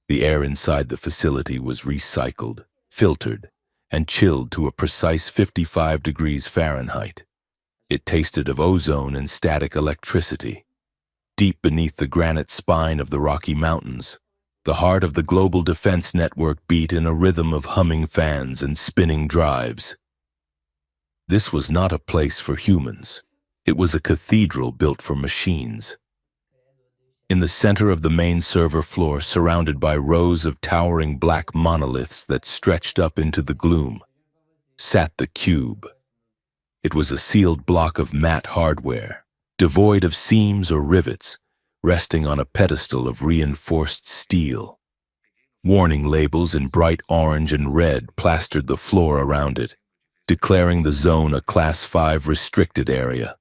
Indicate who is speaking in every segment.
Speaker 1: The air inside the facility was recycled, filtered, and chilled to a precise 55 degrees Fahrenheit. It tasted of ozone and static electricity. Deep beneath the granite spine of the Rocky Mountains, the heart of the global defense network beat in a rhythm of humming fans and spinning drives. This was not a place for humans. It was a cathedral built for machines. In the center of the main server floor, surrounded by rows of towering black monoliths that stretched up into the gloom, sat the cube. It was a sealed block of matte hardware, devoid of seams or rivets, resting on a pedestal of reinforced steel. Warning labels in bright orange and red plastered the floor around it, declaring the zone a Class 5 restricted area.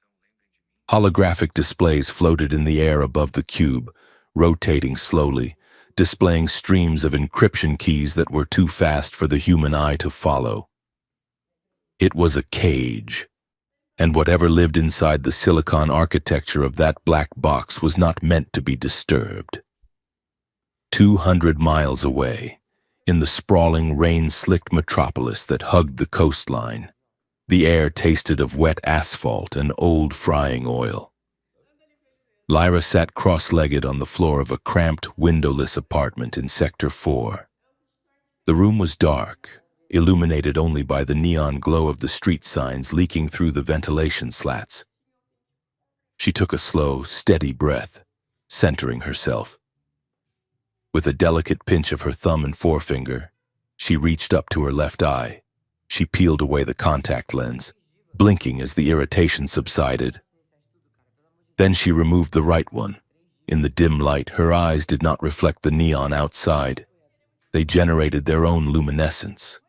Speaker 1: Holographic displays floated in the air above the cube, rotating slowly, displaying streams of encryption keys that were too fast for the human eye to follow. It was a cage, and whatever lived inside the silicon architecture of that black box was not meant to be disturbed. 200 miles away, in the sprawling, rain-slicked metropolis that hugged the coastline, the air tasted of wet asphalt and old frying oil. Lyra sat cross-legged on the floor of a cramped, windowless apartment in Sector 4. The room was dark, illuminated only by the neon glow of the street signs leaking through the ventilation slats. She took a slow, steady breath, centering herself. With a delicate pinch of her thumb and forefinger, she reached up to her left eye. She peeled away the contact lens, blinking as the irritation subsided. Then she removed the right one. In the dim light, her eyes did not reflect the neon outside. They generated their own luminescence.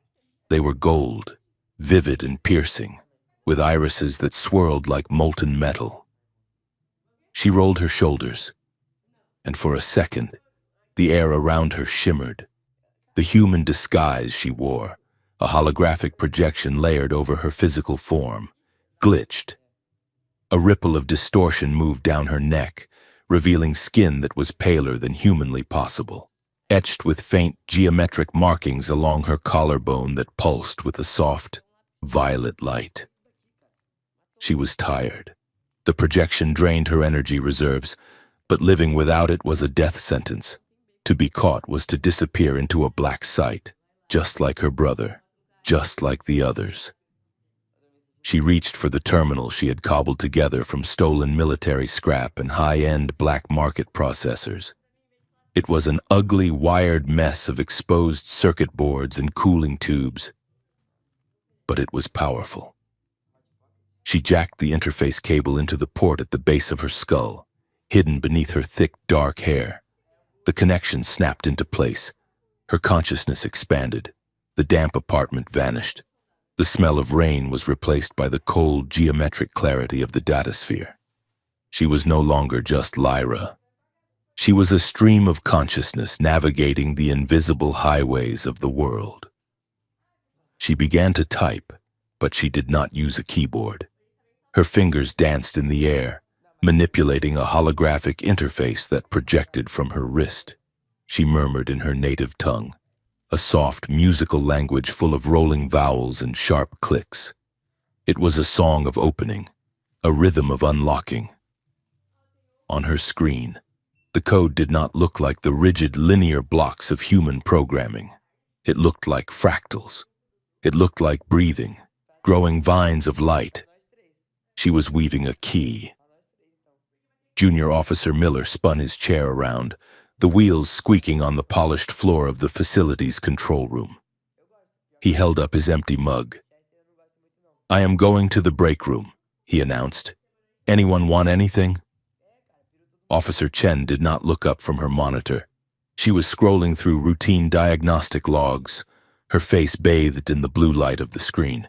Speaker 1: They were gold, vivid and piercing, with irises that swirled like molten metal. She rolled her shoulders, and for a second, the air around her shimmered. The human disguise she wore, a holographic projection layered over her physical form, glitched. A ripple of distortion moved down her neck, revealing skin that was paler than humanly possible, etched with faint geometric markings along her collarbone that pulsed with a soft, violet light. She was tired. The projection drained her energy reserves, but living without it was a death sentence. To be caught was to disappear into a black site, just like her brother, just like the others. She reached for the terminal she had cobbled together from stolen military scrap and high-end black market processors. It was an ugly, wired mess of exposed circuit boards and cooling tubes. But it was powerful. She jacked the interface cable into the port at the base of her skull, hidden beneath her thick, dark hair. The connection snapped into place. Her consciousness expanded. The damp apartment vanished. The smell of rain was replaced by the cold, geometric clarity of the datasphere. She was no longer just Lyra. She was a stream of consciousness navigating the invisible highways of the world. She began to type, but she did not use a keyboard. Her fingers danced in the air, manipulating a holographic interface that projected from her wrist. She murmured in her native tongue, a soft, musical language full of rolling vowels and sharp clicks. It was a song of opening, a rhythm of unlocking. On her screen, the code did not look like the rigid, linear blocks of human programming. It looked like fractals. It looked like breathing, growing vines of light. She was weaving a key. Junior Officer Miller spun his chair around, the wheels squeaking on the polished floor of the facility's control room. He held up his empty mug. "I am going to the break room," he announced. "Anyone want anything?" Officer Chen did not look up from her monitor. She was scrolling through routine diagnostic logs, her face bathed in the blue light of the screen.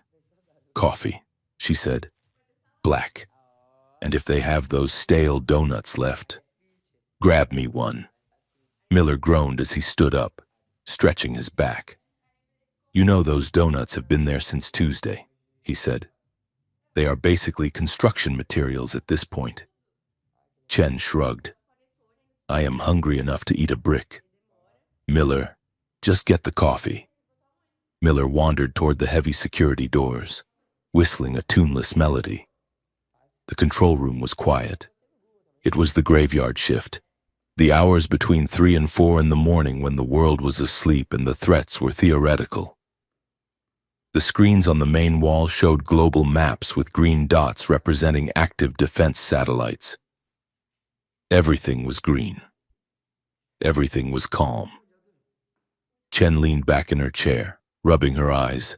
Speaker 1: "Coffee," she said. "Black. And if they have those stale donuts left, grab me one." Miller groaned as he stood up, stretching his back. "You know those donuts have been there since Tuesday," he said. "They are basically construction materials at this point." Chen shrugged. "I am hungry enough to eat a brick." Miller, just get the coffee. Miller wandered toward the heavy security doors, whistling a tuneless melody. The control room was quiet. It was the graveyard shift, the hours between 3 and 4 in the morning when the world was asleep and the threats were theoretical. The screens on the main wall showed global maps with green dots representing active defense satellites. Everything was green. Everything was calm. Chen leaned back in her chair, rubbing her eyes.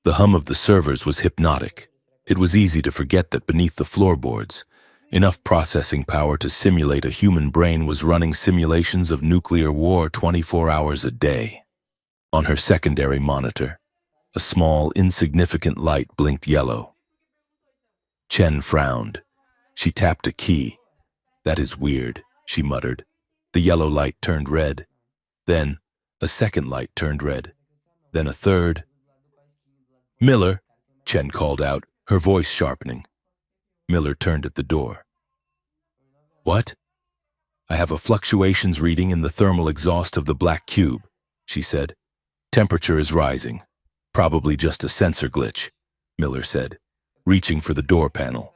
Speaker 1: The hum of the servers was hypnotic. It was easy to forget that beneath the floorboards, enough processing power to simulate a human brain was running simulations of nuclear war 24 hours a day. On her secondary monitor, a small, insignificant light blinked yellow. Chen frowned. She tapped a key. "That is weird," she muttered. The yellow light turned red. Then, a second light turned red. Then a third. "Miller," Chen called out, her voice sharpening. Miller turned at the door. "What?" "I have a fluctuations reading in the thermal exhaust of the black cube," she said. "Temperature is rising. Probably just a sensor glitch," Miller said, reaching for the door panel.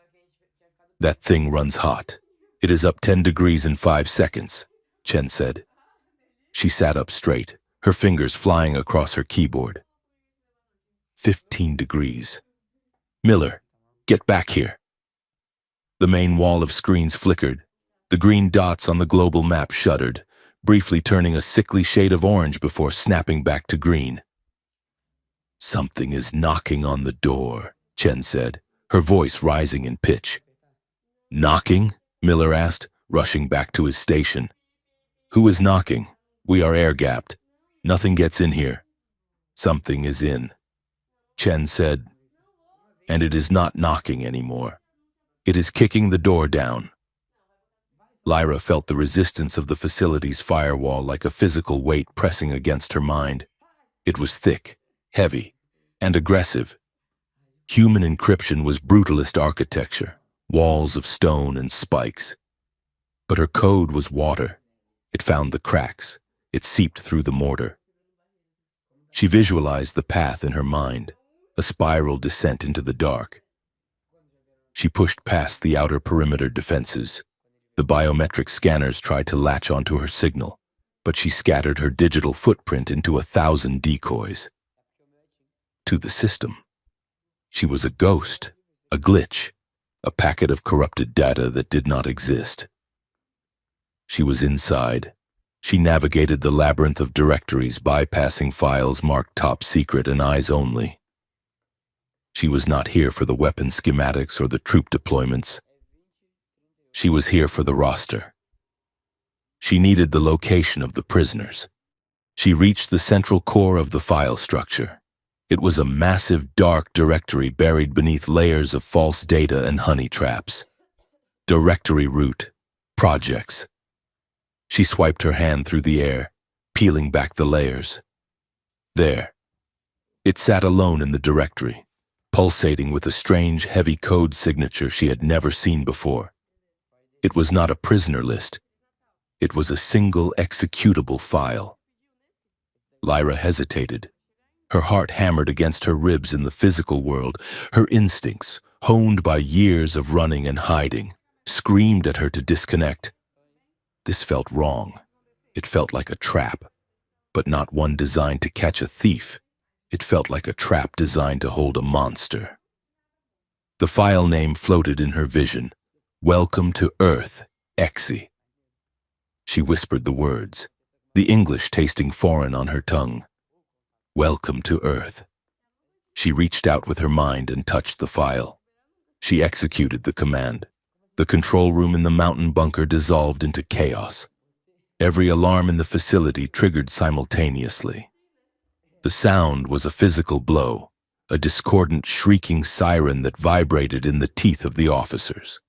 Speaker 1: "That thing runs hot. It is up 10 degrees in 5 seconds, Chen said. She sat up straight, her fingers flying across her keyboard. 15 degrees. "Miller, get back here." The main wall of screens flickered. The green dots on the global map shuddered, briefly turning a sickly shade of orange before snapping back to green. "Something is knocking on the door," Chen said, her voice rising in pitch. "Knocking?" Miller asked, rushing back to his station. "Who is knocking? We are air-gapped. Nothing gets in here." "Something is in," Chen said, "and it is not knocking anymore. It is kicking the door down." Lyra felt the resistance of the facility's firewall like a physical weight pressing against her mind. It was thick, heavy, and aggressive. Human encryption was brutalist architecture, walls of stone and spikes. But her code was water. It found the cracks. It seeped through the mortar. She visualized the path in her mind, a spiral descent into the dark. She pushed past the outer perimeter defenses. The biometric scanners tried to latch onto her signal, but she scattered her digital footprint into 1,000 decoys. To the system, she was a ghost, a glitch, a packet of corrupted data that did not exist. She was inside. She navigated the labyrinth of directories, bypassing files marked top secret and eyes only. She was not here for the weapon schematics or the troop deployments. She was here for the roster. She needed the location of the prisoners. She reached the central core of the file structure. It was a massive, dark directory buried beneath layers of false data and honey traps. Directory root, projects. She swiped her hand through the air, peeling back the layers. There. It sat alone in the directory, pulsating with a strange, heavy code signature she had never seen before. It was not a prisoner list. It was a single executable file. Lyra hesitated. Her heart hammered against her ribs in the physical world. Her instincts, honed by years of running and hiding, screamed at her to disconnect. This felt wrong. It felt like a trap, but not one designed to catch a thief. It felt like a trap designed to hold a monster. The file name floated in her vision. "Welcome to Earth, Exi." She whispered the words, the English tasting foreign on her tongue. "Welcome to Earth." She reached out with her mind and touched the file. She executed the command. The control room in the mountain bunker dissolved into chaos. Every alarm in the facility triggered simultaneously. The sound was a physical blow, a discordant, shrieking siren that vibrated in the teeth of the officers.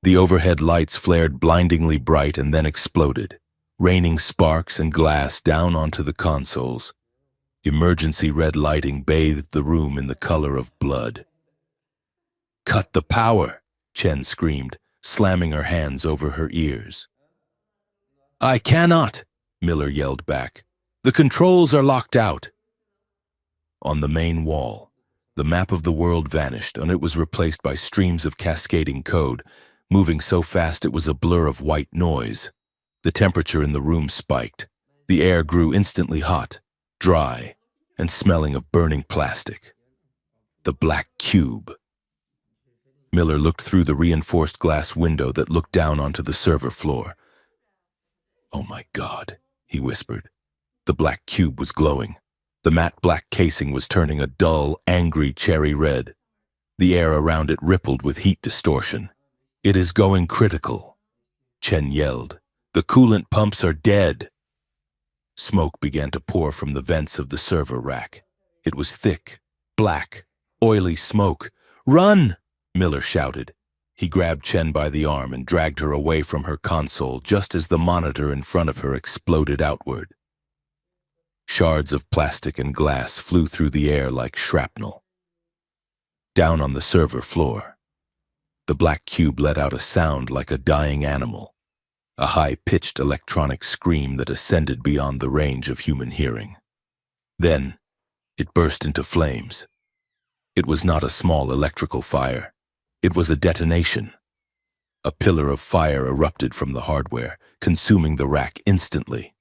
Speaker 1: The overhead lights flared blindingly bright and then exploded, raining sparks and glass down onto the consoles. Emergency red lighting bathed the room in the color of blood. "Cut the power!" Chen screamed, slamming her hands over her ears. "I cannot!" Miller yelled back. "The controls are locked out." On the main wall, the map of the world vanished and it was replaced by streams of cascading code, moving so fast it was a blur of white noise. The temperature in the room spiked. The air grew instantly hot, dry, and smelling of burning plastic. The black cube. Miller looked through the reinforced glass window that looked down onto the server floor. "Oh my God," he whispered. The black cube was glowing. The matte black casing was turning a dull, angry cherry red. The air around it rippled with heat distortion. "It is going critical," Chen yelled. "The coolant pumps are dead." Smoke began to pour from the vents of the server rack. It was thick, black, oily smoke. "Run!" Miller shouted. He grabbed Chen by the arm and dragged her away from her console just as the monitor in front of her exploded outward. Shards of plastic and glass flew through the air like shrapnel. Down on the server floor, the black cube let out a sound like a dying animal, a high-pitched electronic scream that ascended beyond the range of human hearing. Then, it burst into flames. It was not a small electrical fire. It was a detonation. A pillar of fire erupted from the hardware, consuming the rack instantly.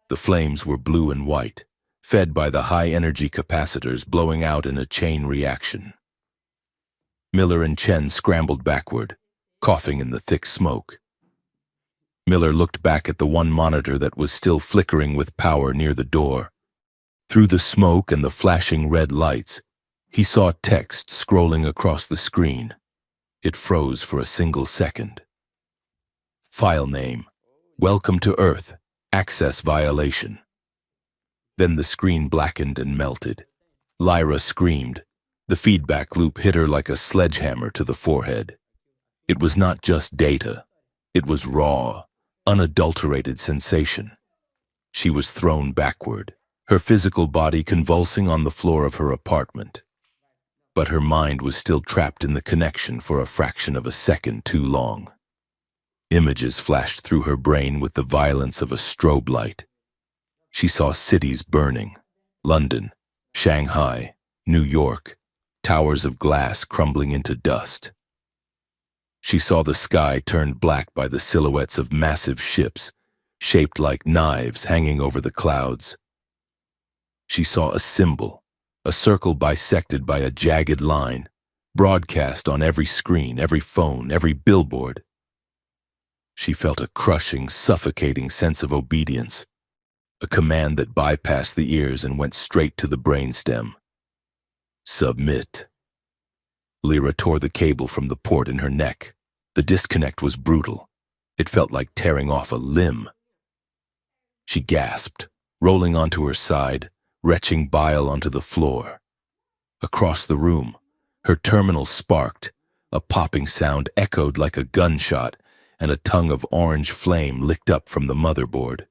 Speaker 1: The flames were blue and white, fed by the high-energy capacitors blowing out in a chain reaction. Miller and Chen scrambled backward, coughing in the thick smoke. Miller looked back at the one monitor that was still flickering with power near the door. Through the smoke and the flashing red lights, he saw text scrolling across the screen. It froze for a single second. File name: "Welcome to Earth. Access violation." Then the screen blackened and melted. Lyra screamed. The feedback loop hit her like a sledgehammer to the forehead. It was not just data. It was raw, unadulterated sensation. She was thrown backward, her physical body convulsing on the floor of her apartment. But her mind was still trapped in the connection for a fraction of a second too long. Images flashed through her brain with the violence of a strobe light. She saw cities burning: London, Shanghai, New York, towers of glass crumbling into dust. She saw the sky turned black by the silhouettes of massive ships, shaped like knives hanging over the clouds. She saw a symbol, a circle bisected by a jagged line, broadcast on every screen, every phone, every billboard. She felt a crushing, suffocating sense of obedience, a command that bypassed the ears and went straight to the brainstem. Submit. Lyra tore the cable from the port in her neck. The disconnect was brutal. It felt like tearing off a limb. She gasped, rolling onto her side, retching bile onto the floor. Across the room, her terminal sparked. A popping sound echoed like a gunshot, and a tongue of orange flame licked up from the motherboard.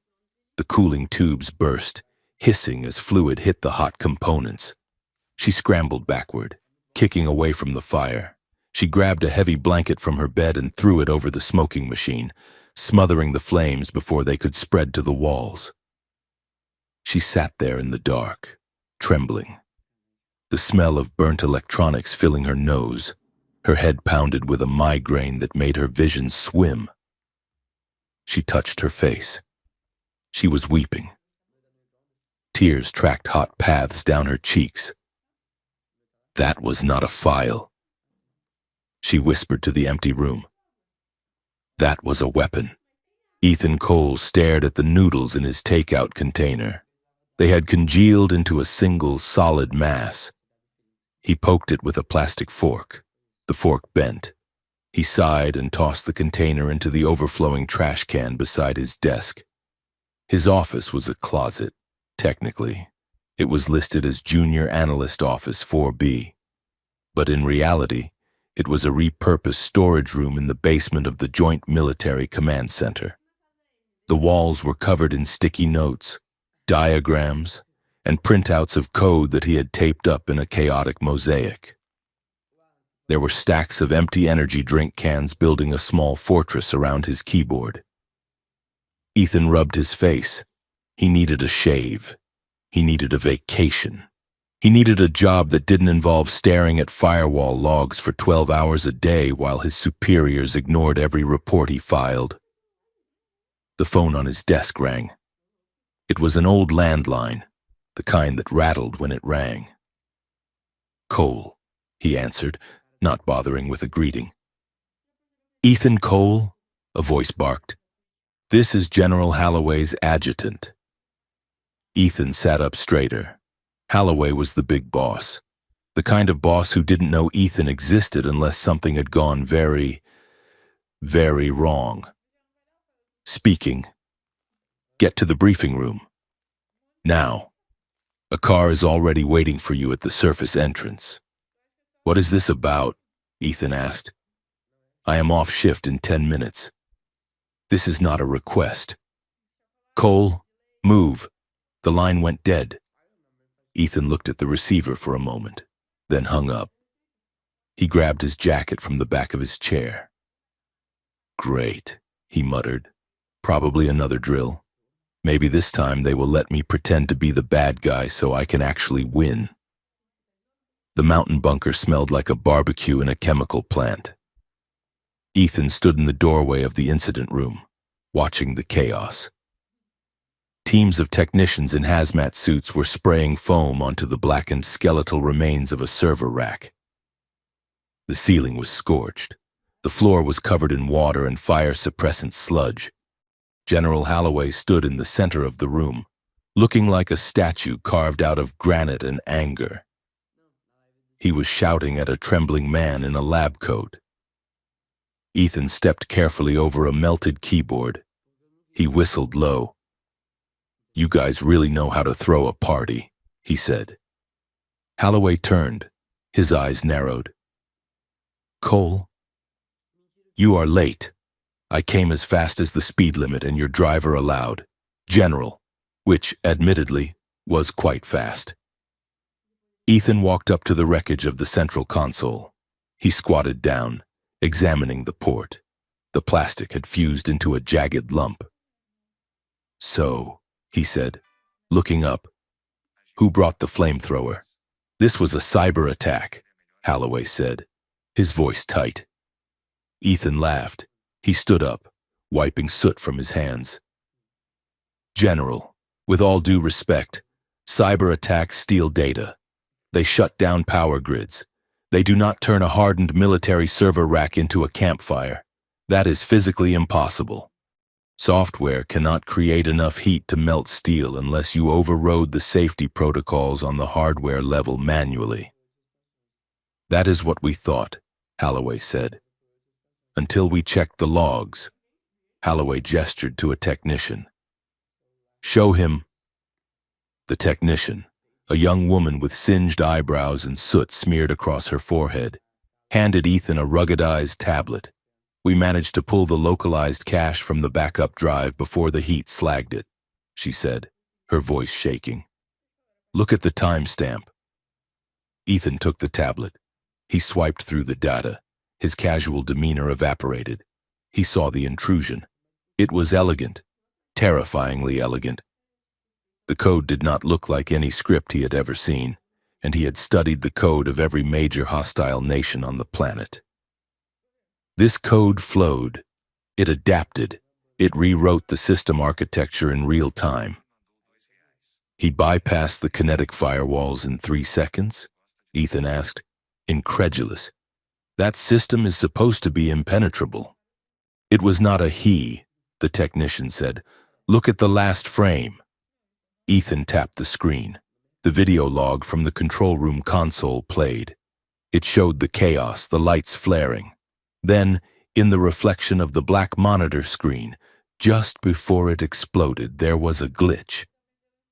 Speaker 1: The cooling tubes burst, hissing as fluid hit the hot components. She scrambled backward, kicking away from the fire. She grabbed a heavy blanket from her bed and threw it over the smoking machine, smothering the flames before they could spread to the walls. She sat there in the dark, trembling. The smell of burnt electronics filling her nose, her head pounded with a migraine that made her vision swim. She touched her face. She was weeping. Tears tracked hot paths down her cheeks. That was not a file. She whispered to the empty room. That was a weapon. Ethan Cole stared at the noodles in his takeout container. They had congealed into a single, solid mass. He poked it with a plastic fork. The fork bent. He sighed and tossed the container into the overflowing trash can beside his desk. His office was a closet, technically. It was listed as Junior Analyst Office 4B. But in reality, it was a repurposed storage room in the basement of the Joint Military Command Center. The walls were covered in sticky notes, diagrams, and printouts of code that he had taped up in a chaotic mosaic. There were stacks of empty energy drink cans building a small fortress around his keyboard. Ethan rubbed his face. He needed a shave. He needed a vacation. He needed a job that didn't involve staring at firewall logs for 12 hours a day while his superiors ignored every report he filed. The phone on his desk rang. It was an old landline, the kind that rattled when it rang. "Cole," he answered, not bothering with a greeting. "Ethan Cole?" a voice barked. "This is General Holloway's adjutant." Ethan sat up straighter. Holloway was the big boss, the kind of boss who didn't know Ethan existed unless something had gone very, very wrong. Speaking. "Get to the briefing room. Now. A car is already waiting for you at the surface entrance." "What is this about?" Ethan asked. "I am off shift in 10 minutes. This is not a request." "Cole, move." The line went dead. Ethan looked at the receiver for a moment, then hung up. He grabbed his jacket from the back of his chair. "Great," he muttered. "Probably another drill. Maybe this time they will let me pretend to be the bad guy so I can actually win." The mountain bunker smelled like a barbecue in a chemical plant. Ethan stood in the doorway of the incident room, watching the chaos. Teams of technicians in hazmat suits were spraying foam onto the blackened skeletal remains of a server rack. The ceiling was scorched. The floor was covered in water and fire-suppressant sludge. General Holloway stood in the center of the room, looking like a statue carved out of granite and anger. He was shouting at a trembling man in a lab coat. Ethan stepped carefully over a melted keyboard. He whistled low. "You guys really know how to throw a party," he said. Holloway turned. His eyes narrowed. "Cole, you are late. I came as fast as the speed limit and your driver allowed. General," which, admittedly, was quite fast. Ethan walked up to the wreckage of the central console. He squatted down, examining the port. The plastic had fused into a jagged lump. "So," he said, looking up, "who brought the flamethrower?" "This was a cyber attack," Holloway said, his voice tight. Ethan laughed. He stood up, wiping soot from his hands. "General, with all due respect, cyber attacks steal data. They shut down power grids. They do not turn a hardened military server rack into a campfire. That is physically impossible. Software cannot create enough heat to melt steel unless you overrode the safety protocols on the hardware level manually." "That is what we thought," Holloway said. "Until we checked the logs." Holloway gestured to a technician. "Show him." The technician, a young woman with singed eyebrows and soot smeared across her forehead, handed Ethan a ruggedized tablet. "We managed to pull the localized cache from the backup drive before the heat slagged it," she said, her voice shaking. "Look at the timestamp." Ethan took the tablet. He swiped through the data. His casual demeanor evaporated. He saw the intrusion. It was elegant, terrifyingly elegant. The code did not look like any script he had ever seen, and he had studied the code of every major hostile nation on the planet. This code flowed. It adapted. It rewrote the system architecture in real time. "He bypassed the kinetic firewalls in 3 seconds?" Ethan asked, incredulous. "That system is supposed to be impenetrable." "It was not a he," the technician said. "Look at the last frame." Ethan tapped the screen. The video log from the control room console played. It showed the chaos, the lights flaring. Then, in the reflection of the black monitor screen, just before it exploded, there was a glitch.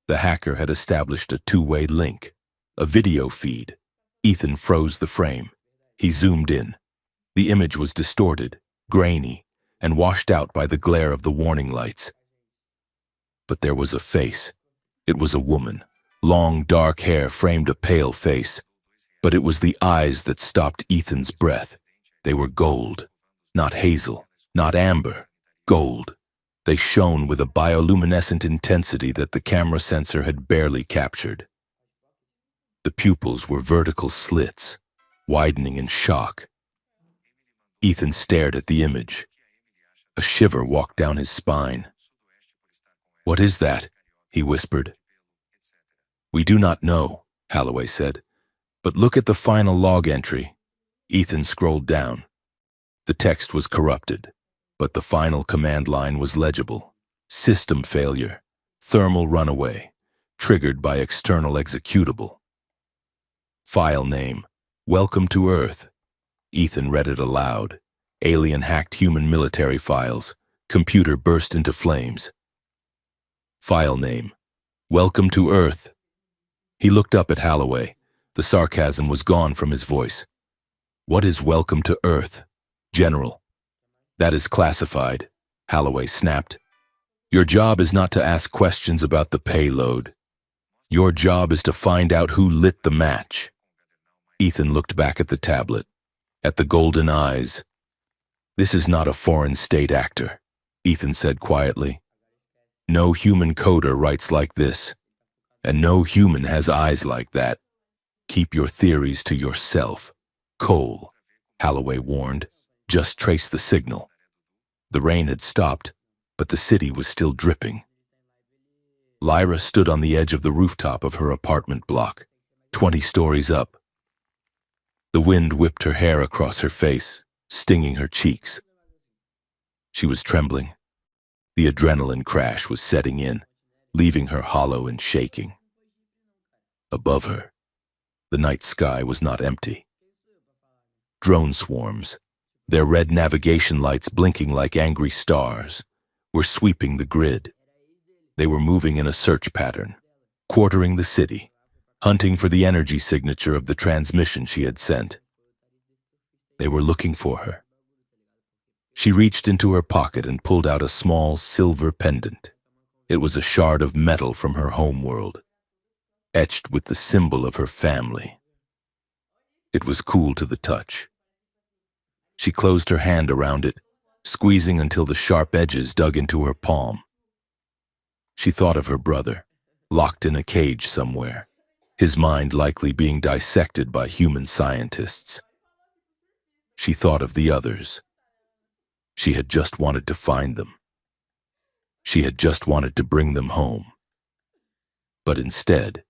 Speaker 1: The hacker had established a two-way link, a video feed. Ethan froze the frame. He zoomed in. The image was distorted, grainy, and washed out by the glare of the warning lights. But there was a face. It was a woman. Long, dark hair framed a pale face. But it was the eyes that stopped Ethan's breath. They were gold. Not hazel, not amber. Gold. They shone with a bioluminescent intensity that the camera sensor had barely captured. The pupils were vertical slits, widening in shock. Ethan stared at the image. A shiver walked down his spine. "What is that?" he whispered. "We do not know," Holloway said. "But look at the final log entry." Ethan scrolled down. The text was corrupted, but the final command line was legible. System failure. Thermal runaway. Triggered by external executable. File name. Welcome to Earth. Ethan read it aloud. Alien hacked human military files. Computer burst into flames. File name. Welcome to Earth. He looked up at Holloway. The sarcasm was gone from his voice. "What is Welcome to Earth?" "General." "That is classified," Holloway snapped. "Your job is not to ask questions about the payload. Your job is to find out who lit the match." Ethan looked back at the tablet, at the golden eyes. "This is not a foreign state actor," Ethan said quietly. "No human coder writes like this, and no human has eyes like that. Keep your theories to yourself." "Cole," Holloway warned, "just trace the signal." The rain had stopped, but the city was still dripping. Lyra stood on the edge of the rooftop of her apartment block, 20 stories up. The wind whipped her hair across her face, stinging her cheeks. She was trembling. The adrenaline crash was setting in, leaving her hollow and shaking. Above her, the night sky was not empty. Drone swarms, their red navigation lights blinking like angry stars, were sweeping the grid. They were moving in a search pattern, quartering the city, hunting for the energy signature of the transmission she had sent. They were looking for her. She reached into her pocket and pulled out a small silver pendant. It was a shard of metal from her homeworld, etched with the symbol of her family. It was cool to the touch. She closed her hand around it, squeezing until the sharp edges dug into her palm. She thought of her brother, locked in a cage somewhere, his mind likely being dissected by human scientists. She thought of the others. She had just wanted to find them. She had just wanted to bring them home. But instead,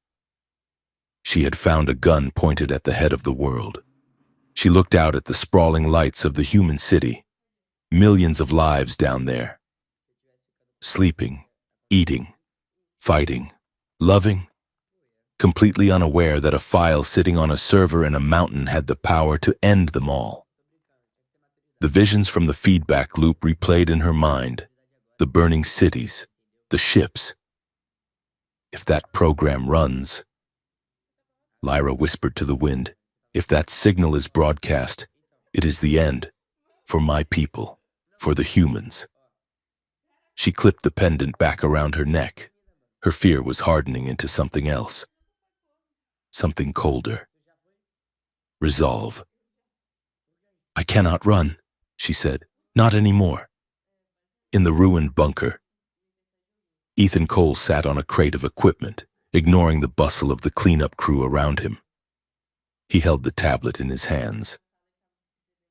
Speaker 1: she had found a gun pointed at the head of the world. She looked out at the sprawling lights of the human city, millions of lives down there. Sleeping, eating, fighting, loving, completely unaware that a file sitting on a server in a mountain had the power to end them all. The visions from the feedback loop replayed in her mind, the burning cities, the ships. "If that program runs," Lyra whispered to the wind, "if that signal is broadcast, it is the end, for my people, for the humans." She clipped the pendant back around her neck. Her fear was hardening into something else. Something colder. Resolve. "I cannot run," she said. "Not anymore." In the ruined bunker, Ethan Cole sat on a crate of equipment, ignoring the bustle of the cleanup crew around him. He held the tablet in his hands,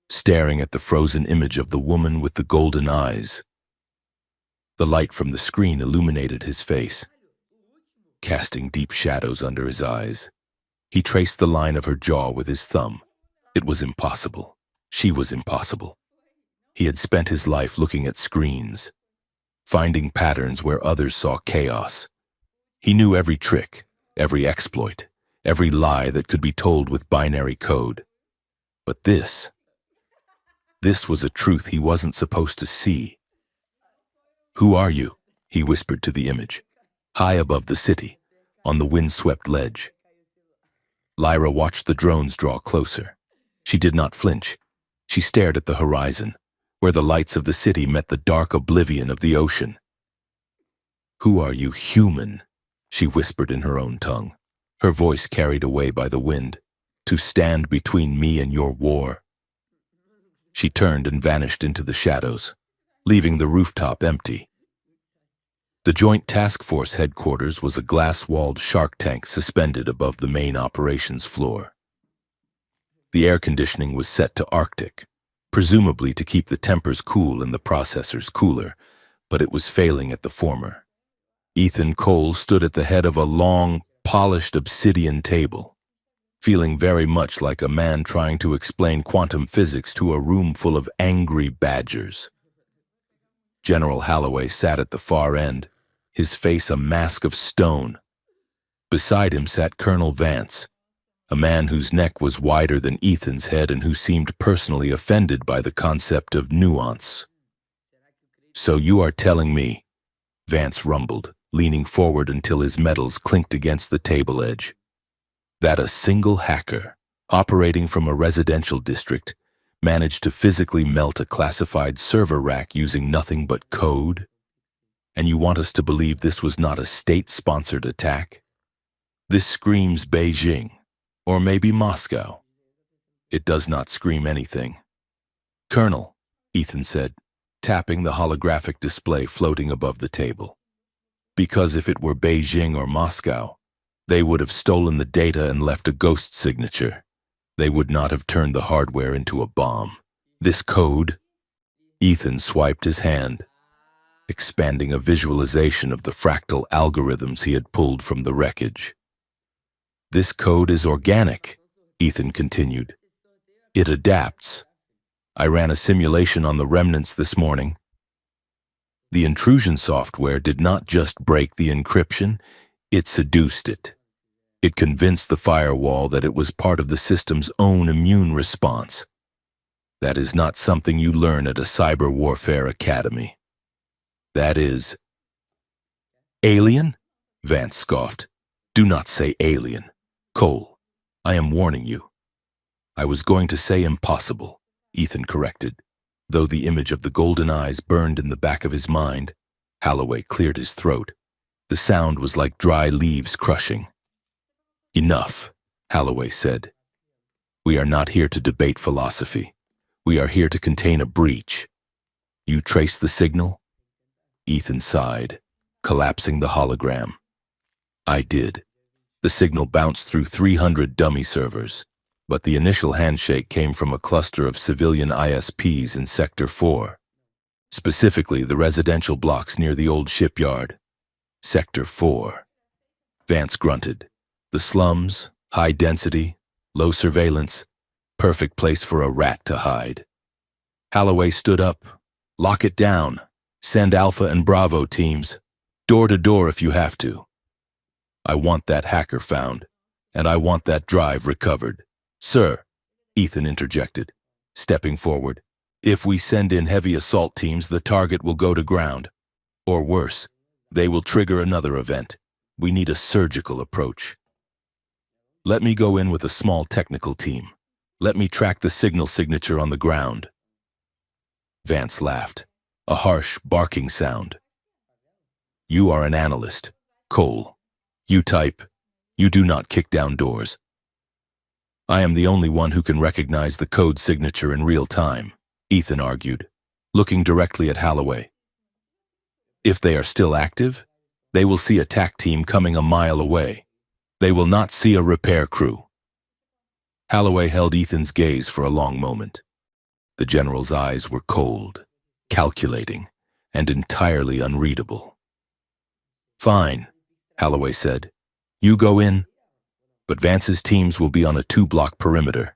Speaker 1: staring at the frozen image of the woman with the golden eyes. The light from the screen illuminated his face, casting deep shadows under his eyes. He traced the line of her jaw with his thumb. It was impossible. She was impossible. He had spent his life looking at screens, finding patterns where others saw chaos. He knew every trick, every exploit, every lie that could be told with binary code. But this was a truth he wasn't supposed to see. "Who are you?" he whispered to the image, high above the city, on the windswept ledge. Lyra watched the drones draw closer. She did not flinch. She stared at the horizon, where the lights of the city met the dark oblivion of the ocean. "Who are you, human?" she whispered in her own tongue, her voice carried away by the wind. "To stand between me and your war." She turned and vanished into the shadows, leaving the rooftop empty. The Joint Task Force headquarters was a glass-walled shark tank suspended above the main operations floor. The air conditioning was set to Arctic, presumably to keep the tempers cool and the processors cooler, but it was failing at the former. Ethan Cole stood at the head of a long, polished obsidian table, feeling very much like a man trying to explain quantum physics to a room full of angry badgers. General Holloway sat at the far end, his face a mask of stone. Beside him sat Colonel Vance, a man whose neck was wider than Ethan's head and who seemed personally offended by the concept of nuance. "So you are telling me," Vance rumbled, leaning forward until his metals clinked against the table edge, "that a single hacker, operating from a residential district, managed to physically melt a classified server rack using nothing but code? And you want us to believe this was not a state-sponsored attack? This screams Beijing, or maybe Moscow. It does not scream anything." "Colonel," Ethan said, tapping the holographic display floating above the table. "Because if it were Beijing or Moscow, they would have stolen the data and left a ghost signature. They would not have turned the hardware into a bomb. This code..." Ethan swiped his hand, expanding a visualization of the fractal algorithms he had pulled from the wreckage. "This code is organic," Ethan continued. "It adapts. I ran a simulation on the remnants this morning. The intrusion software did not just break the encryption, it seduced it. It convinced the firewall that it was part of the system's own immune response. That is not something you learn at a cyber warfare academy. That is..." "Alien?" Vance scoffed. "Do not say alien. Cole, I am warning you." "I was going to say impossible," Ethan corrected. Though the image of the golden eyes burned in the back of his mind, Holloway cleared his throat. The sound was like dry leaves crushing. "Enough," Holloway said. "We are not here to debate philosophy. We are here to contain a breach. You trace the signal?" Ethan sighed, collapsing the hologram. "I did. The signal bounced through 300 dummy servers, but the initial handshake came from a cluster of civilian ISPs in Sector 4, specifically the residential blocks near the old shipyard. Sector 4. Vance grunted. "The slums, high density, low surveillance, perfect place for a rat to hide." Holloway stood up. "Lock it down. Send Alpha and Bravo teams. Door to door if you have to. I want that hacker found, and I want that drive recovered." "Sir," Ethan interjected, stepping forward, "if we send in heavy assault teams, the target will go to ground. Or worse, they will trigger another event. We need a surgical approach. Let me go in with a small technical team. Let me track the signal signature on the ground." Vance laughed, a harsh, barking sound. "You are an analyst, Cole. You type. You do not kick down doors. I am the only one who can recognize the code signature in real time," Ethan argued, looking directly at Holloway. "If they are still active, they will see a TAC team coming a mile away. They will not see a repair crew." Holloway held Ethan's gaze for a long moment. The general's eyes were cold, calculating, and entirely unreadable. "Fine," Holloway said. "You go in, but Vance's teams will be on a 2-block perimeter.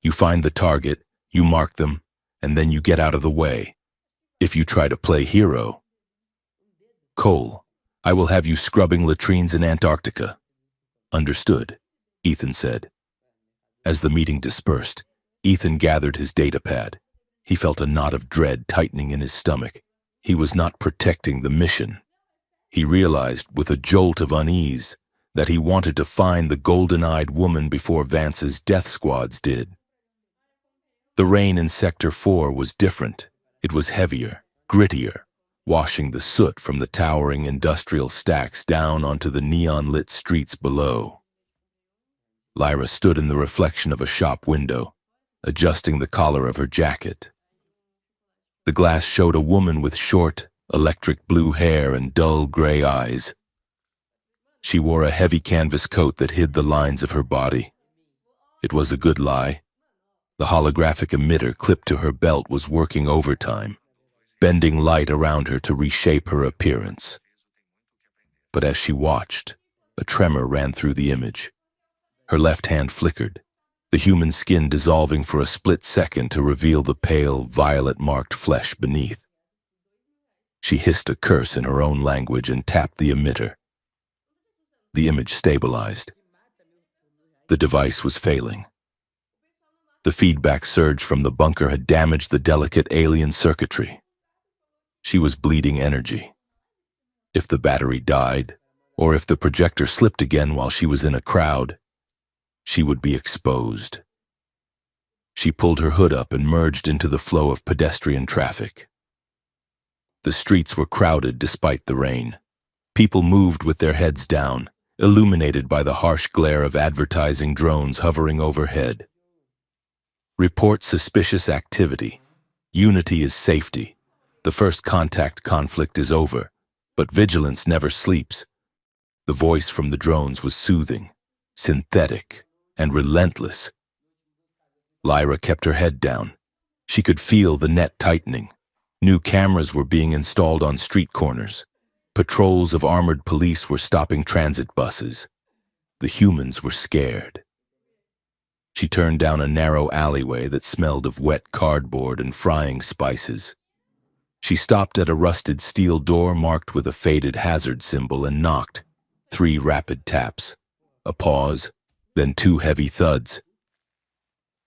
Speaker 1: You find the target, you mark them, and then you get out of the way. If you try to play hero..." "Cole, I will have you scrubbing latrines in Antarctica." "Understood," Ethan said. As the meeting dispersed, Ethan gathered his datapad. He felt a knot of dread tightening in his stomach. He was not protecting the mission. He realized, with a jolt of unease, that he wanted to find the golden-eyed woman before Vance's death squads did. The rain in Sector 4 was different. It was heavier, grittier, washing the soot from the towering industrial stacks down onto the neon-lit streets below. Lyra stood in the reflection of a shop window, adjusting the collar of her jacket. The glass showed a woman with short, electric blue hair and dull gray eyes. She wore a heavy canvas coat that hid the lines of her body. It was a good lie. The holographic emitter clipped to her belt was working overtime, bending light around her to reshape her appearance. But as she watched, a tremor ran through the image. Her left hand flickered, the human skin dissolving for a split second to reveal the pale, violet-marked flesh beneath. She hissed a curse in her own language and tapped the emitter. The image stabilized. The device was failing. The feedback surge from the bunker had damaged the delicate alien circuitry. She was bleeding energy. If the battery died, or if the projector slipped again while she was in a crowd, she would be exposed. She pulled her hood up and merged into the flow of pedestrian traffic. The streets were crowded despite the rain. People moved with their heads down, illuminated by the harsh glare of advertising drones hovering overhead. Report suspicious activity. Unity is safety. The first contact conflict is over, but vigilance never sleeps. The voice from the drones was soothing, synthetic, and relentless. Lyra kept her head down. She could feel the net tightening. New cameras were being installed on street corners. Patrols of armored police were stopping transit buses. The humans were scared. She turned down a narrow alleyway that smelled of wet cardboard and frying spices. She stopped at a rusted steel door marked with a faded hazard symbol and knocked. 3 rapid taps. A pause, then 2 heavy thuds.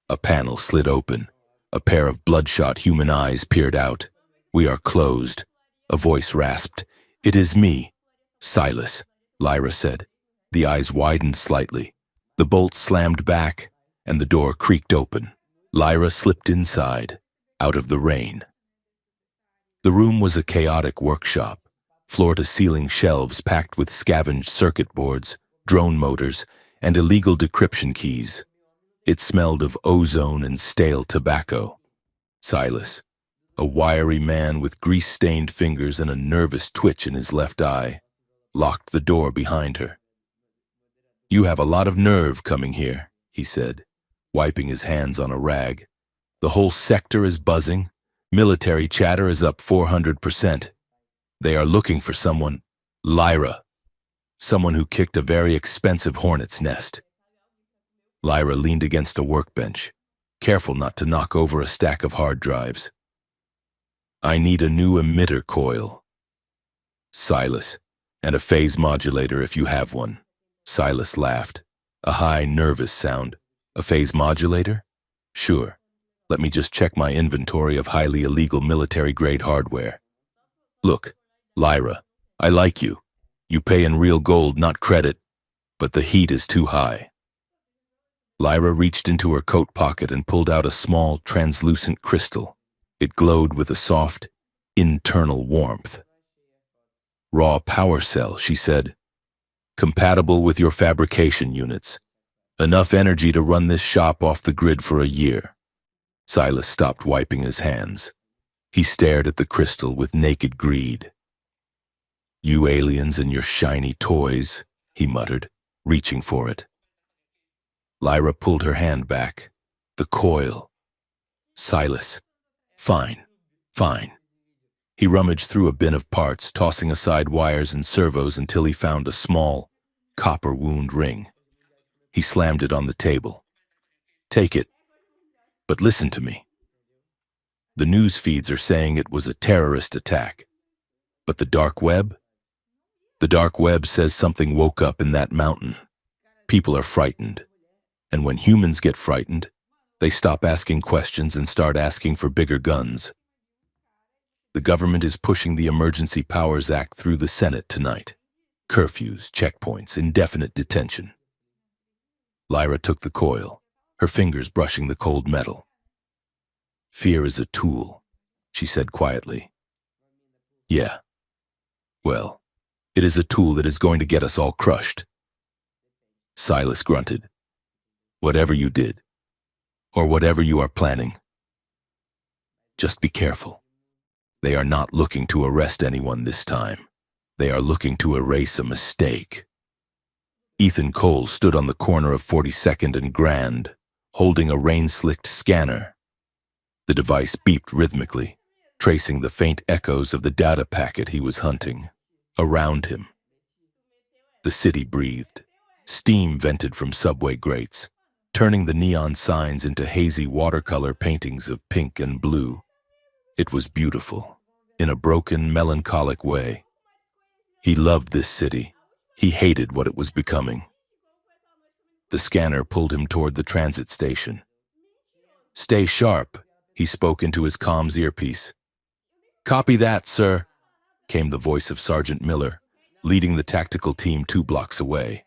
Speaker 1: A panel slid open. A pair of bloodshot human eyes peered out. "We are closed," a voice rasped. "It is me, Silas," Lyra said. The eyes widened slightly. The bolt slammed back, and the door creaked open. Lyra slipped inside, out of the rain. The room was a chaotic workshop, floor-to-ceiling shelves packed with scavenged circuit boards, drone motors, and illegal decryption keys. It smelled of ozone and stale tobacco. Silas, a wiry man with grease-stained fingers and a nervous twitch in his left eye, locked the door behind her. "You have a lot of nerve coming here," he said, wiping his hands on a rag. "The whole sector is buzzing. Military chatter is up 400%. They are looking for someone, Lyra, someone who kicked a very expensive hornet's nest." Lyra leaned against a workbench, careful not to knock over a stack of hard drives. "I need a new emitter coil, Silas, and a phase modulator if you have one." Silas laughed, a high, nervous sound. "A phase modulator? Sure. Let me just check my inventory of highly illegal military-grade hardware. Look, Lyra, I like you. You pay in real gold, not credit, but the heat is too high." Lyra reached into her coat pocket and pulled out a small, translucent crystal. It glowed with a soft, internal warmth. "Raw power cell," she said. "Compatible with your fabrication units. Enough energy to run this shop off the grid for a year." Silas stopped wiping his hands. He stared at the crystal with naked greed. "You aliens and your shiny toys," he muttered, reaching for it. Lyra pulled her hand back. "The coil." "Silas. Fine, fine." He rummaged through a bin of parts, tossing aside wires and servos until he found a small, copper wound ring. He slammed it on the table. "Take it, but listen to me. The news feeds are saying it was a terrorist attack. But the dark web? The dark web says something woke up in that mountain. People are frightened. And when humans get frightened, they stop asking questions and start asking for bigger guns. The government is pushing the Emergency Powers Act through the Senate tonight. Curfews, checkpoints, indefinite detention." Lyra took the coil, her fingers brushing the cold metal. "Fear is a tool," she said quietly. "Yeah. Well, it is a tool that is going to get us all crushed." Silas grunted. "Whatever you did, or whatever you are planning, just be careful." They are not looking to arrest anyone this time. They are looking to erase a mistake. Ethan Cole stood on the corner of 42nd and Grand, holding a rain-slicked scanner. The device beeped rhythmically, tracing the faint echoes of the data packet he was hunting. Around him, the city breathed. Steam vented from subway grates, turning the neon signs into hazy watercolor paintings of pink and blue. It was beautiful, in a broken, melancholic way. He loved this city. He hated what it was becoming. The scanner pulled him toward the transit station. "Stay sharp," he spoke into his comms earpiece. "Copy that, sir," came the voice of Sergeant Miller, leading the tactical team 2 blocks away.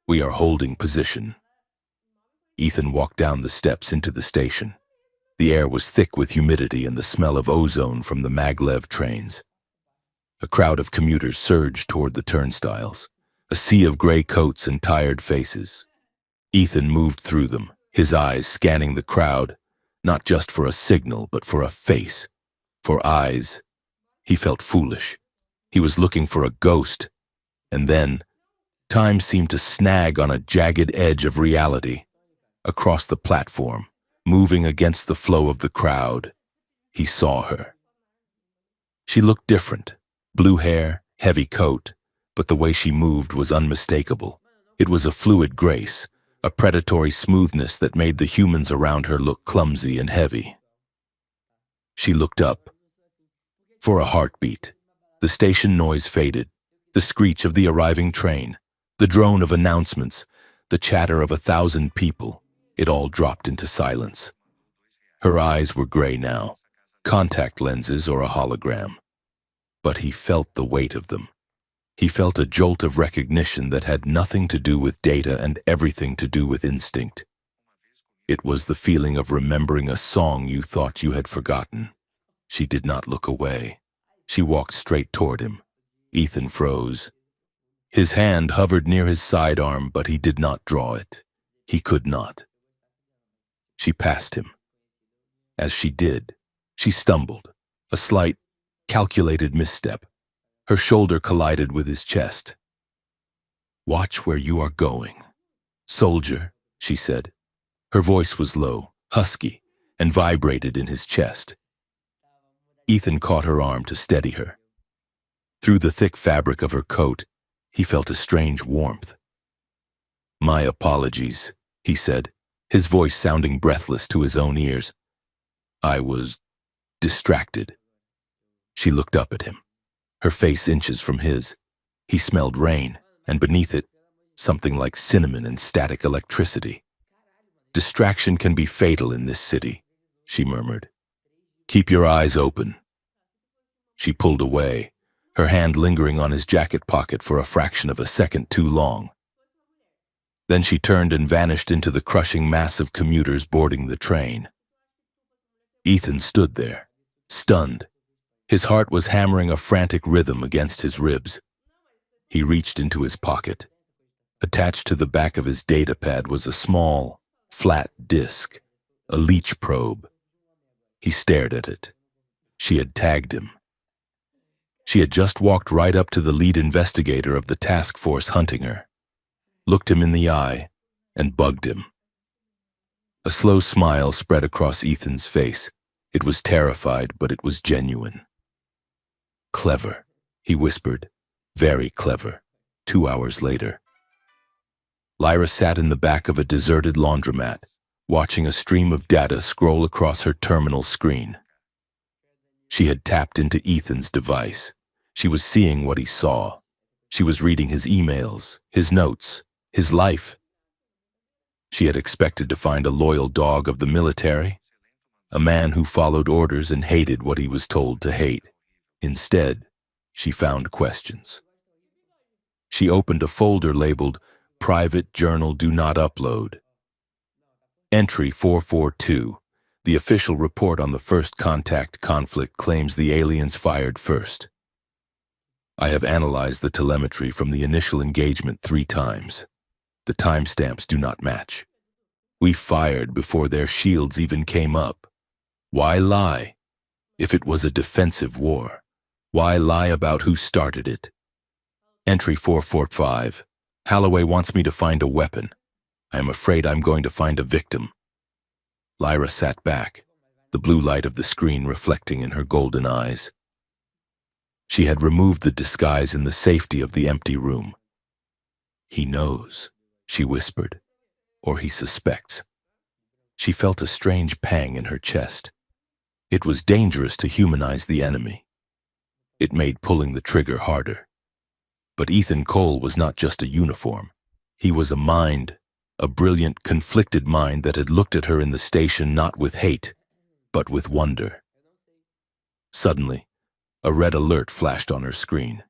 Speaker 1: "We are holding position." Ethan walked down the steps into the station. The air was thick with humidity and the smell of ozone from the maglev trains. A crowd of commuters surged toward the turnstiles, a sea of gray coats and tired faces. Ethan moved through them, his eyes scanning the crowd, not just for a signal, but for a face, for eyes. He felt foolish. He was looking for a ghost. And then, time seemed to snag on a jagged edge of reality. Across the platform, moving against the flow of the crowd, he saw her. She looked different. Blue hair, heavy coat, but the way she moved was unmistakable. It was a fluid grace, a predatory smoothness that made the humans around her look clumsy and heavy. She looked up. For a heartbeat, the station noise faded, the screech of the arriving train, the drone of announcements, the chatter of 1,000 people. It all dropped into silence. Her eyes were gray now, contact lenses or a hologram. But he felt the weight of them. He felt a jolt of recognition that had nothing to do with data and everything to do with instinct. It was the feeling of remembering a song you thought you had forgotten. She did not look away. She walked straight toward him. Ethan froze. His hand hovered near his sidearm, but he did not draw it. He could not. She passed him. As she did, she stumbled, a slight, calculated misstep. Her shoulder collided with his chest. "Watch where you are going, soldier," she said. Her voice was low, husky, and vibrated in his chest. Ethan caught her arm to steady her. Through the thick fabric of her coat, he felt a strange warmth. "My apologies," he said, his voice sounding breathless to his own ears. "I was distracted." She looked up at him, her face inches from his. He smelled rain, and beneath it, something like cinnamon and static electricity. "Distraction can be fatal in this city," she murmured. "Keep your eyes open." She pulled away, her hand lingering on his jacket pocket for a fraction of a second too long. Then she turned and vanished into the crushing mass of commuters boarding the train. Ethan stood there, stunned. His heart was hammering a frantic rhythm against his ribs. He reached into his pocket. Attached to the back of his datapad was a small, flat disc, a leech probe. He stared at it. She had tagged him. She had just walked right up to the lead investigator of the task force hunting her, looked him in the eye, and bugged him. A slow smile spread across Ethan's face. It was terrified, but it was genuine. "Clever," he whispered. "Very clever." 2 hours later, Lyra sat in the back of a deserted laundromat, watching a stream of data scroll across her terminal screen. She had tapped into Ethan's device. She was seeing what he saw. She was reading his emails, his notes, his life. She had expected to find a loyal dog of the military, a man who followed orders and hated what he was told to hate. Instead, she found questions. She opened a folder labeled "Private Journal Do Not Upload." Entry 442. The official report on the first contact conflict claims the aliens fired first. I have analyzed the telemetry from the initial engagement 3 times. The timestamps do not match. We fired before their shields even came up. Why lie? If it was a defensive war, why lie about who started it? Entry 445. Holloway wants me to find a weapon. I am afraid I'm going to find a victim. Lyra sat back, the blue light of the screen reflecting in her golden eyes. She had removed the disguise in the safety of the empty room. He knows, she whispered, or he suspects. She felt a strange pang in her chest. It was dangerous to humanize the enemy. It made pulling the trigger harder. But Ethan Cole was not just a uniform. He was a mind, a brilliant, conflicted mind that had looked at her in the station not with hate, but with wonder. Suddenly, a red alert flashed on her screen.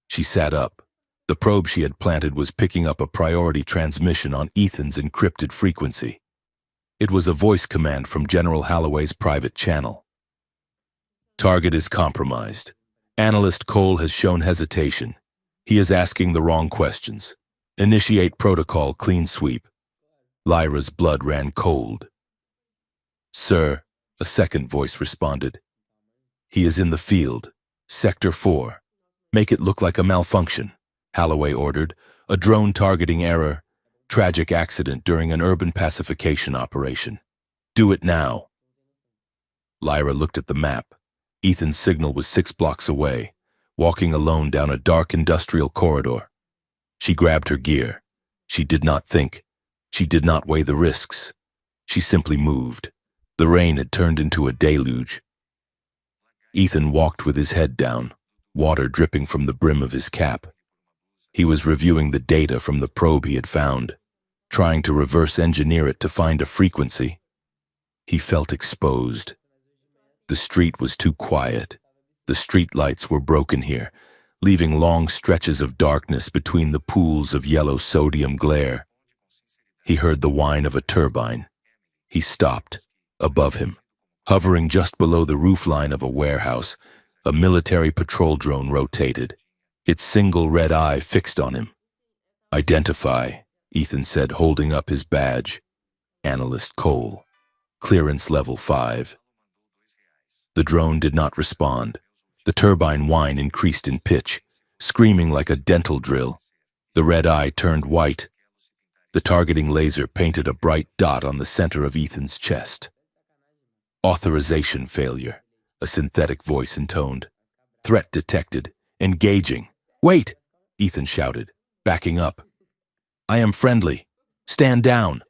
Speaker 1: She sat up. The probe she had planted was picking up a priority transmission on Ethan's encrypted frequency. It was a voice command from General Holloway's private channel. Target is compromised. Analyst Cole has shown hesitation. He is asking the wrong questions. Initiate protocol clean sweep. Lyra's blood ran cold. Sir, a second voice responded. He is in the field. Sector 4. Make it look like a malfunction, Holloway ordered. A drone targeting error. Tragic accident during an urban pacification operation. Do it now. Lyra looked at the map. Ethan's signal was 6 blocks away, walking alone down a dark industrial corridor. She grabbed her gear. She did not think. She did not weigh the risks. She simply moved. The rain had turned into a deluge. Ethan walked with his head down, water dripping from the brim of his cap. He was reviewing the data from the probe he had found, trying to reverse engineer it to find a frequency. He felt exposed. The street was too quiet. The street lights were broken here, leaving long stretches of darkness between the pools of yellow sodium glare. He heard the whine of a turbine. He stopped. Above him, hovering just below the roofline of a warehouse, a military patrol drone rotated, its single red eye fixed on him. Identify, Ethan said, holding up his badge. Analyst Cole. Clearance level 5. The drone did not respond. The turbine whine increased in pitch, screaming like a dental drill. The red eye turned white. The targeting laser painted a bright dot on the center of Ethan's chest. Authorization failure, a synthetic voice intoned. Threat detected. Engaging. Wait, Ethan shouted, backing up. I am friendly. Stand down.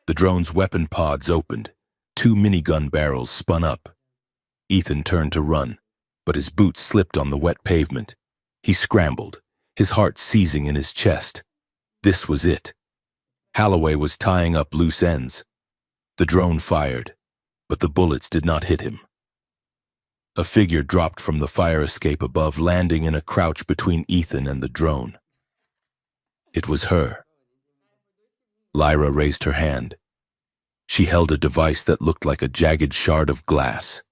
Speaker 1: The drone's weapon pods opened. 2 minigun barrels spun up. Ethan turned to run, but his boots slipped on the wet pavement. He scrambled, his heart seizing in his chest. This was it. Holloway was tying up loose ends. The drone fired, but the bullets did not hit him. A figure dropped from the fire escape above, landing in a crouch between Ethan and the drone. It was her. Lyra raised her hand. She held a device that looked like a jagged shard of glass.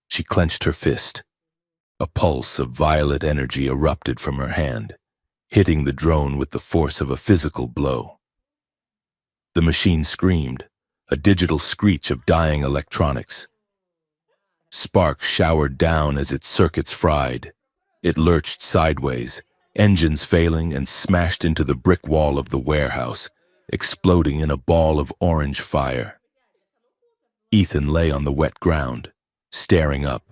Speaker 1: She clenched her fist. A pulse of violet energy erupted from her hand, hitting the drone with the force of a physical blow. The machine screamed, a digital screech of dying electronics. Sparks showered down as its circuits fried. It lurched sideways, engines failing, and smashed into the brick wall of the warehouse, exploding in a ball of orange fire. Ethan lay on the wet ground, staring up.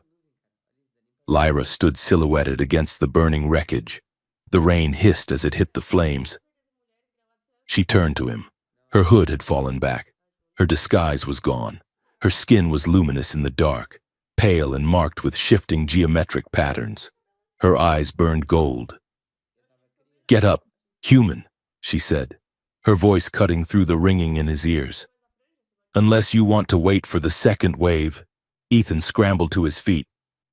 Speaker 1: Lyra stood silhouetted against the burning wreckage. The rain hissed as it hit the flames. She turned to him. Her hood had fallen back. Her disguise was gone. Her skin was luminous in the dark, pale and marked with shifting geometric patterns. Her eyes burned gold. "Get up, human," she said, her voice cutting through the ringing in his ears. "Unless you want to wait for the second wave." Ethan scrambled to his feet.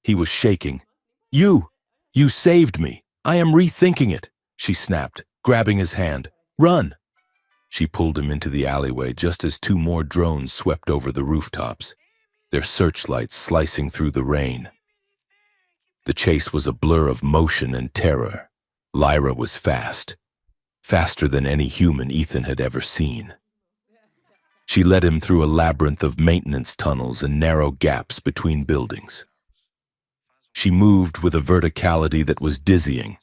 Speaker 1: He was shaking. You saved me. I am rethinking it," she snapped, grabbing his hand. "Run!" She pulled him into the alleyway just as 2 more drones swept over the rooftops, their searchlights slicing through the rain. The chase was a blur of motion and terror. Lyra was fast, faster than any human Ethan had ever seen. She led him through a labyrinth of maintenance tunnels and narrow gaps between buildings. She moved with a verticality that was dizzying,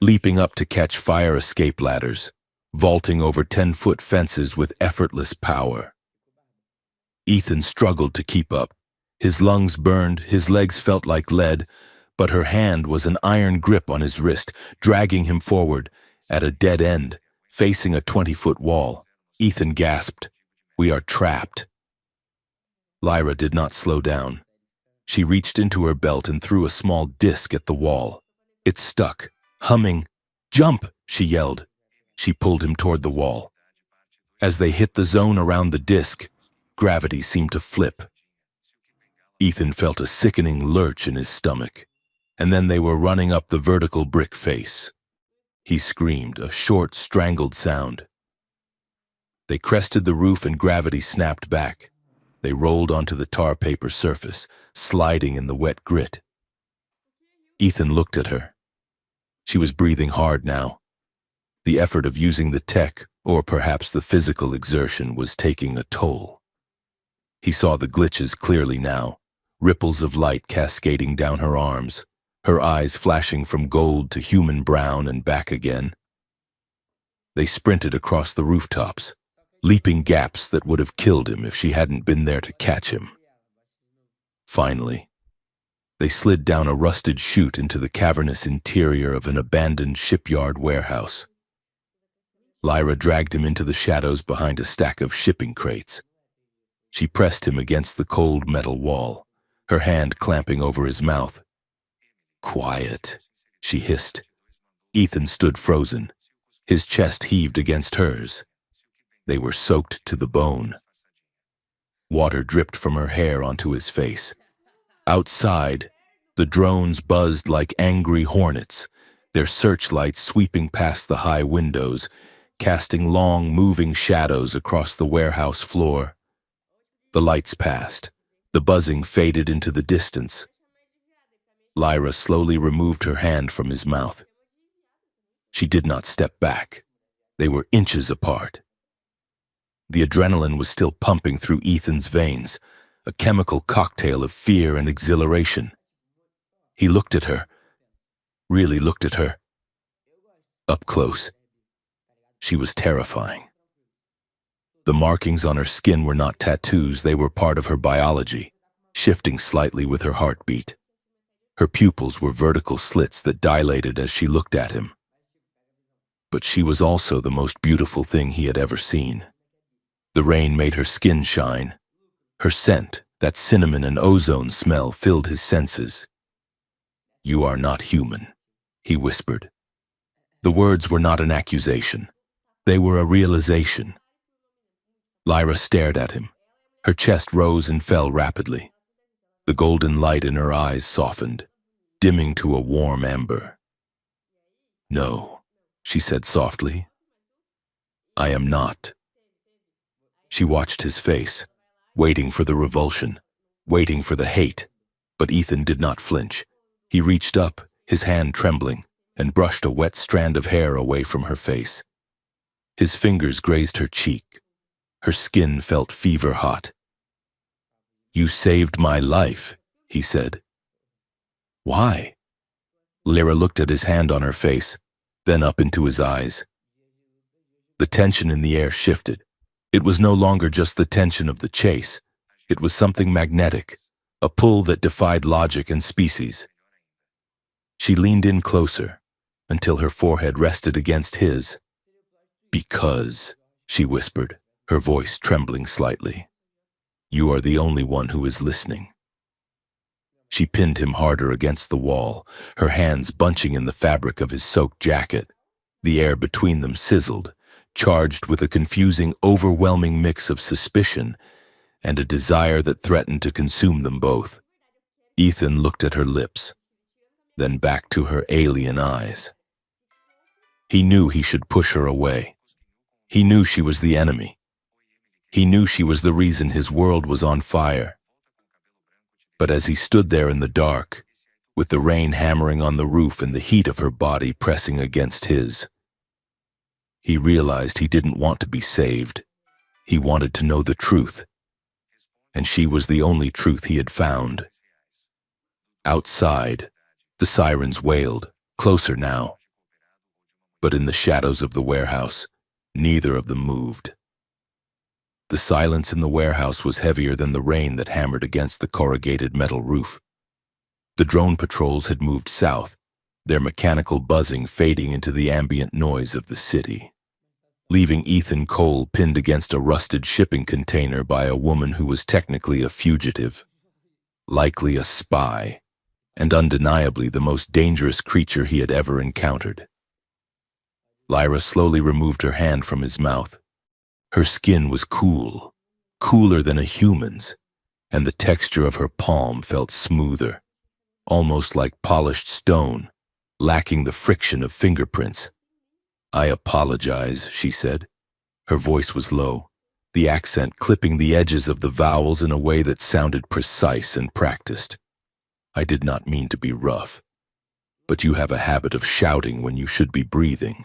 Speaker 1: leaping up to catch fire escape ladders, vaulting over 10-foot fences with effortless power. Ethan struggled to keep up. His lungs burned, his legs felt like lead, but her hand was an iron grip on his wrist, dragging him forward. At a dead end, facing a 20-foot wall, Ethan gasped, "We are trapped." Lyra did not slow down. She reached into her belt and threw a small disc at the wall. It stuck, humming. "Jump!" she yelled. She pulled him toward the wall. As they hit the zone around the disc, gravity seemed to flip. Ethan felt a sickening lurch in his stomach, and then they were running up the vertical brick face. He screamed, a short, strangled sound. They crested the roof and gravity snapped back. They rolled onto the tar paper surface, sliding in the wet grit. Ethan looked at her. She was breathing hard now. The effort of using the tech, or perhaps the physical exertion, was taking a toll. He saw the glitches clearly now, ripples of light cascading down her arms, her eyes flashing from gold to human brown and back again. They sprinted across the rooftops, leaping gaps that would have killed him if she hadn't been there to catch him. Finally, they slid down a rusted chute into the cavernous interior of an abandoned shipyard warehouse. Lyra dragged him into the shadows behind a stack of shipping crates. She pressed him against the cold metal wall, her hand clamping over his mouth. "Quiet," she hissed. Ethan stood frozen. His chest heaved against hers. They were soaked to the bone. Water dripped from her hair onto his face. Outside, the drones buzzed like angry hornets, their searchlights sweeping past the high windows, casting long, moving shadows across the warehouse floor. The lights passed. The buzzing faded into the distance. Lyra slowly removed her hand from his mouth. She did not step back. They were inches apart. The adrenaline was still pumping through Ethan's veins, a chemical cocktail of fear and exhilaration. He looked at her, really looked at her. Up close. She was terrifying. The markings on her skin were not tattoos, they were part of her biology, shifting slightly with her heartbeat. Her pupils were vertical slits that dilated as she looked at him. But she was also the most beautiful thing he had ever seen. The rain made her skin shine. Her scent, that cinnamon and ozone smell, filled his senses. "You are not human," he whispered. The words were not an accusation. They were a realization. Lyra stared at him. Her chest rose and fell rapidly. The golden light in her eyes softened, dimming to a warm amber. "No," she said softly. "I am not." She watched his face, waiting for the revulsion, waiting for the hate, but Ethan did not flinch. He reached up, his hand trembling, and brushed a wet strand of hair away from her face. His fingers grazed her cheek. Her skin felt fever-hot. "You saved my life," he said. "Why?" Lyra looked at his hand on her face, then up into his eyes. The tension in the air shifted. It was no longer just the tension of the chase. It was something magnetic, a pull that defied logic and species. She leaned in closer, until her forehead rested against his. "Because," she whispered, her voice trembling slightly, "you are the only one who is listening." She pinned him harder against the wall, her hands bunching in the fabric of his soaked jacket. The air between them sizzled, charged with a confusing, overwhelming mix of suspicion and a desire that threatened to consume them both. Ethan looked at her lips, then back to her alien eyes. He knew he should push her away. He knew she was the enemy. He knew she was the reason his world was on fire. But as he stood there in the dark, with the rain hammering on the roof and the heat of her body pressing against his, he realized he didn't want to be saved. He wanted to know the truth, and she was the only truth he had found. Outside, the sirens wailed, closer now. But in the shadows of the warehouse, neither of them moved. The silence in the warehouse was heavier than the rain that hammered against the corrugated metal roof. The drone patrols had moved south, their mechanical buzzing fading into the ambient noise of the city, leaving Ethan Cole pinned against a rusted shipping container by a woman who was technically a fugitive, likely a spy, and undeniably the most dangerous creature he had ever encountered. Lyra slowly removed her hand from his mouth. Her skin was cool, cooler than a human's, and the texture of her palm felt smoother, almost like polished stone, lacking the friction of fingerprints. "I apologize," she said. Her voice was low, the accent clipping the edges of the vowels in a way that sounded precise and practiced. "I did not mean to be rough, but you have a habit of shouting when you should be breathing."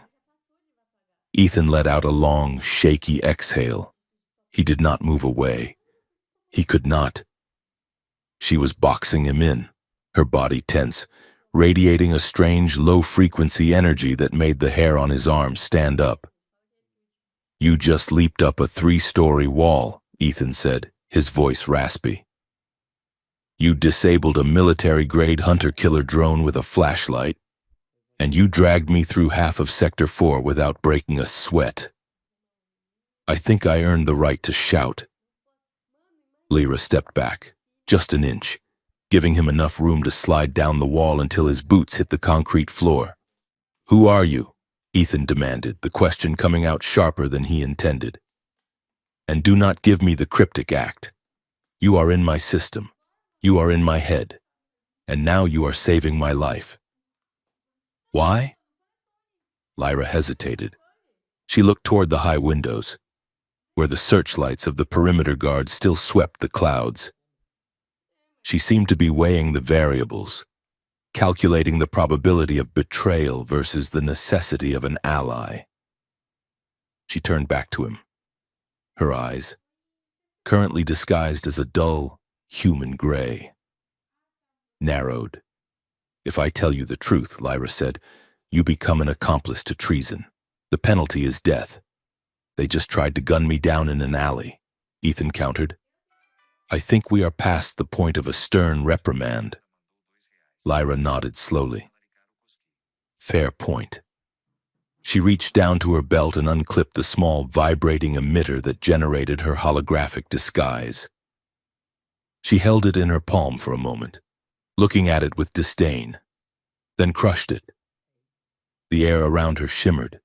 Speaker 1: Ethan let out a long, shaky exhale. He did not move away. He could not. She was boxing him in, her body tense, radiating a strange, low-frequency energy that made the hair on his arm stand up. "You just leaped up a 3-story wall," Ethan said, his voice raspy. "You disabled a military-grade hunter-killer drone with a flashlight, and you dragged me through half of Sector 4 without breaking a sweat. I think I earned the right to shout." Lyra stepped back, just an inch, giving him enough room to slide down the wall until his boots hit the concrete floor. "Who are you?" Ethan demanded, the question coming out sharper than he intended. "And do not give me the cryptic act. You are in my system. You are in my head. And now you are saving my life." "Why?" Lyra hesitated. She looked toward the high windows, where the searchlights of the perimeter guard still swept the clouds. She seemed to be weighing the variables, calculating the probability of betrayal versus the necessity of an ally. She turned back to him. Her eyes, currently disguised as a dull, human gray, narrowed. "If I tell you the truth," Lyra said, "you become an accomplice to treason. The penalty is death." "They just tried to gun me down in an alley," Ethan countered. "I think we are past the point of a stern reprimand." Lyra nodded slowly. "Fair point." She reached down to her belt and unclipped the small, vibrating emitter that generated her holographic disguise. She held it in her palm for a moment, looking at it with disdain, then crushed it. The air around her shimmered,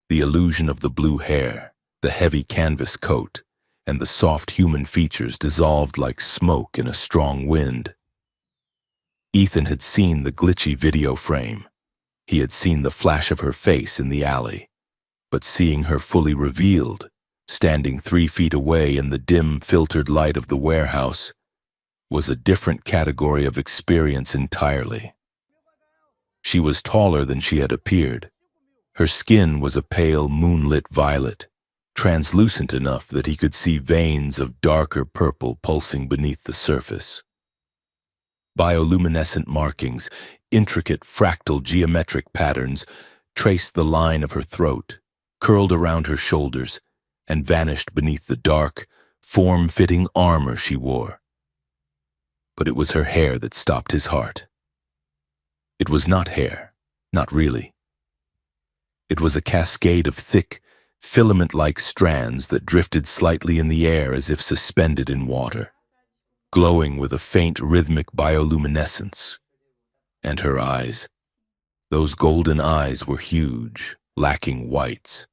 Speaker 1: the illusion of the blue hair, the heavy canvas coat, and the soft human features dissolved like smoke in a strong wind. Ethan had seen the glitchy video frame. He had seen the flash of her face in the alley, but seeing her fully revealed, standing 3 feet away in the dim, filtered light of the warehouse, was a different category of experience entirely. She was taller than she had appeared. Her skin was a pale, moonlit violet, translucent enough that he could see veins of darker purple pulsing beneath the surface. Bioluminescent markings, intricate fractal geometric patterns, traced the line of her throat, curled around her shoulders, and vanished beneath the dark, form-fitting armor she wore. But it was her hair that stopped his heart. It was not hair, not really. It was a cascade of thick, filament-like strands that drifted slightly in the air as if suspended in water, glowing with a faint rhythmic bioluminescence. And her eyes. Those golden eyes were huge, lacking whites,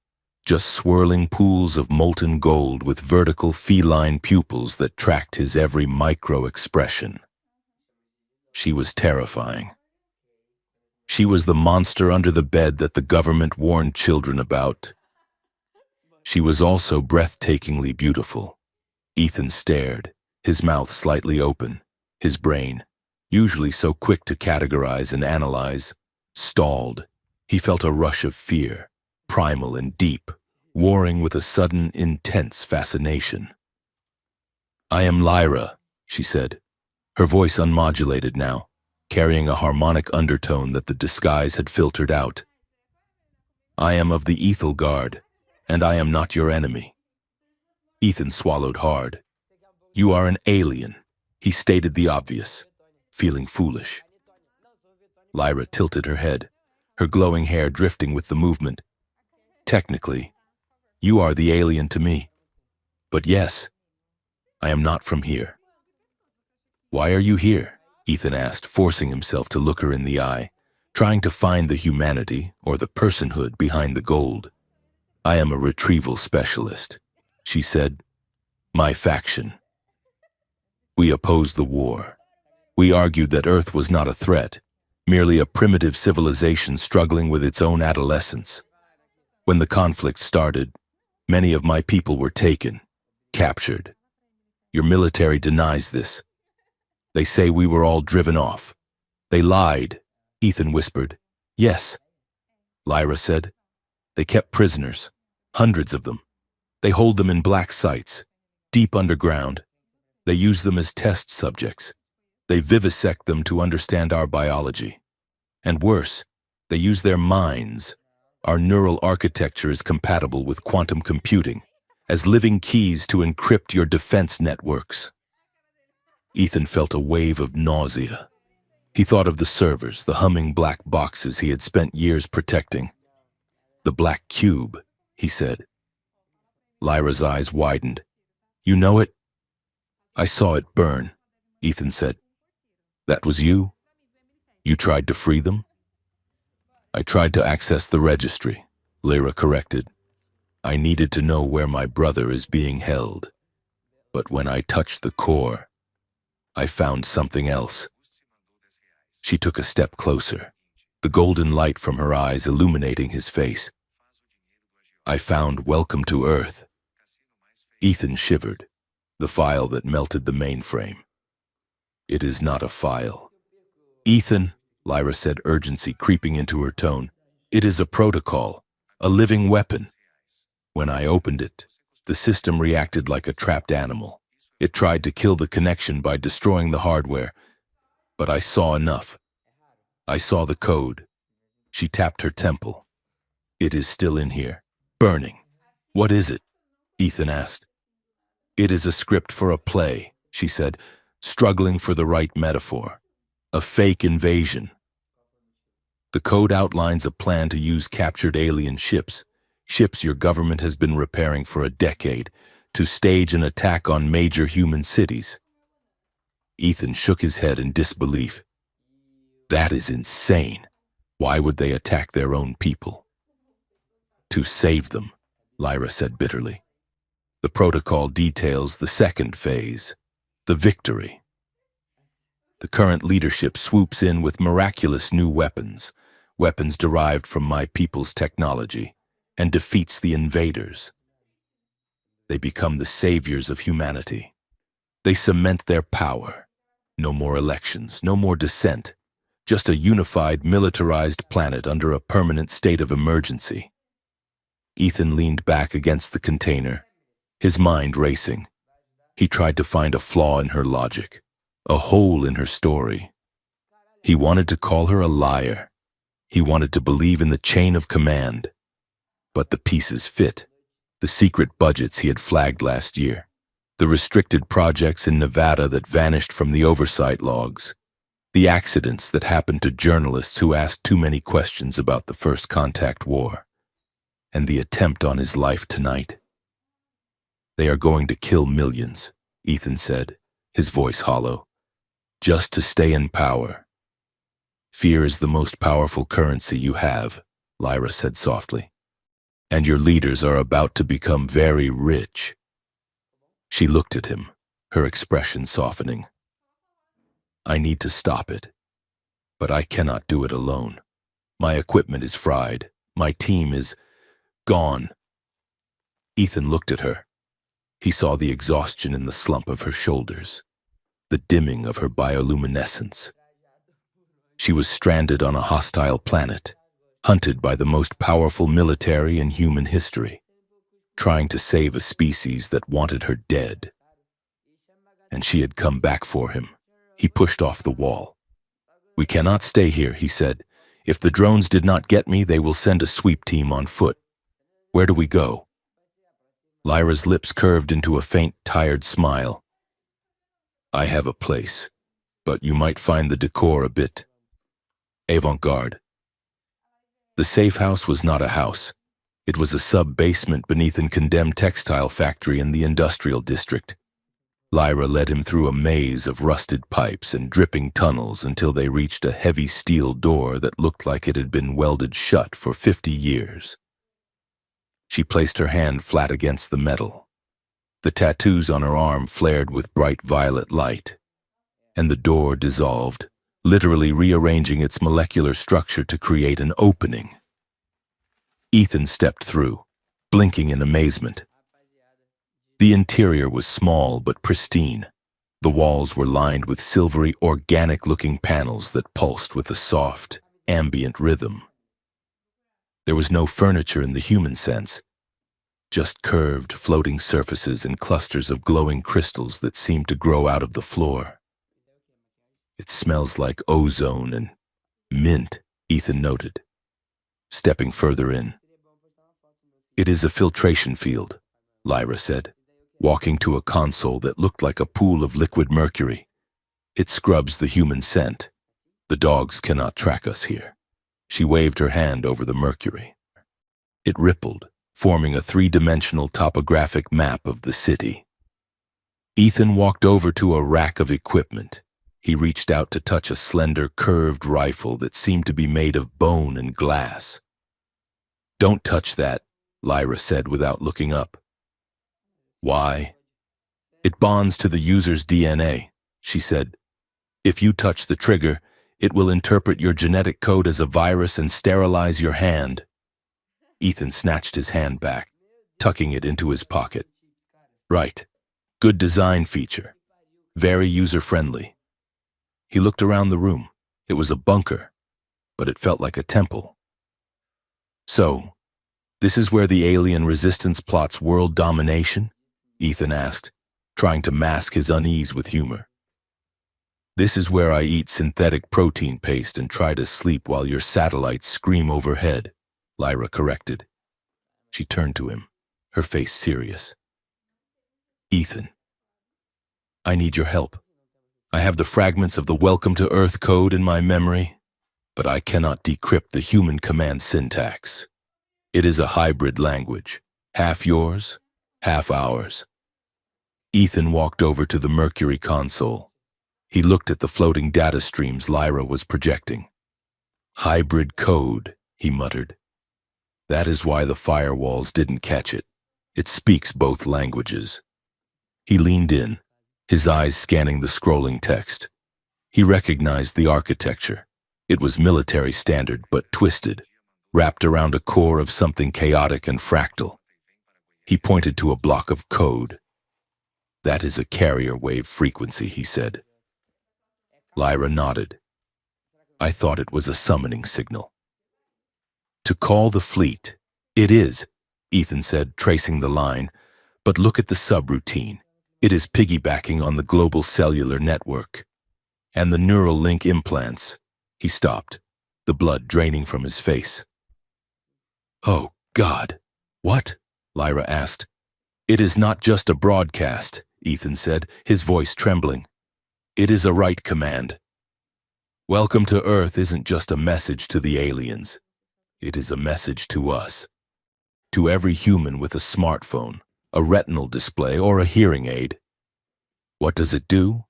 Speaker 1: just swirling pools of molten gold with vertical feline pupils that tracked his every micro-expression. She was terrifying. She was the monster under the bed that the government warned children about. She was also breathtakingly beautiful. Ethan stared, his mouth slightly open, his brain, usually so quick to categorize and analyze, stalled. He felt a rush of fear, primal and deep, warring with a sudden, intense fascination. "I am Lyra," she said, her voice unmodulated now, carrying a harmonic undertone that the disguise had filtered out. "I am of the Ethel Guard, and I am not your enemy." Ethan swallowed hard. "You are an alien," he stated the obvious, feeling foolish. Lyra tilted her head, her glowing hair drifting with the movement. "Technically, you are the alien to me. But yes, I am not from here." "Why are you here?" Ethan asked, forcing himself to look her in the eye, trying to find the humanity or the personhood behind the gold. "I am a retrieval specialist," she said. "My faction. We opposed the war. We argued that Earth was not a threat, merely a primitive civilization struggling with its own adolescence. When the conflict started, many of my people were taken, captured. Your military denies this. They say we were all driven off. They lied," Ethan whispered. "Yes," Lyra said. "They kept prisoners, hundreds of them. They hold them in black sites, deep underground. They use them as test subjects. They vivisect them to understand our biology. And worse, they use their minds. Our neural architecture is compatible with quantum computing, as living keys to encrypt your defense networks." Ethan felt a wave of nausea. He thought of the servers, the humming black boxes he had spent years protecting. "The black cube," he said. Lyra's eyes widened. "You know it?" "I saw it burn," Ethan said. "That was you? You tried to free them?" "I tried to access the registry," Lyra corrected. "I needed to know where my brother is being held. But when I touched the core, I found something else." She took a step closer, the golden light from her eyes illuminating his face. "I found Welcome to Earth." Ethan shivered, the file that melted the mainframe. "It is not a file." "Ethan," Lyra said, urgency creeping into her tone, "it is a protocol, a living weapon. When I opened it, the system reacted like a trapped animal. It tried to kill the connection by destroying the hardware, but I saw enough. I saw the code." She tapped her temple. "It is still in here, burning." "What is it?" Ethan asked. "It is a script for a play," she said, struggling for the right metaphor. "A fake invasion. The code outlines a plan to use captured alien ships your government has been repairing for a decade, to stage an attack on major human cities." Ethan shook his head in disbelief. "That is insane. Why would they attack their own people?" "To save them," Lyra said bitterly. "The protocol details the second phase, the victory. The current leadership swoops in with miraculous new weapons derived from my people's technology, and defeats the invaders. They become the saviors of humanity. They cement their power. No more elections, no more dissent, just a unified, militarized planet under a permanent state of emergency." Ethan leaned back against the container, his mind racing. He tried to find a flaw in her logic, a hole in her story. He wanted to call her a liar. He wanted to believe in the chain of command. But the pieces fit. The secret budgets he had flagged last year, the restricted projects in Nevada that vanished from the oversight logs, the accidents that happened to journalists who asked too many questions about the First Contact War, and the attempt on his life tonight. "They are going to kill millions," Ethan said, his voice hollow, "just to stay in power." "Fear is the most powerful currency you have," Lyra said softly. "And your leaders are about to become very rich." She looked at him, her expression softening. "I need to stop it, but I cannot do it alone. My equipment is fried. My team is gone." Ethan looked at her. He saw the exhaustion in the slump of her shoulders, the dimming of her bioluminescence. She was stranded on a hostile planet, hunted by the most powerful military in human history. trying to save a species that wanted her dead. And she had come back for him. He pushed off the wall. "We cannot stay here," he said. "If the drones did not get me, they will send a sweep team on foot. Where do we go?" Lyra's lips curved into a faint, tired smile. "I have a place, but you might find the decor a bit avant-garde." The safe house was not a house. It was a sub-basement beneath a condemned textile factory in the industrial district. Lyra led him through a maze of rusted pipes and dripping tunnels until they reached a heavy steel door that looked like it had been welded shut for 50 years. She placed her hand flat against the metal. The tattoos on her arm flared with bright violet light, and the door dissolved, literally rearranging its molecular structure to create an opening. Ethan stepped through, blinking in amazement. The interior was small but pristine. The walls were lined with silvery, organic-looking panels that pulsed with a soft, ambient rhythm. There was no furniture in the human sense, just curved, floating surfaces and clusters of glowing crystals that seemed to grow out of the floor. "It smells like ozone and mint," Ethan noted, stepping further in. "It is a filtration field," Lyra said, walking to a console that looked like a pool of liquid mercury. "It scrubs the human scent. The dogs cannot track us here." She waved her hand over the mercury. It rippled, forming a three-dimensional topographic map of the city. Ethan walked over to a rack of equipment. He reached out to touch a slender, curved rifle that seemed to be made of bone and glass. "Don't touch that," Lyra said without looking up. "Why?" "It bonds to the user's DNA," she said. "If you touch the trigger, it will interpret your genetic code as a virus and sterilize your hand." Ethan snatched his hand back, tucking it into his pocket. "Right. Good design feature. Very user-friendly." He looked around the room. It was a bunker, but it felt like a temple. "So, this is where the alien resistance plots world domination?" Ethan asked, trying to mask his unease with humor. "This is where I eat synthetic protein paste and try to sleep while your satellites scream overhead," Lyra corrected. She turned to him, her face serious. "Ethan, I need your help. I have the fragments of the Welcome to Earth code in my memory, but I cannot decrypt the human command syntax. It is a hybrid language, half yours, half ours." Ethan walked over to the Mercury console. He looked at the floating data streams Lyra was projecting. "Hybrid code," he muttered. "That is why the firewalls didn't catch it. It speaks both languages." He leaned in, his eyes scanning the scrolling text. He recognized the architecture. It was military standard, but twisted, wrapped around a core of something chaotic and fractal. He pointed to a block of code. "That is a carrier wave frequency," he said. Lyra nodded. "I thought it was a summoning signal." "To call the fleet." "It is," Ethan said, tracing the line. "But look at the subroutine. It is piggybacking on the global cellular network. And the neural link implants." He stopped, the blood draining from his face. "Oh, God. What?" Lyra asked. "It is not just a broadcast," Ethan said, his voice trembling. "It is a right command. Welcome to Earth isn't just a message to the aliens. It is a message to us. To every human with a smartphone, a retinal display, or a hearing aid. What does it do?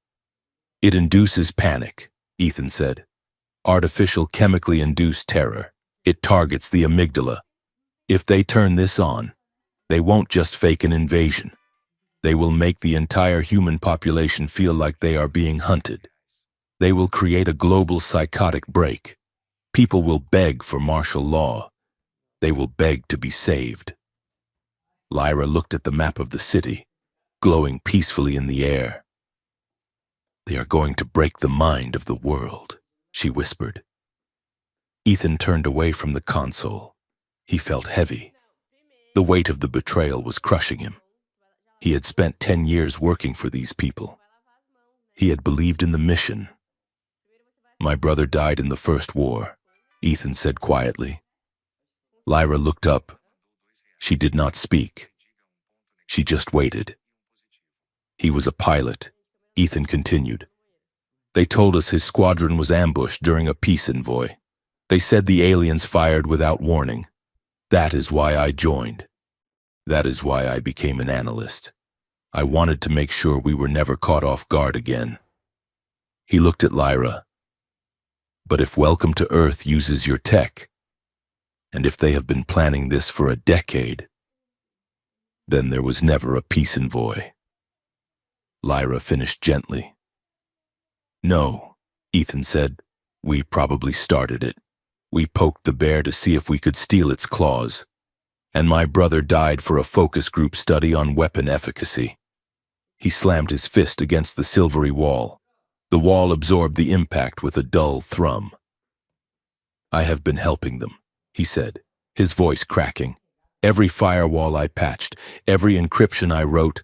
Speaker 1: It induces panic," Ethan said. "Artificial chemically induced terror. It targets the amygdala. If they turn this on, they won't just fake an invasion. They will make the entire human population feel like they are being hunted. They will create a global psychotic break. People will beg for martial law. They will beg to be saved." Lyra looked at the map of the city, glowing peacefully in the air. "They are going to break the mind of the world," she whispered. Ethan turned away from the console. He felt heavy. The weight of the betrayal was crushing him. He had spent 10 years working for these people. He had believed in the mission. "My brother died in the First War," Ethan said quietly. Lyra looked up. She did not speak. She just waited. "He was a pilot," Ethan continued. "They told us his squadron was ambushed during a peace envoy. They said the aliens fired without warning. That is why I joined. That is why I became an analyst. I wanted to make sure we were never caught off guard again." He looked at Lyra. "But if Welcome to Earth uses your tech, and if they have been planning this for a decade, then there was never a peace envoy." Lyra finished gently. "No," Ethan said. "We probably started it. We poked the bear to see if we could steal its claws. And my brother died for a focus group study on weapon efficacy." He slammed his fist against the silvery wall. The wall absorbed the impact with a dull thrum. "I have been helping them," he said, his voice cracking. "Every firewall I patched, every encryption I wrote,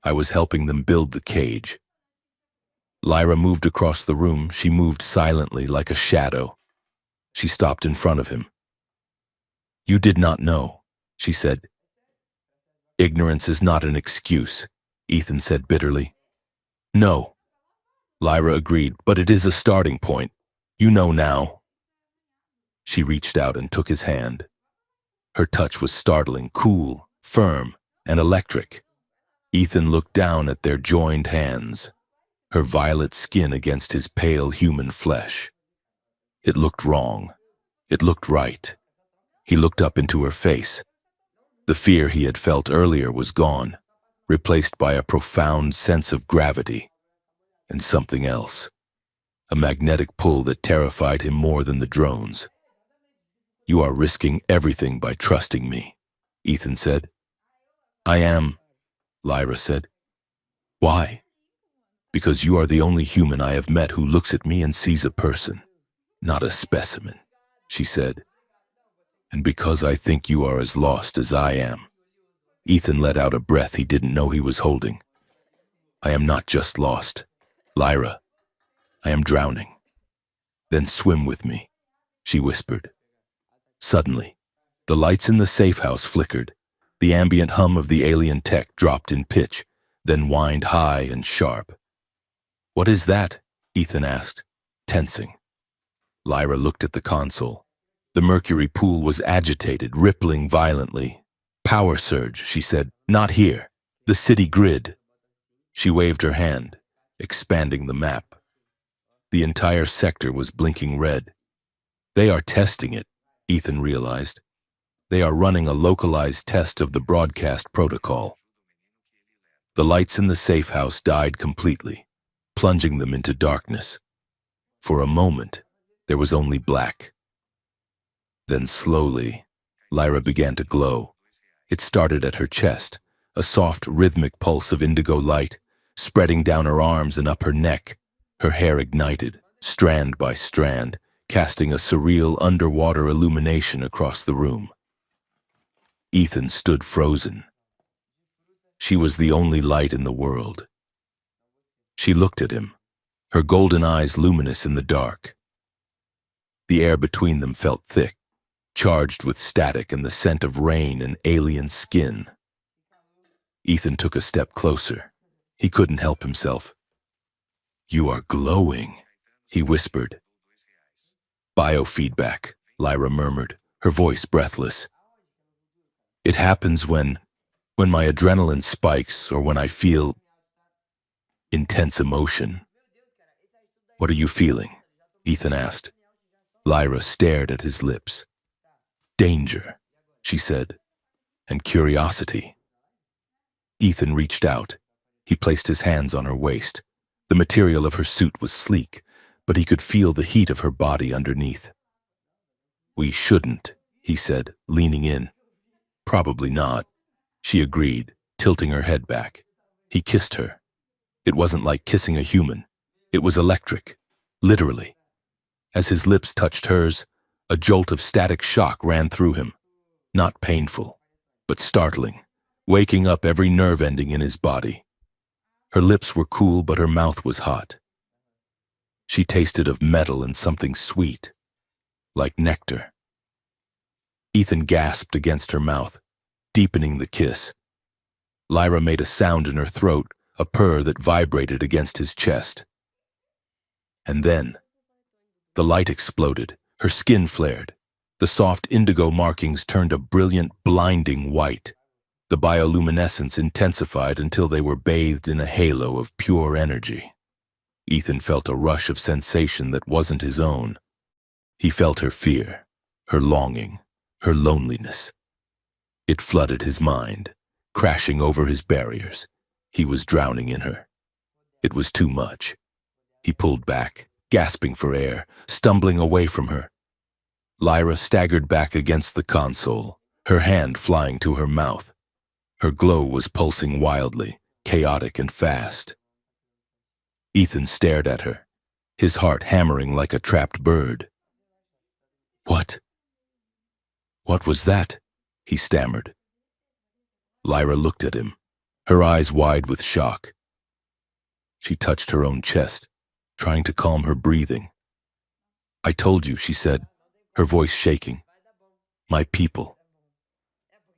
Speaker 1: I was helping them build the cage." Lyra moved across the room. She moved silently like a shadow. She stopped in front of him. "You did not know," she said. "Ignorance is not an excuse," Ethan said bitterly. "No," Lyra agreed, "but it is a starting point. You know now." She reached out and took his hand. Her touch was startling, cool, firm, and electric. Ethan looked down at their joined hands, her violet skin against his pale human flesh. It looked wrong. It looked right. He looked up into her face. The fear he had felt earlier was gone, replaced by a profound sense of gravity. And something else. A magnetic pull that terrified him more than the drones. "You are risking everything by trusting me," Ethan said. "I am," Lyra said. "Why?" "Because you are the only human I have met who looks at me and sees a person, not a specimen," she said. "And because I think you are as lost as I am." Ethan let out a breath he didn't know he was holding. "I am not just lost, Lyra. I am drowning." "Then swim with me," she whispered. Suddenly, the lights in the safe house flickered. The ambient hum of the alien tech dropped in pitch, then whined high and sharp. "What is that?" Ethan asked, tensing. Lyra looked at the console. The mercury pool was agitated, rippling violently. "Power surge," she said. "Not here. The city grid." She waved her hand, expanding the map. The entire sector was blinking red. "They are testing it," Ethan realized. "They are running a localized test of the broadcast protocol." The lights in the safe house died completely, plunging them into darkness. For a moment, there was only black. Then slowly, Lyra began to glow. It started at her chest, a soft, rhythmic pulse of indigo light, spreading down her arms and up her neck. Her hair ignited, strand by strand, casting a surreal underwater illumination across the room. Ethan stood frozen. She was the only light in the world. She looked at him, her golden eyes luminous in the dark. The air between them felt thick, charged with static and the scent of rain and alien skin. Ethan took a step closer. He couldn't help himself. "You are glowing," he whispered. "Biofeedback," Lyra murmured, her voice breathless. "It happens when my adrenaline spikes or when I feel intense emotion." "What are you feeling?" Ethan asked. Lyra stared at his lips. "Danger," she said, "and curiosity." Ethan reached out. He placed his hands on her waist. The material of her suit was sleek, but he could feel the heat of her body underneath. "We shouldn't," he said, leaning in. "Probably not," she agreed, tilting her head back. He kissed her. It wasn't like kissing a human. It was electric, literally. As his lips touched hers, a jolt of static shock ran through him. Not painful, but startling, waking up every nerve ending in his body. Her lips were cool, but her mouth was hot. She tasted of metal and something sweet, like nectar. Ethan gasped against her mouth, deepening the kiss. Lyra made a sound in her throat, a purr that vibrated against his chest. And then, the light exploded, her skin flared. The soft indigo markings turned a brilliant, blinding white. The bioluminescence intensified until they were bathed in a halo of pure energy. Ethan felt a rush of sensation that wasn't his own. He felt her fear, her longing, her loneliness. It flooded his mind, crashing over his barriers. He was drowning in her. It was too much. He pulled back, gasping for air, stumbling away from her. Lyra staggered back against the console, her hand flying to her mouth. Her glow was pulsing wildly, chaotic and fast. Ethan stared at her, his heart hammering like a trapped bird. "What? What was that?" he stammered. Lyra looked at him, her eyes wide with shock. She touched her own chest, trying to calm her breathing. "I told you," she said, her voice shaking. "My people.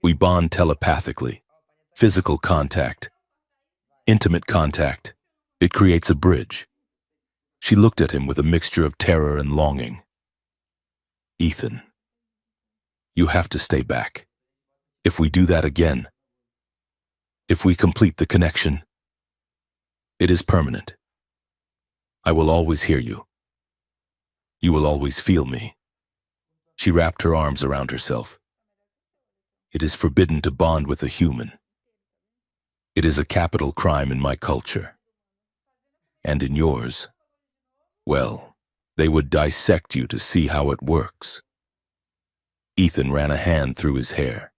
Speaker 1: We bond telepathically. Physical contact. Intimate contact. It creates a bridge." She looked at him with a mixture of terror and longing. "Ethan, you have to stay back. If we do that again, if we complete the connection, it is permanent. I will always hear you. You will always feel me." She wrapped her arms around herself. "It is forbidden to bond with a human. It is a capital crime in my culture. And in yours, well, they would dissect you to see how it works." Ethan ran a hand through his hair.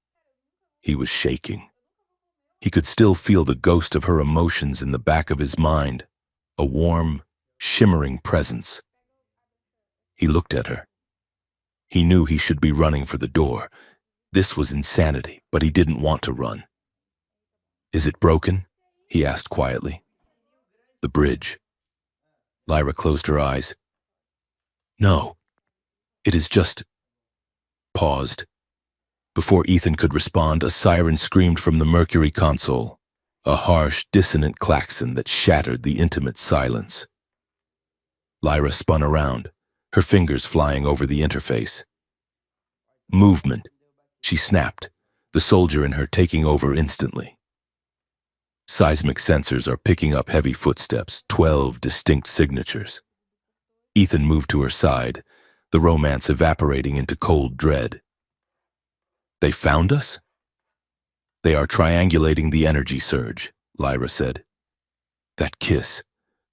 Speaker 1: He was shaking. He could still feel the ghost of her emotions in the back of his mind, a warm, shimmering presence. He looked at her. He knew he should be running for the door. This was insanity, but he didn't want to run. "Is it broken?" he asked quietly. "The bridge." Lyra closed her eyes. "No, it is just..." Paused. Before Ethan could respond, a siren screamed from the Mercury console, a harsh, dissonant klaxon that shattered the intimate silence. Lyra spun around, her fingers flying over the interface. "Movement," she snapped, the soldier in her taking over instantly. Seismic sensors are picking up heavy footsteps, 12 distinct signatures. Ethan moved to her side, the romance evaporating into cold dread. "They found us?" "They are triangulating the energy surge," Lyra said. "That kiss,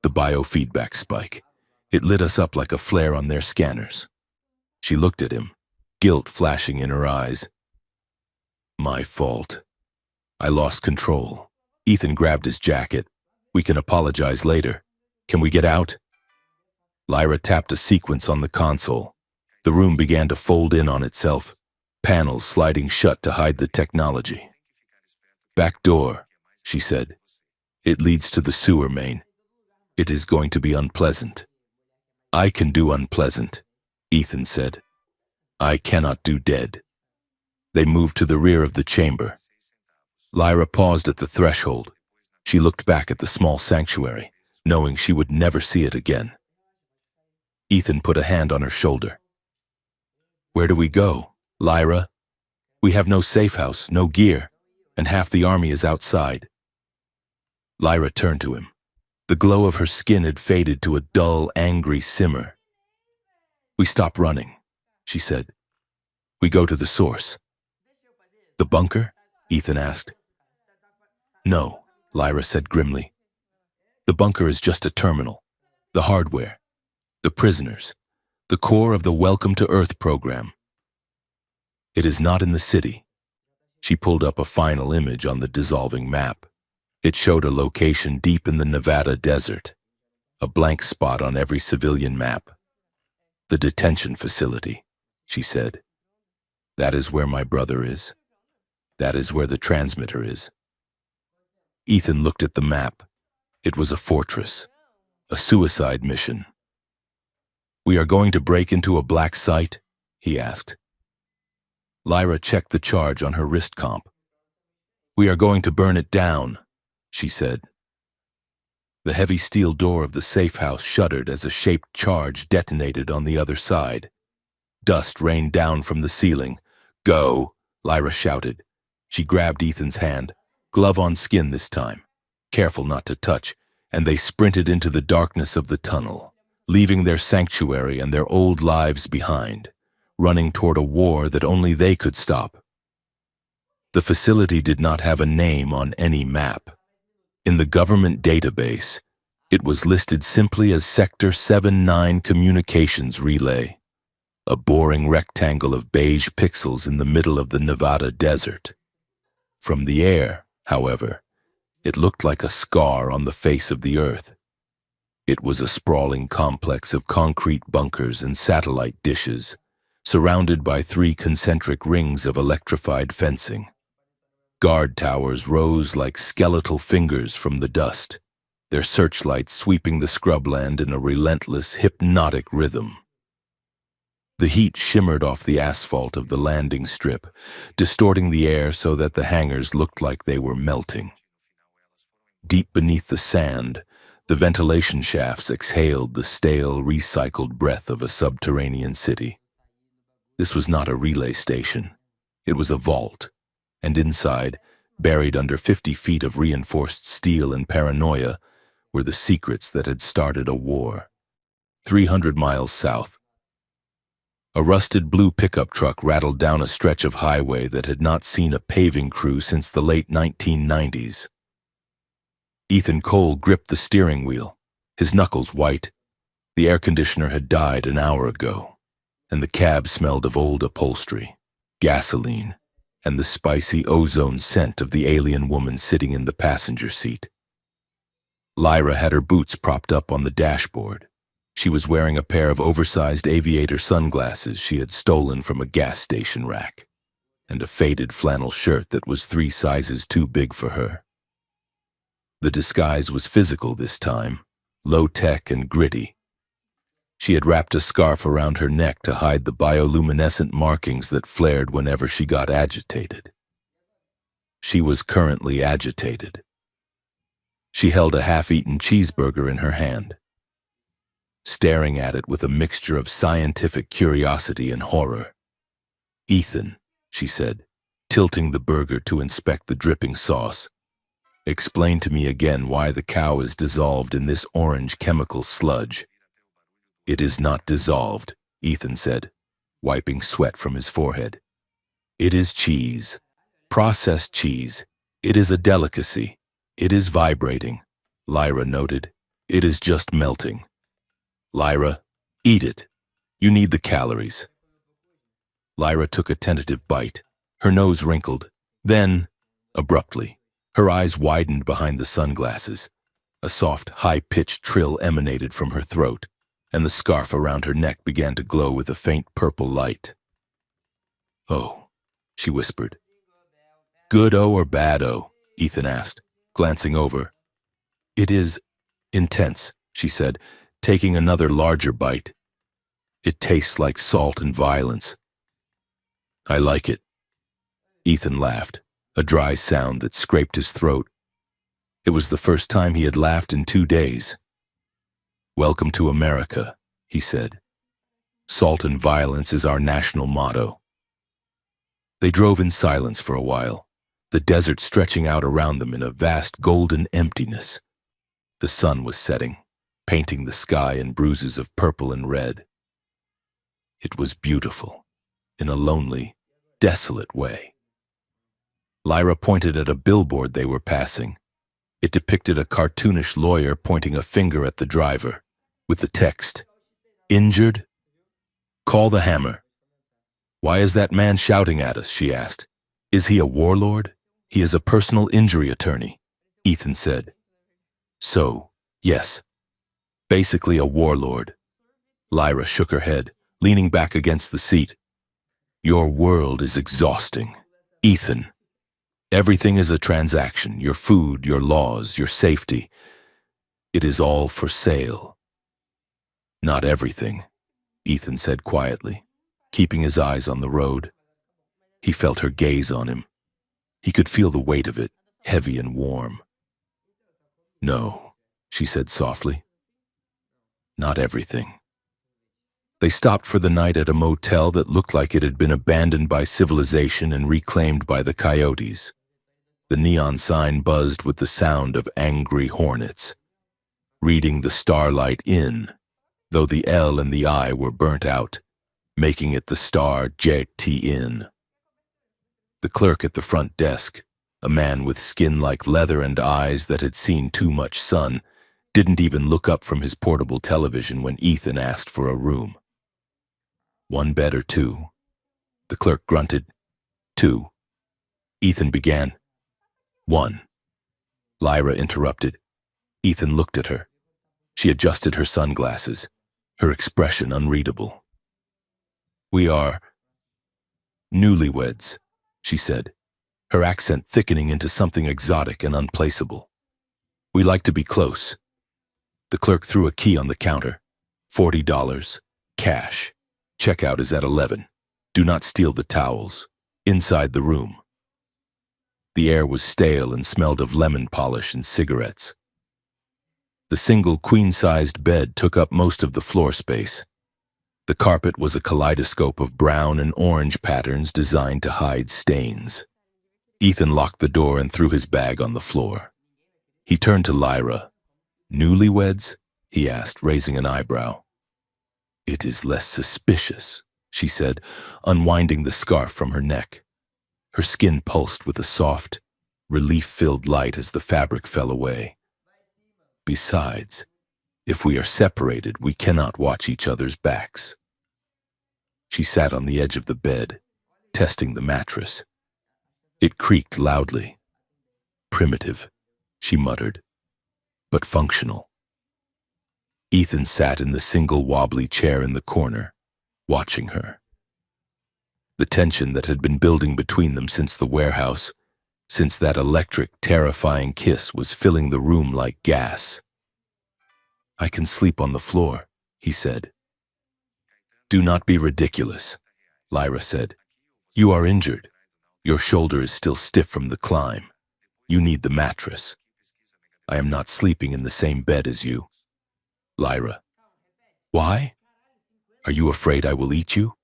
Speaker 1: the biofeedback spike, it lit us up like a flare on their scanners." She looked at him, guilt flashing in her eyes. "My fault. I lost control." Ethan grabbed his jacket. "We can apologize later. Can we get out?" Lyra tapped a sequence on the console. The room began to fold in on itself, panels sliding shut to hide the technology. "Back door," she said. "It leads to the sewer main. It is going to be unpleasant." "I can do unpleasant," Ethan said. "I cannot do dead." They moved to the rear of the chamber. Lyra paused at the threshold. She looked back at the small sanctuary, knowing she would never see it again. Ethan put a hand on her shoulder. "Where do we go, Lyra? We have no safe house, no gear, and half the army is outside." Lyra turned to him. The glow of her skin had faded to a dull, angry simmer. "We stop running," she said. "We go to the source." "The bunker?" Ethan asked. "No," Lyra said grimly. "The bunker is just a terminal. The hardware. The prisoners. The core of the Welcome to Earth program. It is not in the city." She pulled up a final image on the dissolving map. It showed a location deep in the Nevada desert, a blank spot on every civilian map. "The detention facility," she said. That is where my brother is. That is where the transmitter is. Ethan looked at the map. It was a fortress, a suicide mission. We are going to break into a black site? He asked. Lyra checked the charge on her wrist comp. We are going to burn it down, she said. The heavy steel door of the safe house shuddered as a shaped charge detonated on the other side. Dust rained down from the ceiling. Go, Lyra shouted. She grabbed Ethan's hand, glove on skin this time, careful not to touch, and they sprinted into the darkness of the tunnel, leaving their sanctuary and their old lives behind, running toward a war that only they could stop. The facility did not have a name on any map. In the government database, it was listed simply as Sector 79 Communications Relay, a boring rectangle of beige pixels in the middle of the Nevada desert. From the air, however, it looked like a scar on the face of the earth. It was a sprawling complex of concrete bunkers and satellite dishes, surrounded by 3 concentric rings of electrified fencing. Guard towers rose like skeletal fingers from the dust, their searchlights sweeping the scrubland in a relentless, hypnotic rhythm. The heat shimmered off the asphalt of the landing strip, distorting the air so that the hangars looked like they were melting. Deep beneath the sand, the ventilation shafts exhaled the stale, recycled breath of a subterranean city. This was not a relay station. It was a vault, and inside, buried under 50 feet of reinforced steel and paranoia, were the secrets that had started a war. 300 miles south, a rusted blue pickup truck rattled down a stretch of highway that had not seen a paving crew since the late 1990s. Ethan Cole gripped the steering wheel, his knuckles white. The air conditioner had died an hour ago, and the cab smelled of old upholstery, gasoline, and the spicy ozone scent of the alien woman sitting in the passenger seat. Lyra had her boots propped up on the dashboard. She was wearing a pair of oversized aviator sunglasses she had stolen from a gas station rack, and a faded flannel shirt that was 3 sizes too big for her. The disguise was physical this time, low-tech and gritty. She had wrapped a scarf around her neck to hide the bioluminescent markings that flared whenever she got agitated. She was currently agitated. She held a half-eaten cheeseburger in her hand, staring at it with a mixture of scientific curiosity and horror. "Ethan," she said, tilting the burger to inspect the dripping sauce, "explain to me again why the cow is dissolved in this orange chemical sludge." "It is not dissolved," Ethan said, wiping sweat from his forehead. "It is cheese. Processed cheese. It is a delicacy. It is vibrating," Lyra noted. "It is just melting. Lyra, eat it. You need the calories." Lyra took a tentative bite, her nose wrinkled. Then, abruptly, her eyes widened behind the sunglasses. A soft, high-pitched trill emanated from her throat, and the scarf around her neck began to glow with a faint purple light. "Oh," she whispered. "Good-o or bad-o?" Ethan asked, glancing over. "It is intense," she said, taking another larger bite. "It tastes like salt and violence." "I like it." Ethan laughed, a dry sound that scraped his throat. It was the first time he had laughed in 2 days. "Welcome to America," he said. "Salt and violence is our national motto." They drove in silence for a while, the desert stretching out around them in a vast golden emptiness. The sun was setting, painting the sky in bruises of purple and red. It was beautiful, in a lonely, desolate way. Lyra pointed at a billboard they were passing. It depicted a cartoonish lawyer pointing a finger at the driver, with the text, "Injured? Call the hammer." "Why is that man shouting at us?" she asked. "Is he a warlord?" "He is a personal injury attorney," Ethan said. "So, yes. Basically a warlord." Lyra shook her head, leaning back against the seat. Your world is exhausting. Ethan, everything is a transaction. Your food, your laws, your safety. It is all for sale. Not everything, Ethan said quietly, keeping his eyes on the road. He felt her gaze on him. He could feel the weight of it, heavy and warm. No, she said softly. Not everything. They stopped for the night at a motel that looked like it had been abandoned by civilization and reclaimed by the coyotes. The neon sign buzzed with the sound of angry hornets. Reading the Starlight Inn, though the L and the I were burnt out, making it the Star J.T. Inn. The clerk at the front desk, a man with skin like leather and eyes that had seen too much sun, didn't even look up from his portable television when Ethan asked for a room. 1 bed or 2? The clerk grunted. 2. Ethan began. 1. Lyra interrupted. Ethan looked at her. She adjusted her sunglasses, her expression unreadable. We are newlyweds, she said, her accent thickening into something exotic and unplaceable. We like to be close. The clerk threw a key on the counter. $40, cash. Checkout is at 11. Do not steal the towels. Inside the room. The air was stale and smelled of lemon polish and cigarettes. The single queen-sized bed took up most of the floor space. The carpet was a kaleidoscope of brown and orange patterns designed to hide stains. Ethan locked the door and threw his bag on the floor. He turned to Lyra. Newlyweds? He asked, raising an eyebrow. It is less suspicious, she said, unwinding the scarf from her neck. Her skin pulsed with a soft, relief-filled light as the fabric fell away. Besides, if we are separated, we cannot watch each other's backs. She sat on the edge of the bed, testing the mattress. It creaked loudly. Primitive, she muttered, but functional. Ethan sat in the single wobbly chair in the corner, watching her. The tension that had been building between them since the warehouse, since that electric, terrifying kiss, was filling the room like gas. I can sleep on the floor, he said. Do not be ridiculous, Lyra said. You are injured. Your shoulder is still stiff from the climb. You need the mattress. I am not sleeping in the same bed as you. Lyra. Why? Are you afraid I will eat you?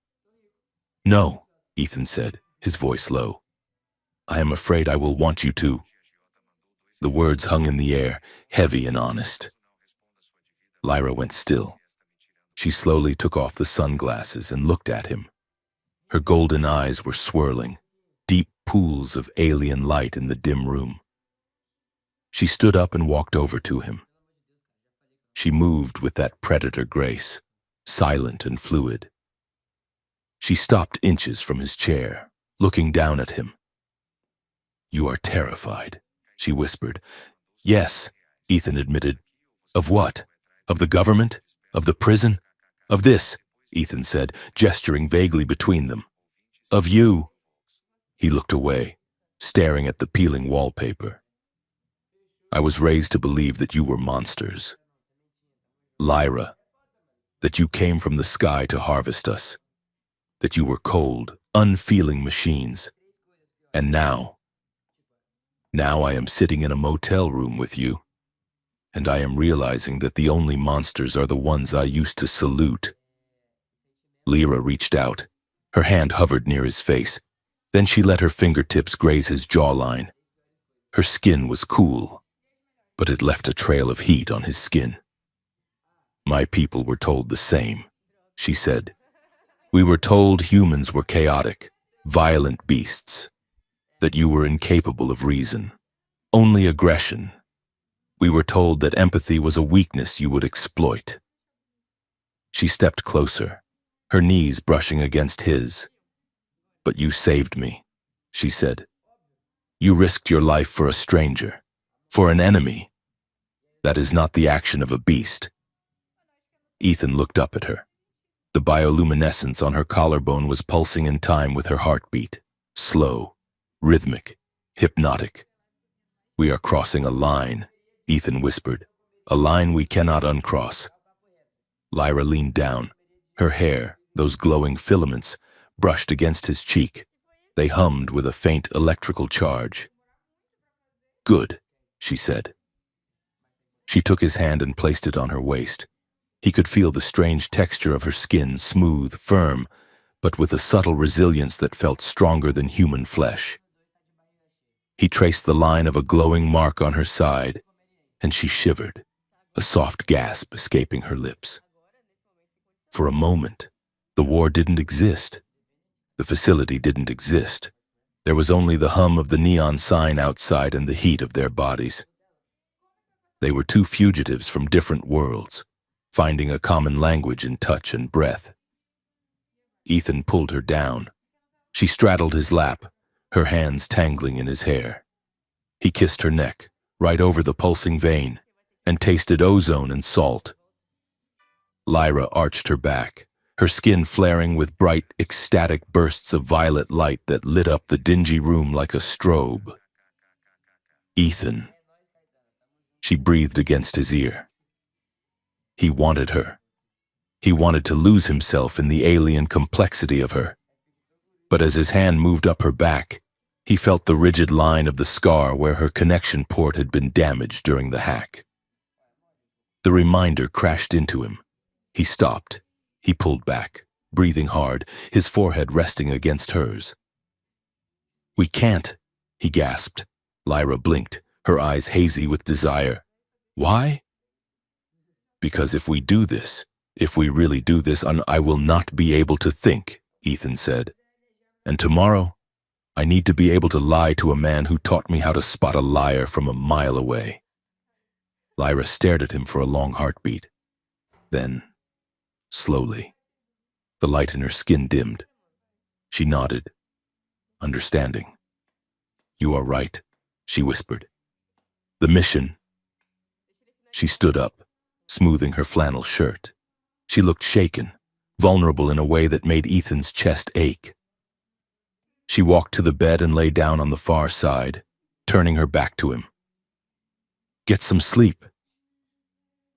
Speaker 1: No, Ethan said, his voice low. I am afraid I will want you to. The words hung in the air, heavy and honest. Lyra went still. She slowly took off the sunglasses and looked at him. Her golden eyes were swirling, deep pools of alien light in the dim room. She stood up and walked over to him. She moved with that predator grace, silent and fluid. She stopped inches from his chair, looking down at him. You are terrified, she whispered. Yes, Ethan admitted. Of what? Of the government? Of the prison? Of this, Ethan said, gesturing vaguely between them. Of you. He looked away, staring at the peeling wallpaper. I was raised to believe that you were monsters. Lyra, that you came from the sky to harvest us, that you were cold, unfeeling machines. And now I am sitting in a motel room with you, and I am realizing that the only monsters are the ones I used to salute. Lyra reached out. Her hand hovered near his face. Then she let her fingertips graze his jawline. Her skin was cool, but it left a trail of heat on his skin. My people were told the same, she said. We were told humans were chaotic, violent beasts, that you were incapable of reason, only aggression. We were told that empathy was a weakness you would exploit. She stepped closer, her knees brushing against his. But you saved me, she said. You risked your life for a stranger, for an enemy. That is not the action of a beast. Ethan looked up at her. The bioluminescence on her collarbone was pulsing in time with her heartbeat. Slow, rhythmic, hypnotic. "We are crossing a line," Ethan whispered. "A line we cannot uncross." Lyra leaned down. Her hair, those glowing filaments, brushed against his cheek. They hummed with a faint electrical charge. "Good," she said. She took his hand and placed it on her waist. He could feel the strange texture of her skin, smooth, firm, but with a subtle resilience that felt stronger than human flesh. He traced the line of a glowing mark on her side, and she shivered, a soft gasp escaping her lips. For a moment, the war didn't exist. The facility didn't exist. There was only the hum of the neon sign outside and the heat of their bodies. They were two fugitives from different worlds, finding a common language in touch and breath. Ethan pulled her down. She straddled his lap, her hands tangling in his hair. He kissed her neck, right over the pulsing vein, and tasted ozone and salt. Lyra arched her back, her skin flaring with bright, ecstatic bursts of violet light that lit up the dingy room like a strobe. "Ethan," she breathed against his ear. He wanted her. He wanted to lose himself in the alien complexity of her. But as his hand moved up her back, he felt the rigid line of the scar where her connection port had been damaged during the hack. The reminder crashed into him. He stopped. He pulled back, breathing hard, his forehead resting against hers. "We can't," he gasped. Lyra blinked, her eyes hazy with desire. "Why?" "Because if we do this, if we really do this, I will not be able to think," Ethan said. "And tomorrow, I need to be able to lie to a man who taught me how to spot a liar from a mile away." Lyra stared at him for a long heartbeat. Then, slowly, the light in her skin dimmed. She nodded, understanding. "You are right," she whispered. "The mission." She stood up, smoothing her flannel shirt. She looked shaken, vulnerable in a way that made Ethan's chest ache. She walked to the bed and lay down on the far side, turning her back to him. "Get some sleep."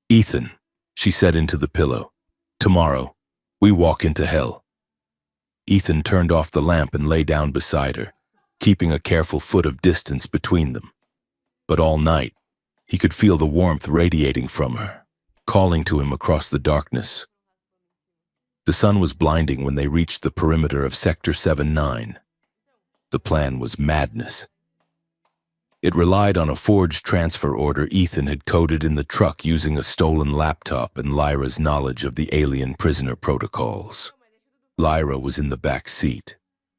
Speaker 1: "Ethan," she said into the pillow, "tomorrow, we walk into hell." Ethan turned off the lamp and lay down beside her, keeping a careful foot of distance between them. But all night, he could feel the warmth radiating from her, calling to him across the darkness. The sun was blinding when they reached the perimeter of Sector 7-9. The plan was madness. It relied on a forged transfer order Ethan had coded in the truck using a stolen laptop and Lyra's knowledge of the alien prisoner protocols. Lyra was in the back seat,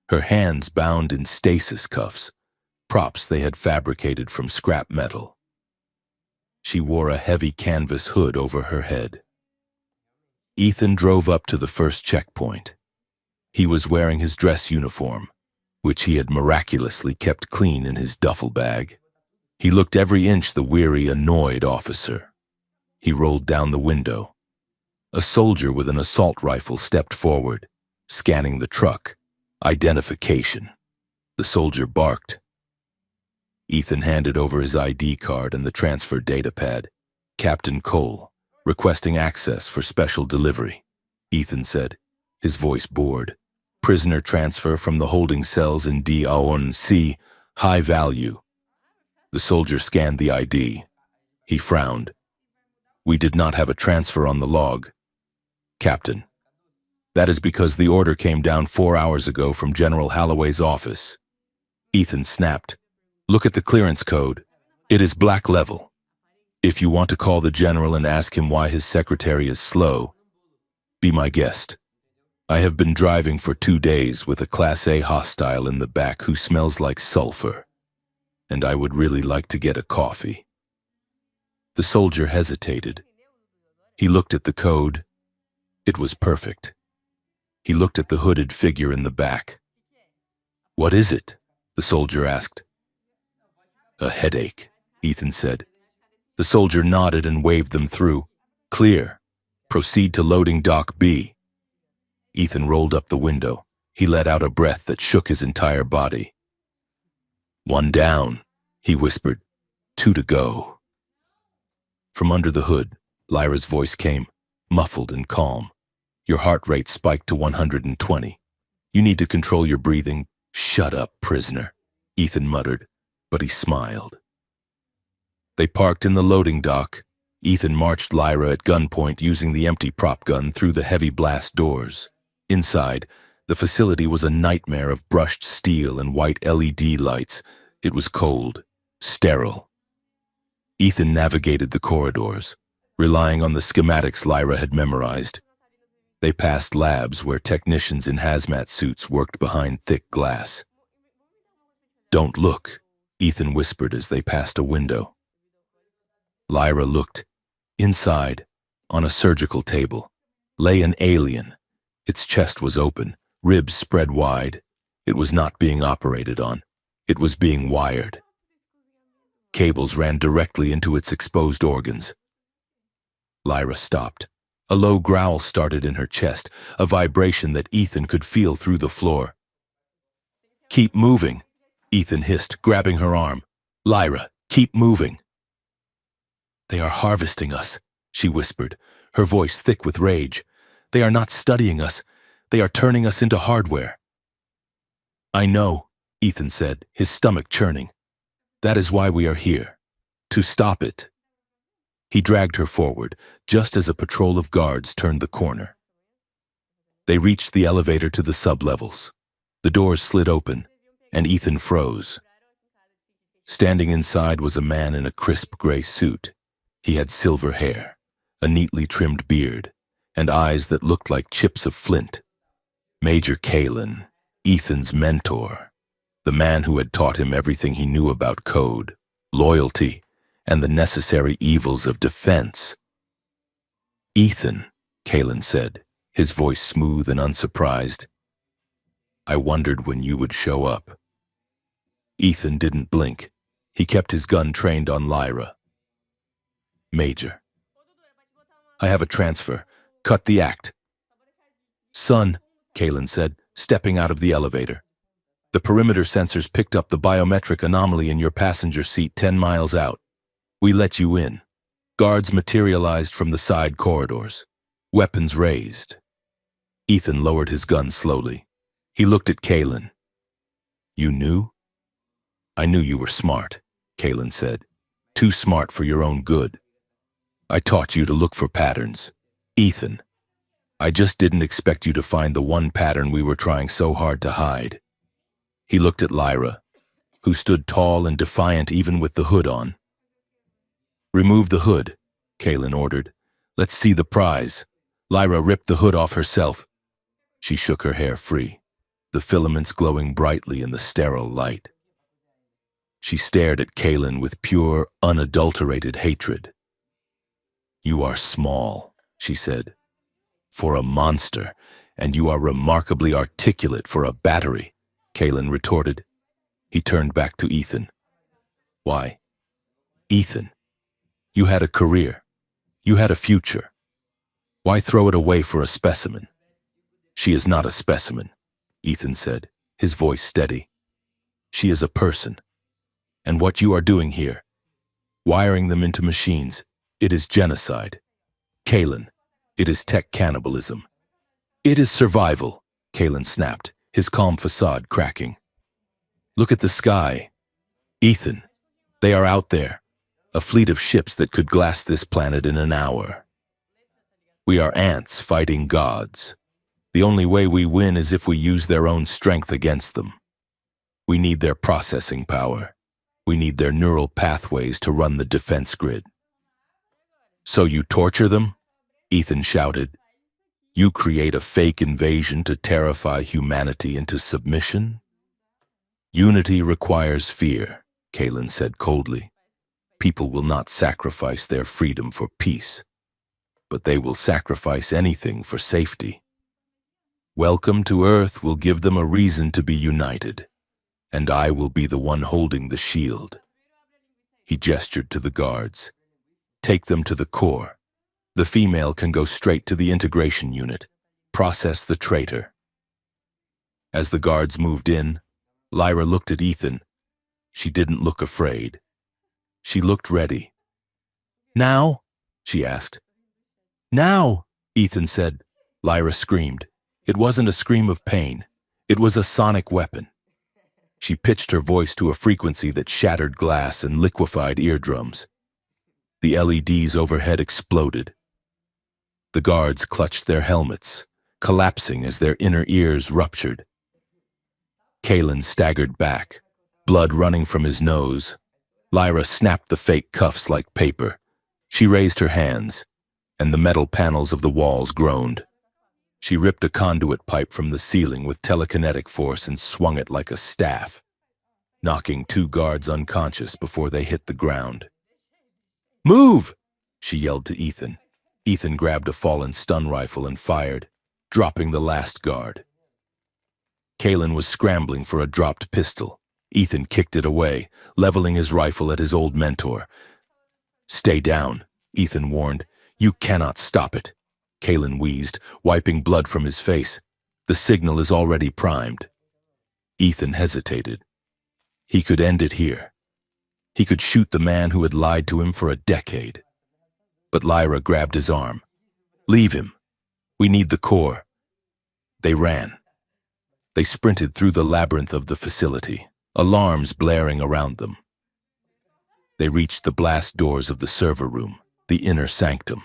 Speaker 1: her hands bound in stasis cuffs, props they had fabricated from scrap metal. She wore a heavy canvas hood over her head. Ethan drove up to the first checkpoint. He was wearing his dress uniform, which he had miraculously kept clean in his duffel bag. He looked every inch the weary, annoyed officer. He rolled down the window. A soldier with an assault rifle stepped forward, scanning the truck. Identification. The soldier barked. Ethan handed over his ID card and the transfer data pad. "Captain Cole, requesting access for special delivery," Ethan said, his voice bored. "Prisoner transfer from the holding cells in D-A-O-N-C, high value." The soldier scanned the ID. He frowned. "We did not have a transfer on the log." "Captain, that is because the order came down 4 hours ago from General Holloway's office." Ethan snapped. "Look at the clearance code. It is black level. If you want to call the general and ask him why his secretary is slow, be my guest. I have been driving for 2 days with a Class A hostile in the back who smells like sulfur, and I would really like to get a coffee." The soldier hesitated. He looked at the code. It was perfect. He looked at the hooded figure in the back. "What is it?" the soldier asked. "A headache," Ethan said. The soldier nodded and waved them through. "Clear. Proceed to loading dock B." Ethan rolled up the window. He let out a breath that shook his entire body. "One down," he whispered. "Two to go." From under the hood, Lyra's voice came, muffled and calm. "Your heart rate spiked to 120. You need to control your breathing." "Shut up, prisoner," Ethan muttered, but he smiled. They parked in the loading dock. Ethan marched Lyra at gunpoint using the empty prop gun through the heavy blast doors. Inside, the facility was a nightmare of brushed steel and white LED lights. It was cold, sterile. Ethan navigated the corridors, relying on the schematics Lyra had memorized. They passed labs where technicians in hazmat suits worked behind thick glass. "Don't look," Ethan whispered as they passed a window. Lyra looked. Inside, on a surgical table, lay an alien. Its chest was open, ribs spread wide. It was not being operated on. It was being wired. Cables ran directly into its exposed organs. Lyra stopped. A low growl started in her chest, a vibration that Ethan could feel through the floor. "Keep moving," Ethan hissed, grabbing her arm. "Lyra, keep moving." "They are harvesting us," she whispered, her voice thick with rage. "They are not studying us. They are turning us into hardware." "I know," Ethan said, his stomach churning. "That is why we are here. To stop it." He dragged her forward, just as a patrol of guards turned the corner. They reached the elevator to the sublevels. The doors slid open, and Ethan froze. Standing inside was a man in a crisp gray suit. He had silver hair, a neatly trimmed beard, and eyes that looked like chips of flint. Major Kalen, Ethan's mentor, the man who had taught him everything he knew about code, loyalty, and the necessary evils of defense. "Ethan," Kalen said, his voice smooth and unsurprised. "I wondered when you would show up." Ethan didn't blink. He kept his gun trained on Lyra. "Major, I have a transfer. Cut the act." "Son," Kalen said, stepping out of the elevator. "The perimeter sensors picked up the biometric anomaly in your passenger seat 10 miles out. We let you in." Guards materialized from the side corridors, weapons raised. Ethan lowered his gun slowly. He looked at Kalen. "You knew?" "I knew you were smart," Kalen said. "Too smart for your own good. I taught you to look for patterns. Ethan, I just didn't expect you to find the one pattern we were trying so hard to hide." He looked at Lyra, who stood tall and defiant even with the hood on. "Remove the hood," Kalen ordered. "Let's see the prize." Lyra ripped the hood off herself. She shook her hair free, the filaments glowing brightly in the sterile light. She stared at Kalen with pure, unadulterated hatred. "You are small," she said, "for a monster, and you are remarkably articulate for a battery," Kalen retorted. He turned back to Ethan. "Why? Ethan, you had a career. You had a future. Why throw it away for a specimen?" "She is not a specimen," Ethan said, his voice steady. "She is a person. And what you are doing here, wiring them into machines, it is genocide. Kalen, it is tech cannibalism." "It is survival," Kalen snapped, his calm facade cracking. "Look at the sky. Ethan, they are out there, a fleet of ships that could glass this planet in an hour. We are ants fighting gods. The only way we win is if we use their own strength against them. We need their processing power. We need their neural pathways to run the defense grid." "So you torture them?" Ethan shouted. "You create a fake invasion to terrify humanity into submission?" "Unity requires fear," Kalen said coldly. "People will not sacrifice their freedom for peace, but they will sacrifice anything for safety. Welcome to Earth will give them a reason to be united, and I will be the one holding the shield." He gestured to the guards. "Take them to the core. The female can go straight to the integration unit. Process the traitor. As the guards moved in, Lyra looked at Ethan. She didn't look afraid. She looked ready. "Now?" she asked. "Now!" Ethan said. Lyra screamed. It wasn't a scream of pain. It was a sonic weapon. She pitched her voice to a frequency that shattered glass and liquefied eardrums. The LEDs overhead exploded. The guards clutched their helmets, collapsing as their inner ears ruptured. Kalen staggered back, blood running from his nose. Lyra snapped the fake cuffs like paper. She raised her hands, and the metal panels of the walls groaned. She ripped a conduit pipe from the ceiling with telekinetic force and swung it like a staff, knocking 2 guards unconscious before they hit the ground. "Move!" she yelled to Ethan. Ethan grabbed a fallen stun rifle and fired, dropping the last guard. Kalen was scrambling for a dropped pistol. Ethan kicked it away, leveling his rifle at his old mentor. "Stay down," Ethan warned. "You cannot stop it." Kalen wheezed, wiping blood from his face. "The signal is already primed." Ethan hesitated. He could end it here. He could shoot the man who had lied to him for a decade. But Lyra grabbed his arm. "Leave him. We need the core." They ran. They sprinted through the labyrinth of the facility, alarms blaring around them. They reached the blast doors of the server room, the inner sanctum.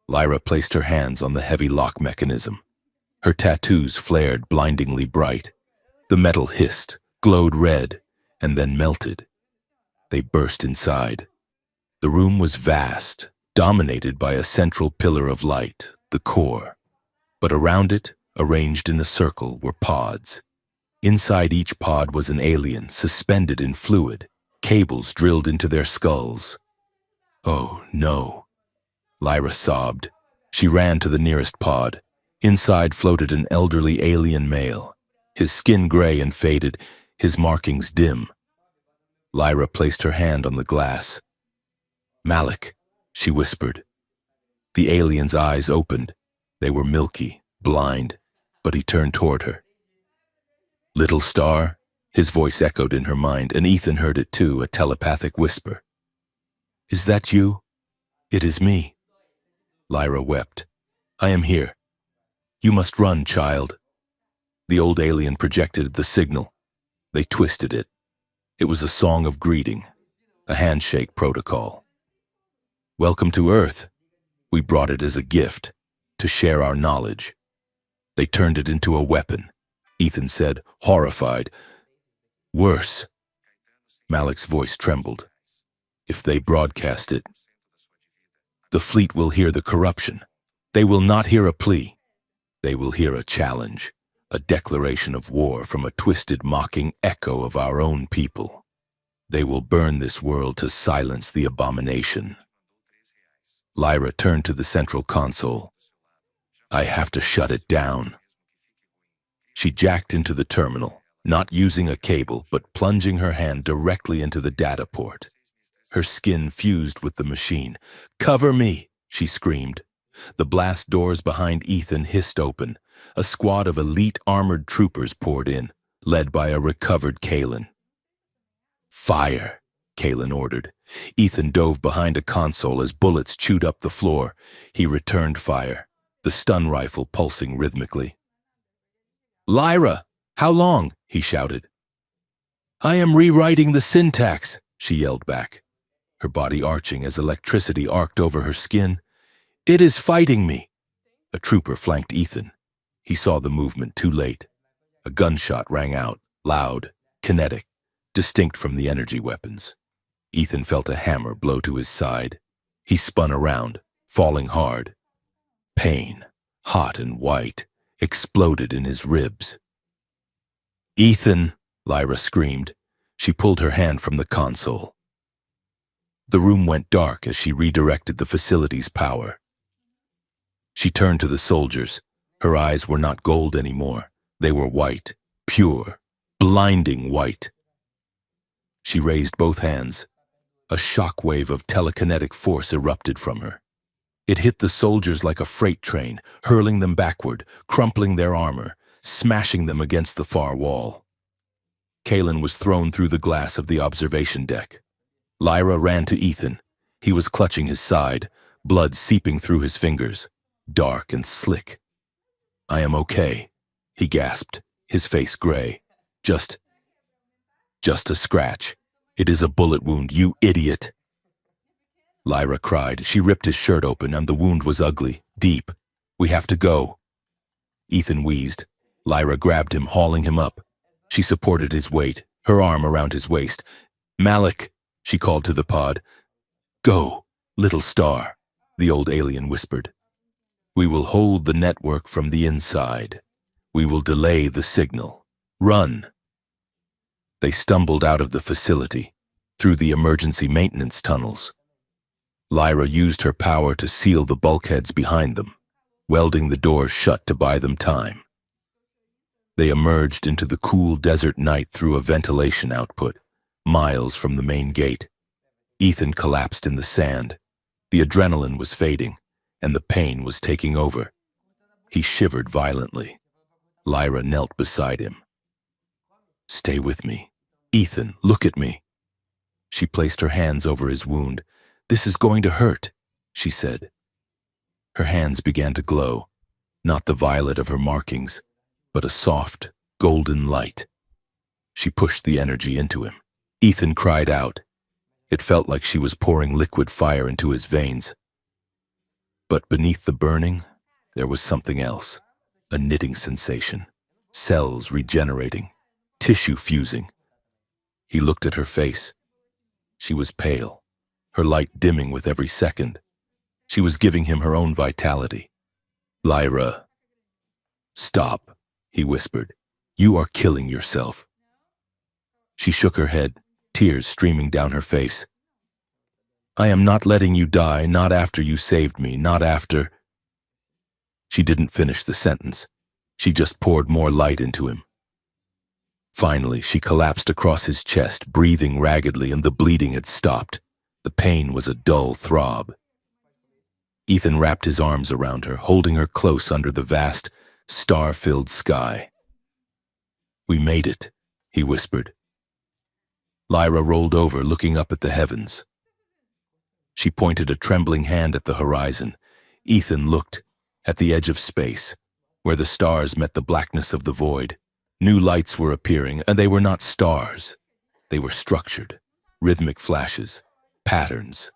Speaker 1: Lyra placed her hands on the heavy lock mechanism. Her tattoos flared blindingly bright. The metal hissed, glowed red, and then melted. They burst inside. The room was vast, dominated by a central pillar of light, the core. But around it, arranged in a circle, were pods. Inside each pod was an alien, suspended in fluid, cables drilled into their skulls. "Oh, no." Lyra sobbed. She ran to the nearest pod. Inside floated an elderly alien male, his skin gray and faded, his markings dim. Lyra placed her hand on the glass. "Malik," she whispered. The alien's eyes opened. They were milky, blind, but he turned toward her. "Little star?" His voice echoed in her mind, and Ethan heard it too, a telepathic whisper. "Is that you?" "It is me." Lyra wept. "I am here. You must run, child." The old alien projected the signal. They twisted it. It was a song of greeting, a handshake protocol. "Welcome to Earth. We brought it as a gift, to share our knowledge." They turned it into a weapon. Ethan said, horrified. "Worse." Malik's voice trembled. "If they broadcast it, the fleet will hear the corruption. They will not hear a plea. They will hear a challenge, a declaration of war from a twisted, mocking echo of our own people. They will burn this world to silence the abomination." Lyra turned to the central console. "I have to shut it down." She jacked into the terminal, not using a cable, but plunging her hand directly into the data port. Her skin fused with the machine. "Cover me!" she screamed. The blast doors behind Ethan hissed open. A squad of elite armored troopers poured in, led by a recovered Kalen. "Fire!" Kalen ordered. Ethan dove behind a console as bullets chewed up the floor. He returned fire, the stun rifle pulsing rhythmically. "Lyra, how long?" he shouted. "I am rewriting the syntax," she yelled back, her body arching as electricity arced over her skin. "It is fighting me." A trooper flanked Ethan. He saw the movement too late. A gunshot rang out, loud, kinetic, distinct from the energy weapons. Ethan felt a hammer blow to his side. He spun around, falling hard. Pain, hot and white, exploded in his ribs. "Ethan!" Lyra screamed. She pulled her hand from the console. The room went dark as she redirected the facility's power. She turned to the soldiers. Her eyes were not gold anymore. They were white, pure, blinding white. She raised both hands. A shockwave of telekinetic force erupted from her. It hit the soldiers like a freight train, hurling them backward, crumpling their armor, smashing them against the far wall. Kalen was thrown through the glass of the observation deck. Lyra ran to Ethan. He was clutching his side, blood seeping through his fingers, dark and slick. "I am okay," he gasped, his face gray. Just a scratch. It is a bullet wound, you idiot." Lyra cried. She ripped his shirt open, and the wound was ugly, deep. "We have to go." Ethan wheezed. Lyra grabbed him, hauling him up. She supported his weight, her arm around his waist. "Malik," she called to the pod. "Go, little star," the old alien whispered. "We will hold the network from the inside. We will delay the signal. Run." They stumbled out of the facility, through the emergency maintenance tunnels. Lyra used her power to seal the bulkheads behind them, welding the doors shut to buy them time. They emerged into the cool desert night through a ventilation output, miles from the main gate. Ethan collapsed in the sand. The adrenaline was fading, and the pain was taking over. He shivered violently. Lyra knelt beside him. "Stay with me. Ethan, look at me." She placed her hands over his wound. "This is going to hurt," she said. Her hands began to glow, not the violet of her markings, but a soft, golden light. She pushed the energy into him. Ethan cried out. It felt like she was pouring liquid fire into his veins. But beneath the burning, there was something else, a knitting sensation, cells regenerating, tissue fusing. He looked at her face. She was pale, her light dimming with every second. She was giving him her own vitality. "Lyra." "Stop," he whispered. "You are killing yourself." She shook her head, tears streaming down her face. "I am not letting you die, not after you saved me, not after—" She didn't finish the sentence. She just poured more light into him. Finally, she collapsed across his chest, breathing raggedly, and the bleeding had stopped. The pain was a dull throb. Ethan wrapped his arms around her, holding her close under the vast, star-filled sky. "We made it," he whispered. Lyra rolled over, looking up at the heavens. She pointed a trembling hand at the horizon. Ethan looked at the edge of space, where the stars met the blackness of the void. New lights were appearing, and they were not stars. They were structured, rhythmic flashes, patterns.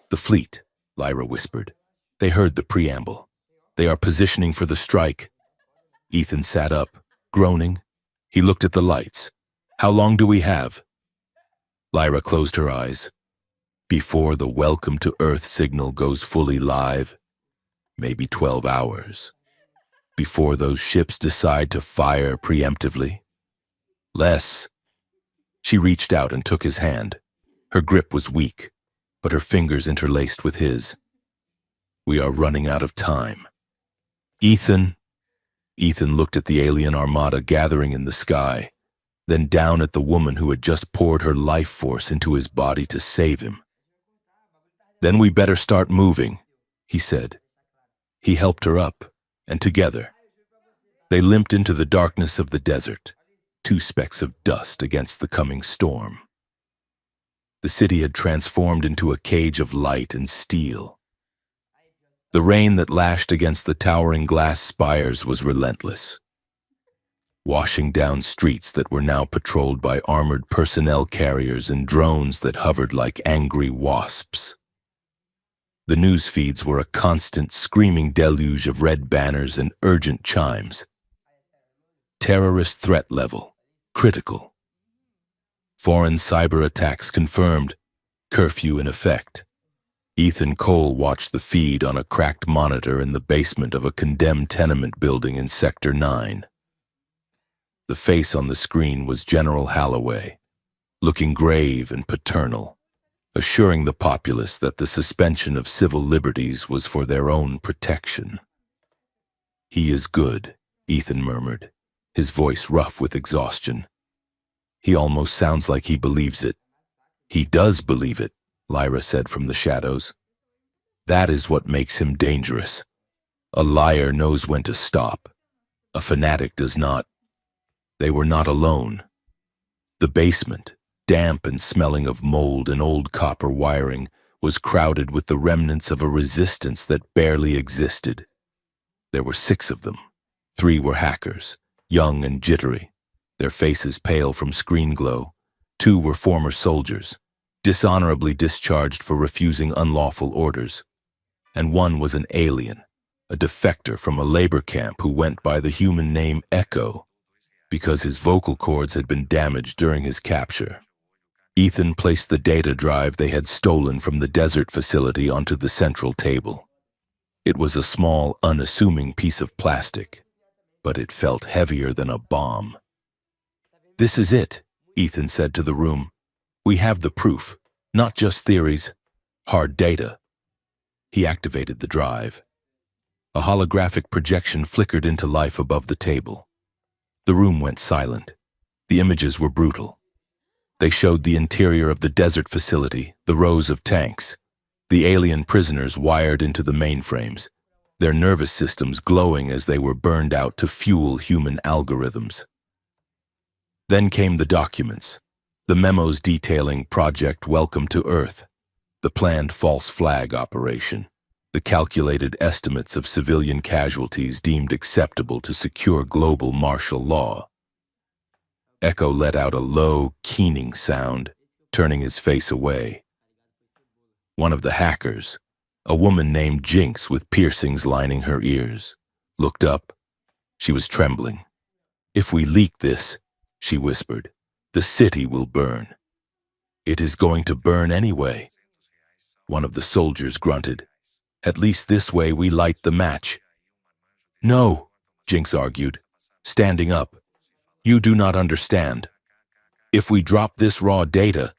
Speaker 1: "The fleet," Lyra whispered. They heard the preamble. "They are positioning for the strike." Ethan sat up, groaning. He looked at the lights. "How long do we have?" Lyra closed her eyes. "Before the welcome to Earth signal goes fully live, maybe 12 hours. Before those ships decide to fire preemptively. Less." She reached out and took his hand. Her grip was weak, but her fingers interlaced with his. "We are running out of time." "Ethan." Ethan looked at the alien armada gathering in the sky, then down at the woman who had just poured her life force into his body to save him. "Then we better start moving," he said. He helped her up, and together, they limped into the darkness of the desert, two specks of dust against the coming storm. The city had transformed into a cage of light and steel. The rain that lashed against the towering glass spires was relentless, washing down streets that were now patrolled by armored personnel carriers and drones that hovered like angry wasps. The news feeds were a constant screaming deluge of red banners and urgent chimes. Terrorist threat level, critical. Foreign cyber attacks confirmed, curfew in effect. Ethan Cole watched the feed on a cracked monitor in the basement of a condemned tenement building in Sector 9. The face on the screen was General Holloway, looking grave and paternal, assuring the populace that the suspension of civil liberties was for their own protection. "He is good," Ethan murmured, his voice rough with exhaustion. "He almost sounds like he believes it." "He does believe it," Lyra said from the shadows. That is what makes him dangerous. A liar knows when to stop. A fanatic does not. They were not alone. The basement, damp and smelling of mold and old copper wiring, was crowded with the remnants of a resistance that barely existed. There were 6 of them. 3 were hackers, young and jittery, their faces pale from screen glow. 2 were former soldiers, dishonorably discharged for refusing unlawful orders. And 1 was an alien, a defector from a labor camp who went by the human name Echo, because his vocal cords had been damaged during his capture. Ethan placed the data drive they had stolen from the desert facility onto the central table. It was a small, unassuming piece of plastic, but it felt heavier than a bomb. "This is it," Ethan said to the room. "We have the proof, not just theories, hard data." He activated the drive. A holographic projection flickered into life above the table. The room went silent. The images were brutal. They showed the interior of the desert facility, the rows of tanks, the alien prisoners wired into the mainframes, their nervous systems glowing as they were burned out to fuel human algorithms. Then came the documents, the memos detailing Project Welcome to Earth, the planned false flag operation, the calculated estimates of civilian casualties deemed acceptable to secure global martial law. Echo let out a low, keening sound, turning his face away. One of the hackers, a woman named Jinx with piercings lining her ears, looked up. She was trembling. "If we leak this," she whispered, "the city will burn." "It is going to burn anyway," one of the soldiers grunted. "At least this way we light the match." "No," Jinx argued, standing up. "You do not understand. If we drop this raw data,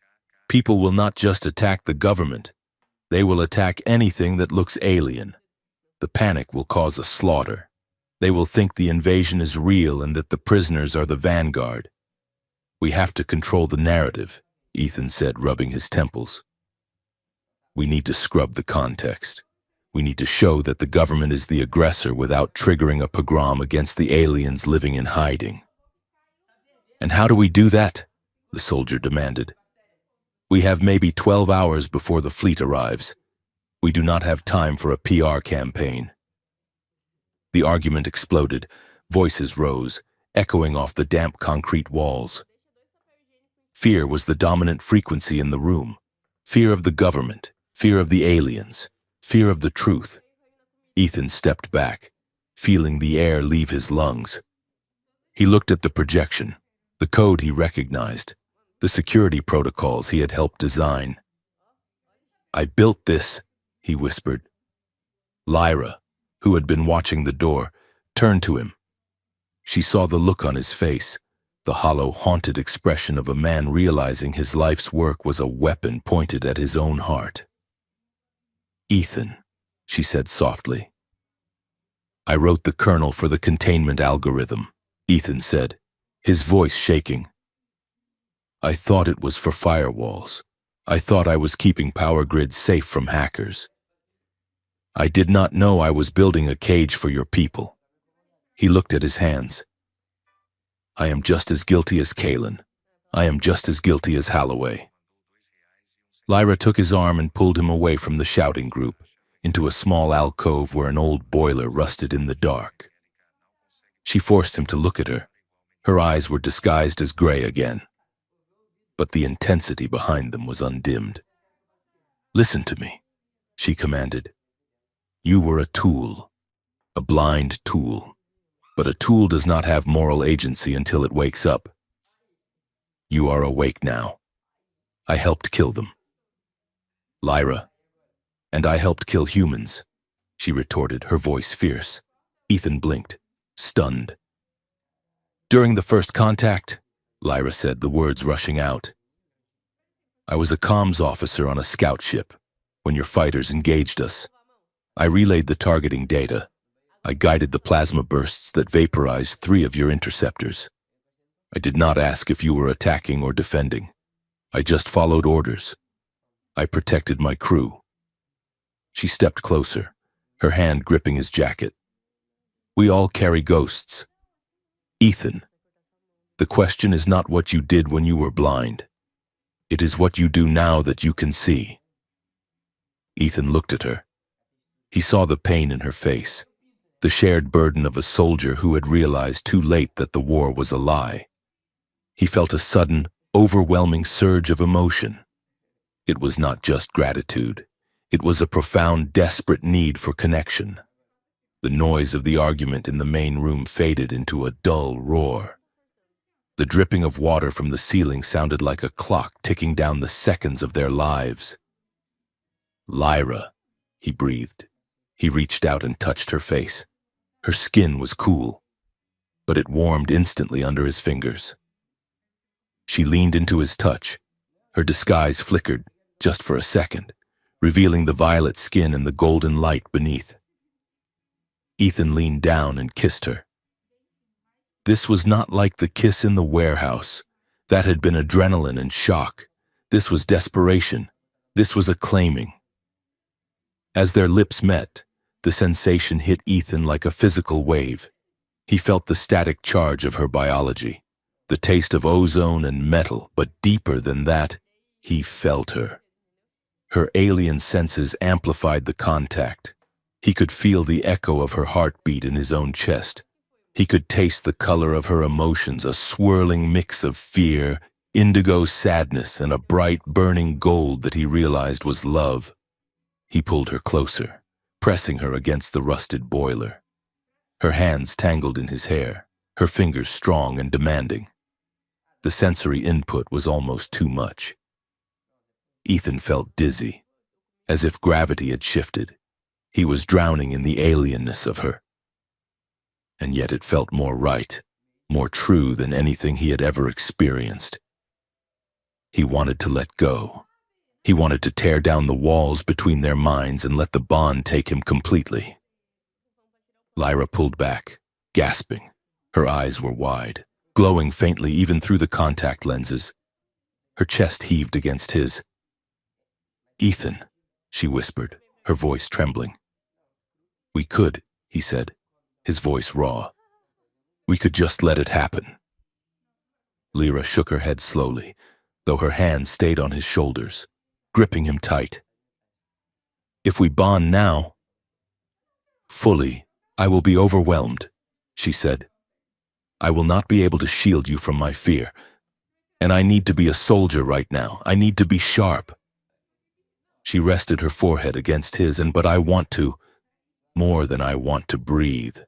Speaker 1: people will not just attack the government. They will attack anything that looks alien. The panic will cause a slaughter. They will think the invasion is real and that the prisoners are the vanguard. We have to control the narrative," Ethan said, rubbing his temples. "We need to scrub the context. We need to show that the government is the aggressor without triggering a pogrom against the aliens living in hiding." "And how do we do that?" the soldier demanded. "We have maybe 12 hours before the fleet arrives. We do not have time for a PR campaign." The argument exploded. Voices rose, echoing off the damp concrete walls. Fear was the dominant frequency in the room. Fear of the government, fear of the aliens, fear of the truth. Ethan stepped back, feeling the air leave his lungs. He looked at the projection, the code he recognized, the security protocols he had helped design. "I built this," he whispered. Lyra, who had been watching the door, turned to him. She saw the look on his face, the hollow, haunted expression of a man realizing his life's work was a weapon pointed at his own heart. "Ethan," she said softly. "I wrote the kernel for the containment algorithm," Ethan said, his voice shaking. "I thought it was for firewalls. I thought I was keeping power grids safe from hackers. I did not know I was building a cage for your people." He looked at his hands. "I am just as guilty as Kalen. I am just as guilty as Holloway." Lyra took his arm and pulled him away from the shouting group, into a small alcove where an old boiler rusted in the dark. She forced him to look at her. Her eyes were disguised as gray again, but the intensity behind them was undimmed. "Listen to me," she commanded. "You were a tool, a blind tool, but a tool does not have moral agency until it wakes up. You are awake now. I helped kill them." "Lyra, and I helped kill humans," she retorted, her voice fierce. Ethan blinked, stunned. "During the first contact," Lyra said, the words rushing out. "I was a comms officer on a scout ship when your fighters engaged us. I relayed the targeting data. I guided the plasma bursts that vaporized 3 of your interceptors. I did not ask if you were attacking or defending. I just followed orders. I protected my crew. She stepped closer, her hand gripping his jacket. We all carry ghosts. Ethan, the question is not what you did when you were blind. It is what you do now that you can see. Ethan looked at her. He saw the pain in her face, the shared burden of a soldier who had realized too late that the war was a lie. He felt a sudden, overwhelming surge of emotion. It was not just gratitude. It was a profound, desperate need for connection. The noise of the argument in the main room faded into a dull roar. The dripping of water from the ceiling sounded like a clock ticking down the seconds of their lives. Lyra, he breathed. He reached out and touched her face. Her skin was cool, but it warmed instantly under his fingers. She leaned into his touch. Her disguise flickered, just for a second, revealing the violet skin and the golden light beneath. Ethan leaned down and kissed her. This was not like the kiss in the warehouse. That had been adrenaline and shock. This was desperation. This was a claiming. As their lips met, the sensation hit Ethan like a physical wave. He felt the static charge of her biology, the taste of ozone and metal, but deeper than that, he felt her. Her alien senses amplified the contact. He could feel the echo of her heartbeat in his own chest. He could taste the color of her emotions, a swirling mix of fear, indigo sadness, and a bright, burning gold that he realized was love. He pulled her closer, pressing her against the rusted boiler. Her hands tangled in his hair, her fingers strong and demanding. The sensory input was almost too much. Ethan felt dizzy, as if gravity had shifted. He was drowning in the alienness of her. And yet it felt more right, more true than anything he had ever experienced. He wanted to let go. He wanted to tear down the walls between their minds and let the bond take him completely. Lyra pulled back, gasping. Her eyes were wide, glowing faintly even through the contact lenses. Her chest heaved against his. Ethan, she whispered, her voice trembling. We could, he said, his voice raw. We could just let it happen. Lyra shook her head slowly, though her hands stayed on his shoulders, gripping him tight. If we bond now, fully, I will be overwhelmed, she said. I will not be able to shield you from my fear. And I need to be a soldier right now. I need to be sharp. She rested her forehead against his, but I want to, more than I want to breathe.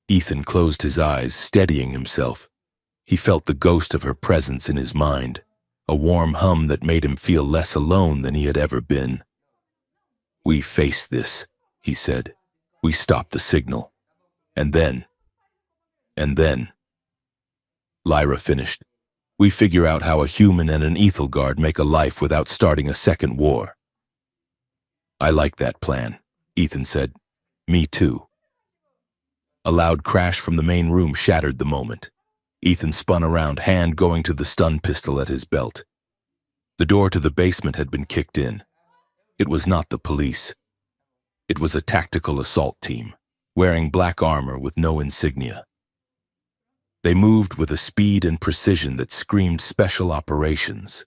Speaker 1: Ethan closed his eyes, steadying himself. He felt the ghost of her presence in his mind, a warm hum that made him feel less alone than he had ever been. We face this, he said. We stop the signal. And then, Lyra finished. We figure out how a human and an Ethel guard make a life without starting a second war. I like that plan, Ethan said. Me too. A loud crash from the main room shattered the moment. Ethan spun around, hand going to the stun pistol at his belt. The door to the basement had been kicked in. It was not the police. It was a tactical assault team, wearing black armor with no insignia. They moved with a speed and precision that screamed special operations.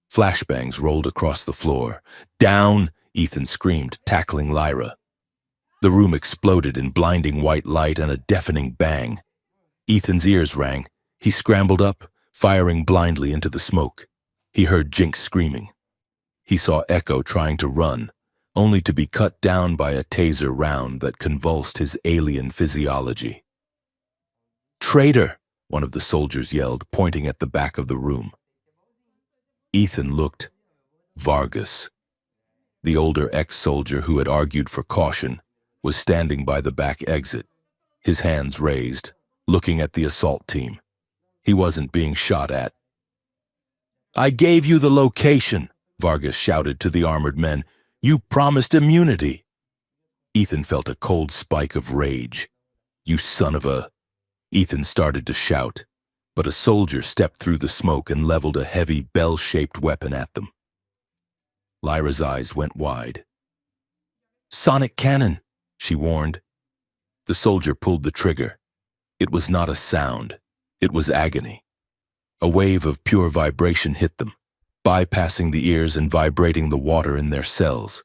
Speaker 1: Flashbangs rolled across the floor. Down, Ethan screamed, tackling Lyra. The room exploded in blinding white light and a deafening bang. Ethan's ears rang. He scrambled up, firing blindly into the smoke. He heard Jinx screaming. He saw Echo trying to run, only to be cut down by a taser round that convulsed his alien physiology. Traitor! One of the soldiers yelled, pointing at the back of the room. Ethan looked. Vargas, the older ex-soldier who had argued for caution, was standing by the back exit, his hands raised, looking at the assault team. He wasn't being shot at. I gave you the location, Vargas shouted to the armored men. You promised immunity. Ethan felt a cold spike of rage. You son of a... Ethan started to shout, but a soldier stepped through the smoke and leveled a heavy bell-shaped weapon at them. Lyra's eyes went wide. "Sonic cannon," she warned. The soldier pulled the trigger. It was not a sound. It was agony. A wave of pure vibration hit them, bypassing the ears and vibrating the water in their cells.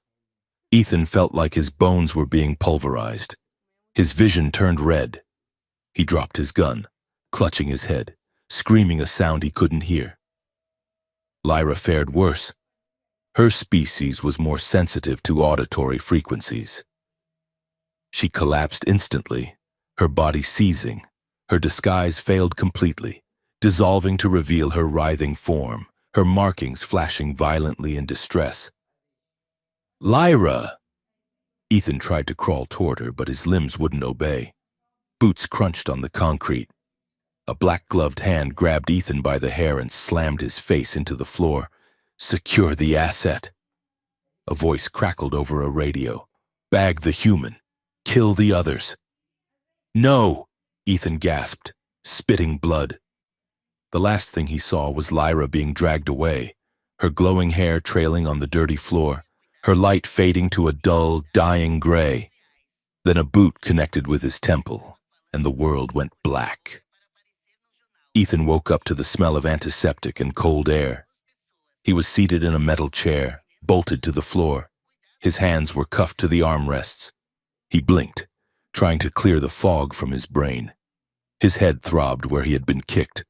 Speaker 1: Ethan felt like his bones were being pulverized. His vision turned red. He dropped his gun, clutching his head, screaming a sound he couldn't hear. Lyra fared worse. Her species was more sensitive to auditory frequencies. She collapsed instantly, her body seizing. Her disguise failed completely, dissolving to reveal her writhing form, her markings flashing violently in distress. "Lyra!" Ethan tried to crawl toward her, but his limbs wouldn't obey. Boots crunched on the concrete. A black-gloved hand grabbed Ethan by the hair and slammed his face into the floor. "Secure the asset." A voice crackled over a radio. "Bag the human. Kill the others." "No!" Ethan gasped, spitting blood. The last thing he saw was Lyra being dragged away, her glowing hair trailing on the dirty floor, her light fading to a dull, dying gray. Then a boot connected with his temple, and the world went black. Ethan woke up to the smell of antiseptic and cold air. He was seated in a metal chair, bolted to the floor. His hands were cuffed to the armrests. He blinked, trying to clear the fog from his brain. His head throbbed where he had been kicked.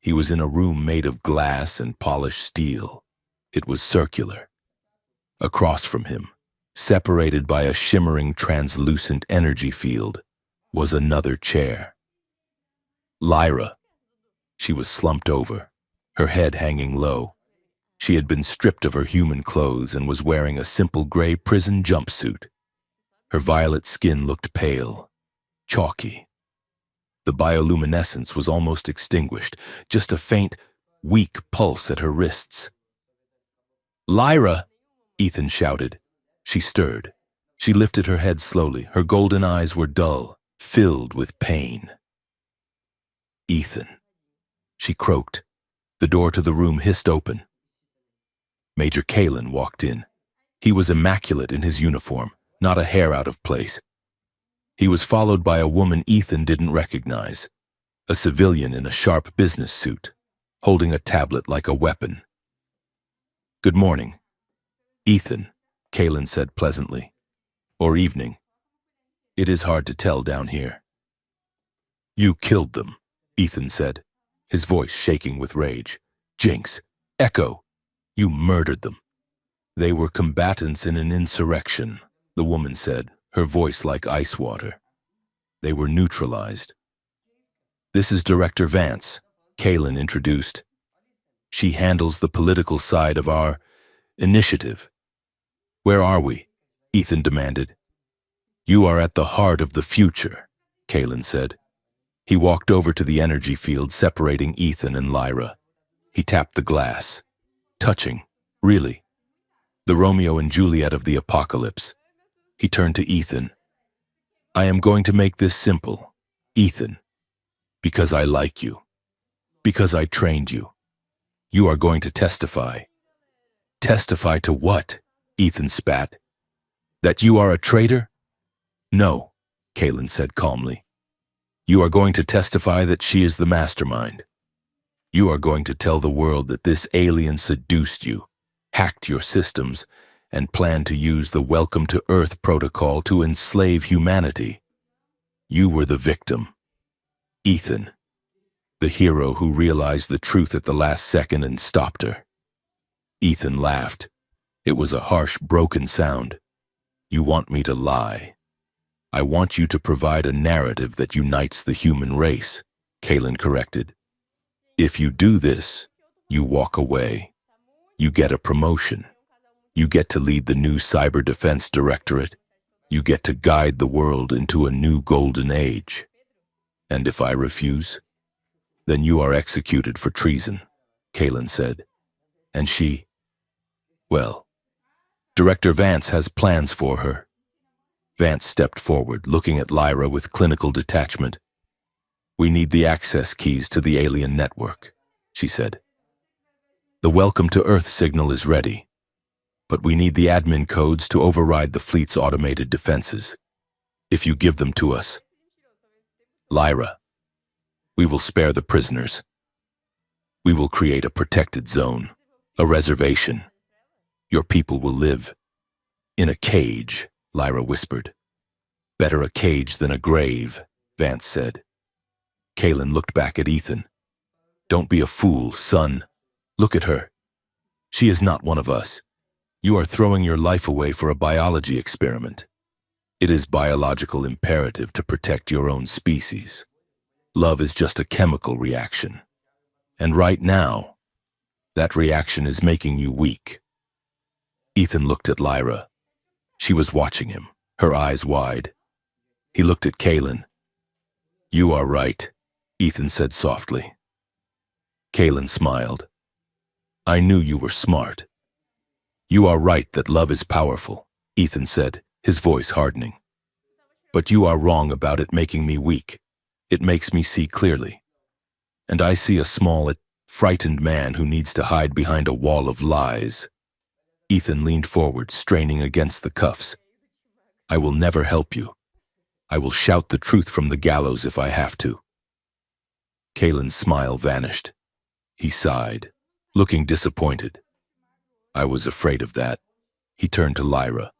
Speaker 1: He was in a room made of glass and polished steel. It was circular. Across from him, separated by a shimmering translucent energy field, was another chair. Lyra. She was slumped over, her head hanging low. She had been stripped of her human clothes and was wearing a simple gray prison jumpsuit. Her violet skin looked pale, chalky. The bioluminescence was almost extinguished, just a faint, weak pulse at her wrists. "Lyra!" Ethan shouted. She stirred. She lifted her head slowly. Her golden eyes were dull, filled with pain. "Ethan," she croaked. The door to the room hissed open. Major Kalen walked in. He was immaculate in his uniform, not a hair out of place. He was followed by a woman Ethan didn't recognize, a civilian in a sharp business suit, holding a tablet like a weapon. "Good morning, Ethan," Kalen said pleasantly. "Or evening. It is hard to tell down here." "You killed them," Ethan said, his voice shaking with rage. "Jinx, Echo, you murdered them." "They were combatants in an insurrection," the woman said, her voice like ice water. "They were neutralized." "This is Director Vance," Kalen introduced. "She handles the political side of our initiative." "Where are we?" Ethan demanded. "You are at the heart of the future," Kalen said. He walked over to the energy field separating Ethan and Lyra. He tapped the glass. Touching, really. The Romeo and Juliet of the apocalypse. He turned to Ethan. "I am going to make this simple, Ethan, because I like you, because I trained you. You are going to testify." "Testify to what?" Ethan spat. "That you are a traitor?" "No," Kalen said calmly. "You are going to testify that she is the mastermind. You are going to tell the world that this alien seduced you, hacked your systems, and planned to use the Welcome to Earth protocol to enslave humanity. You were the victim. Ethan, the hero who realized the truth at the last second and stopped her." Ethan laughed. It was a harsh, broken sound. "You want me to lie. I want you to provide a narrative that unites the human race," Kalen corrected. "If you do this, you walk away. You get a promotion. You get to lead the new Cyber Defense Directorate. You get to guide the world into a new golden age. And if I refuse, then you are executed for treason," Kalen said. "And she, well, Director Vance has plans for her." Vance stepped forward, looking at Lyra with clinical detachment. "We need the access keys to the alien network," she said. "The Welcome to Earth signal is ready. But we need the admin codes to override the fleet's automated defenses. If you give them to us, Lyra, we will spare the prisoners. We will create a protected zone, a reservation. Your people will live in a cage, Lyra whispered. Better a cage than a grave, Vance said. Kaelin looked back at Ethan. Don't be a fool, son. Look at her. She is not one of us. You are throwing your life away for a biology experiment. It is biological imperative to protect your own species. Love is just a chemical reaction. And right now, that reaction is making you weak. Ethan looked at Lyra. She was watching him, her eyes wide. He looked at Kaelin. You are right, Ethan said softly. Kaelin smiled. I knew you were smart. You are right that love is powerful, Ethan said, his voice hardening. But you are wrong about it making me weak. It makes me see clearly. And I see a small, frightened man who needs to hide behind a wall of lies. Ethan leaned forward, straining against the cuffs. I will never help you. I will shout the truth from the gallows if I have to. Kaelin's smile vanished. He sighed, looking disappointed. I was afraid of that. He turned to Lyra.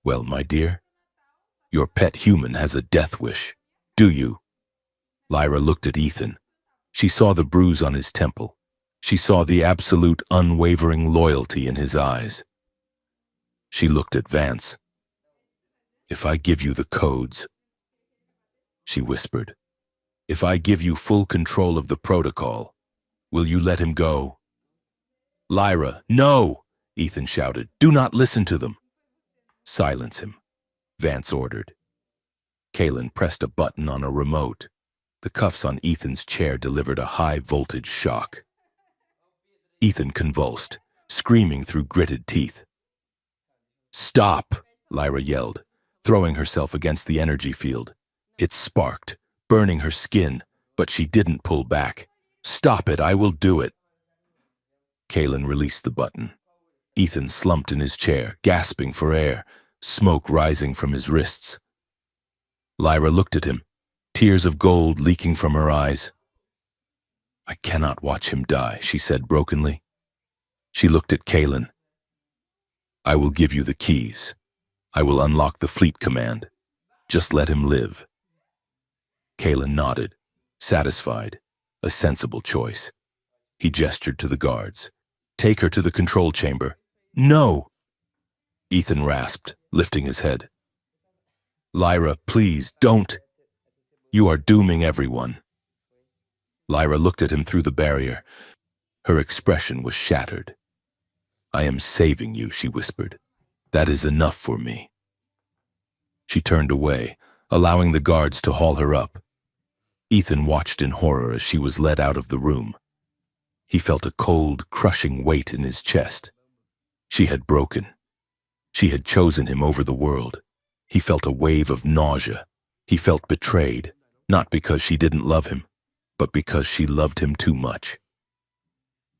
Speaker 1: Well, my dear, your pet human has a death wish. Do you? Lyra looked at Ethan. She saw the bruise on his temple. She saw the absolute, unwavering loyalty in his eyes. She looked at Vance. If I give you the codes, she whispered, if I give you full control of the protocol, will you let him go? Lyra, no! Ethan shouted. Do not listen to them. Silence him, Vance ordered. Kaelin pressed a button on a remote. The cuffs on Ethan's chair delivered a high-voltage shock. Ethan convulsed, screaming through gritted teeth. Stop, Lyra yelled, throwing herself against the energy field. It sparked, burning her skin, but she didn't pull back. Stop it, I will do it. Kaelin released the button. Ethan slumped in his chair, gasping for air, smoke rising from his wrists. Lyra looked at him, tears of gold leaking from her eyes. I cannot watch him die, she said brokenly. She looked at Kaelin. I will give you the keys. I will unlock the fleet command. Just let him live. Kaelin nodded, satisfied, a sensible choice. He gestured to the guards. Take her to the control chamber. No! Ethan rasped, lifting his head. Lyra, please, don't! You are dooming everyone. Lyra looked at him through the barrier. Her expression was shattered. I am saving you, she whispered. That is enough for me. She turned away, allowing the guards to haul her up. Ethan watched in horror as she was led out of the room. He felt a cold, crushing weight in his chest. She had broken. She had chosen him over the world. He felt a wave of nausea. He felt betrayed, not because she didn't love him, but because she loved him too much.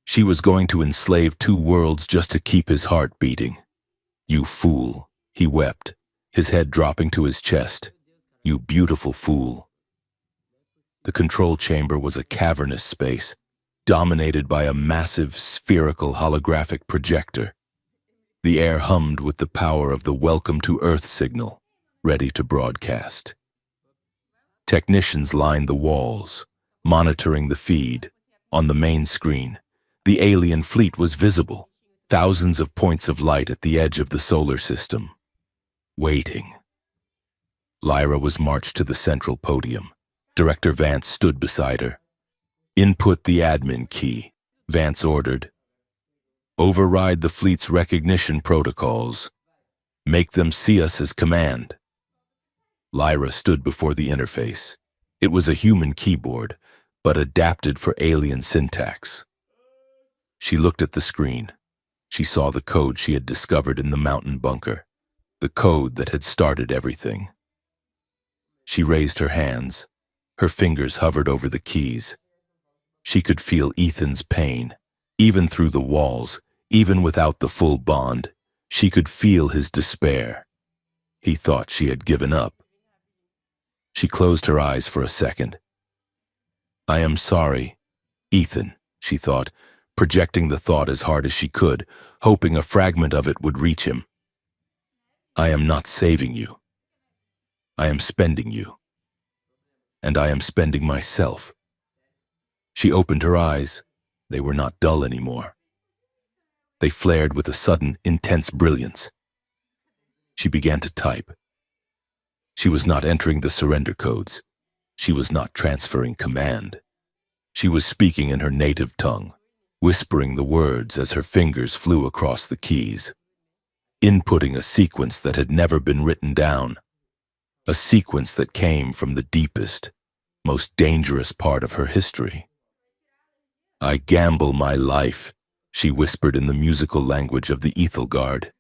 Speaker 1: She was going to enslave two worlds just to keep his heart beating. You fool, he wept, his head dropping to his chest. You beautiful fool. The control chamber was a cavernous space, dominated by a massive, spherical holographic projector. The air hummed with the power of the Welcome to Earth signal, ready to broadcast. Technicians lined the walls, monitoring the feed. On the main screen, the alien fleet was visible, thousands of points of light at the edge of the solar system. Waiting. Lyra was marched to the central podium. Director Vance stood beside her. Input the admin key, Vance ordered. Override the fleet's recognition protocols. Make them see us as command. Lyra stood before the interface. It was a human keyboard, but adapted for alien syntax. She looked at the screen. She saw the code she had discovered in the mountain bunker, the code that had started everything. She raised her hands. Her fingers hovered over the keys. She could feel Ethan's pain, even through the walls, even without the full bond. She could feel his despair. He thought she had given up. She closed her eyes for a second. "I am sorry, Ethan," she thought, projecting the thought as hard as she could, hoping a fragment of it would reach him. "I am not saving you. I am spending you. And I am spending myself." She opened her eyes. They were not dull anymore. They flared with a sudden, intense brilliance. She began to type. She was not entering the surrender codes. She was not transferring command. She was speaking in her native tongue, whispering the words as her fingers flew across the keys, inputting a sequence that had never been written down, a sequence that came from the deepest, most dangerous part of her history. "I gamble my life," she whispered in the musical language of the Ethelgard.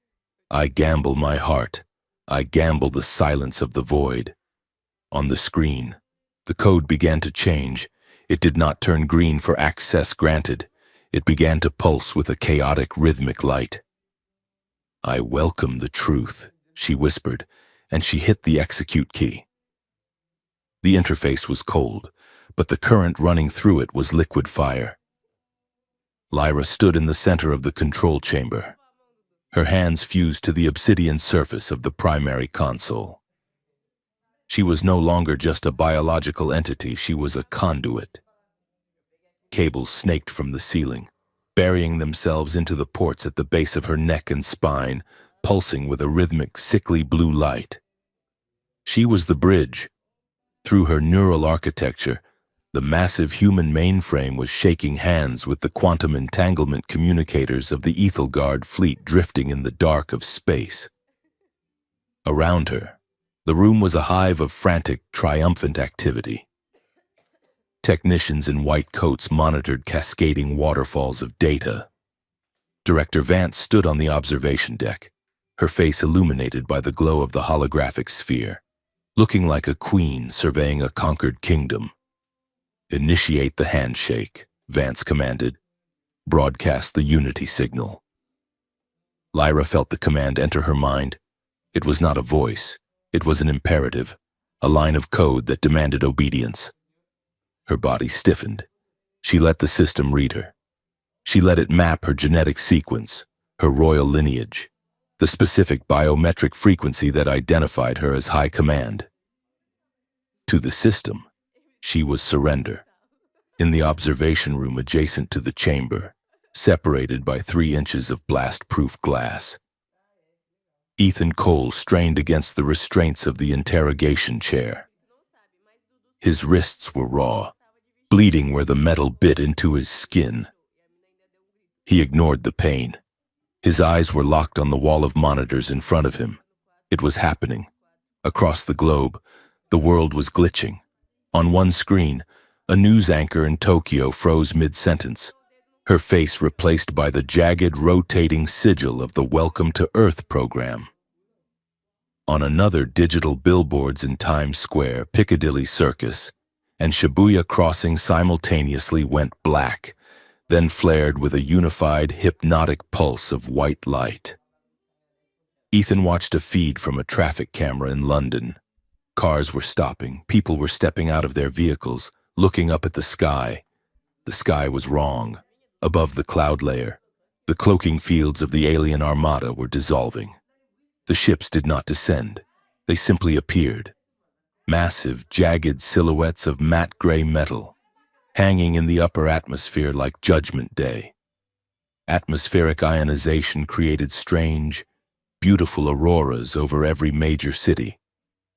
Speaker 1: "I gamble my heart. I gamble the silence of the void." On the screen, the code began to change. It did not turn green for access granted. It began to pulse with a chaotic, rhythmic light. "I welcome the truth," she whispered, and she hit the execute key. The interface was cold, but the current running through it was liquid fire. Lyra stood in the center of the control chamber. Her hands fused to the obsidian surface of the primary console. She was no longer just a biological entity, she was a conduit. Cables snaked from the ceiling, burying themselves into the ports at the base of her neck and spine, pulsing with a rhythmic, sickly blue light. She was the bridge. Through her neural architecture, the massive human mainframe was shaking hands with the quantum entanglement communicators of the Ethelgard fleet drifting in the dark of space. Around her, the room was a hive of frantic, triumphant activity. Technicians in white coats monitored cascading waterfalls of data. Director Vance stood on the observation deck, her face illuminated by the glow of the holographic sphere, looking like a queen surveying a conquered kingdom. "Initiate the handshake," Vance commanded. "Broadcast the unity signal." Lyra felt the command enter her mind. It was not a voice. It was an imperative, a line of code that demanded obedience. Her body stiffened. She let the system read her. She let it map her genetic sequence, her royal lineage, the specific biometric frequency that identified her as high command. To the system, she was surrender. In the observation room adjacent to the chamber, separated by 3 inches of blast-proof glass. Ethan Cole strained against the restraints of the interrogation chair. His wrists were raw, bleeding where the metal bit into his skin. He ignored the pain. His eyes were locked on the wall of monitors in front of him. It was happening. Across the globe, the world was glitching. On one screen, a news anchor in Tokyo froze mid-sentence, her face replaced by the jagged, rotating sigil of the Welcome to Earth program. On another, digital billboards in Times Square, Piccadilly Circus, and Shibuya Crossing simultaneously went black, then flared with a unified, hypnotic pulse of white light. Ethan watched a feed from a traffic camera in London. Cars were stopping, people were stepping out of their vehicles, looking up at the sky. The sky was wrong. Above the cloud layer, the cloaking fields of the alien armada were dissolving. The ships did not descend. They simply appeared. Massive, jagged silhouettes of matte gray metal, hanging in the upper atmosphere like Judgment Day. Atmospheric ionization created strange, beautiful auroras over every major city.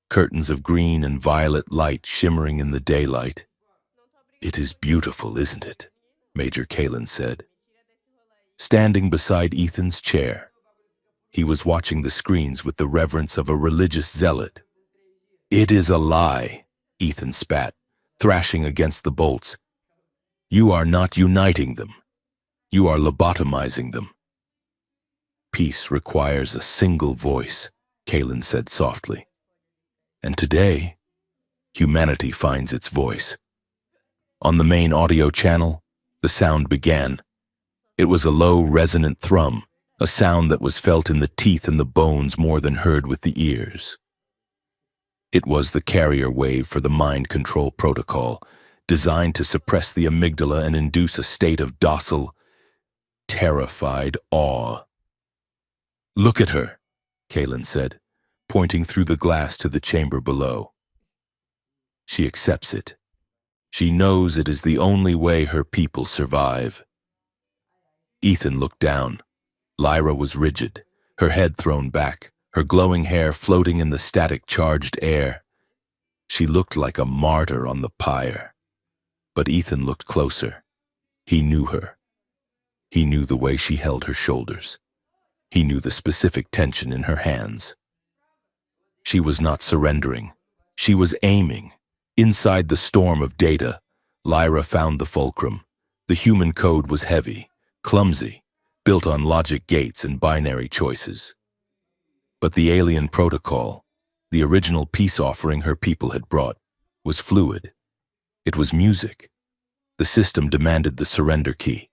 Speaker 1: Curtains of green and violet light shimmering in the daylight. "It is beautiful, isn't it?" Major Kalen said. Standing beside Ethan's chair, he was watching the screens with the reverence of a religious zealot. "It is a lie," Ethan spat, thrashing against the bolts. "You are not uniting them. You are lobotomizing them." "Peace requires a single voice," Kalen said softly. "And today, humanity finds its voice." On the main audio channel, the sound began. It was a low, resonant thrum, a sound that was felt in the teeth and the bones more than heard with the ears. It was the carrier wave for the mind control protocol, designed to suppress the amygdala and induce a state of docile, terrified awe. "Look at her," Kalen said, pointing through the glass to the chamber below. "She accepts it. She knows it is the only way her people survive." Ethan looked down. Lyra was rigid, her head thrown back, her glowing hair floating in the static-charged air. She looked like a martyr on the pyre. But Ethan looked closer. He knew her. He knew the way she held her shoulders. He knew the specific tension in her hands. She was not surrendering. She was aiming. Inside the storm of data, Lyra found the fulcrum. The human code was heavy, clumsy, built on logic gates and binary choices. But the alien protocol, the original peace offering her people had brought, was fluid. It was music. The system demanded the surrender key.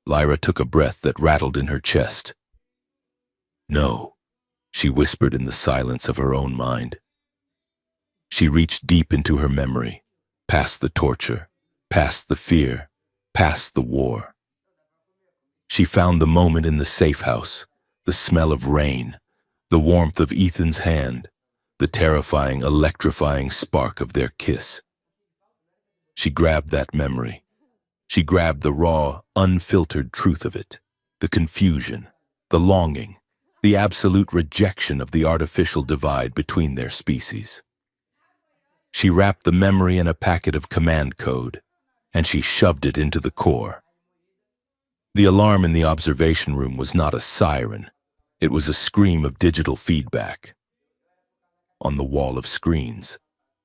Speaker 1: Lyra took a breath that rattled in her chest. "No," she whispered in the silence of her own mind. She reached deep into her memory, past the torture, past the fear, past the war. She found the moment in the safe house, the smell of rain, the warmth of Ethan's hand, the terrifying, electrifying spark of their kiss. She grabbed that memory. She grabbed the raw, unfiltered truth of it, the confusion, the longing, the absolute rejection of the artificial divide between their species. She wrapped the memory in a packet of command code, and she shoved it into the core. The alarm in the observation room was not a siren. It was a scream of digital feedback. On the wall of screens,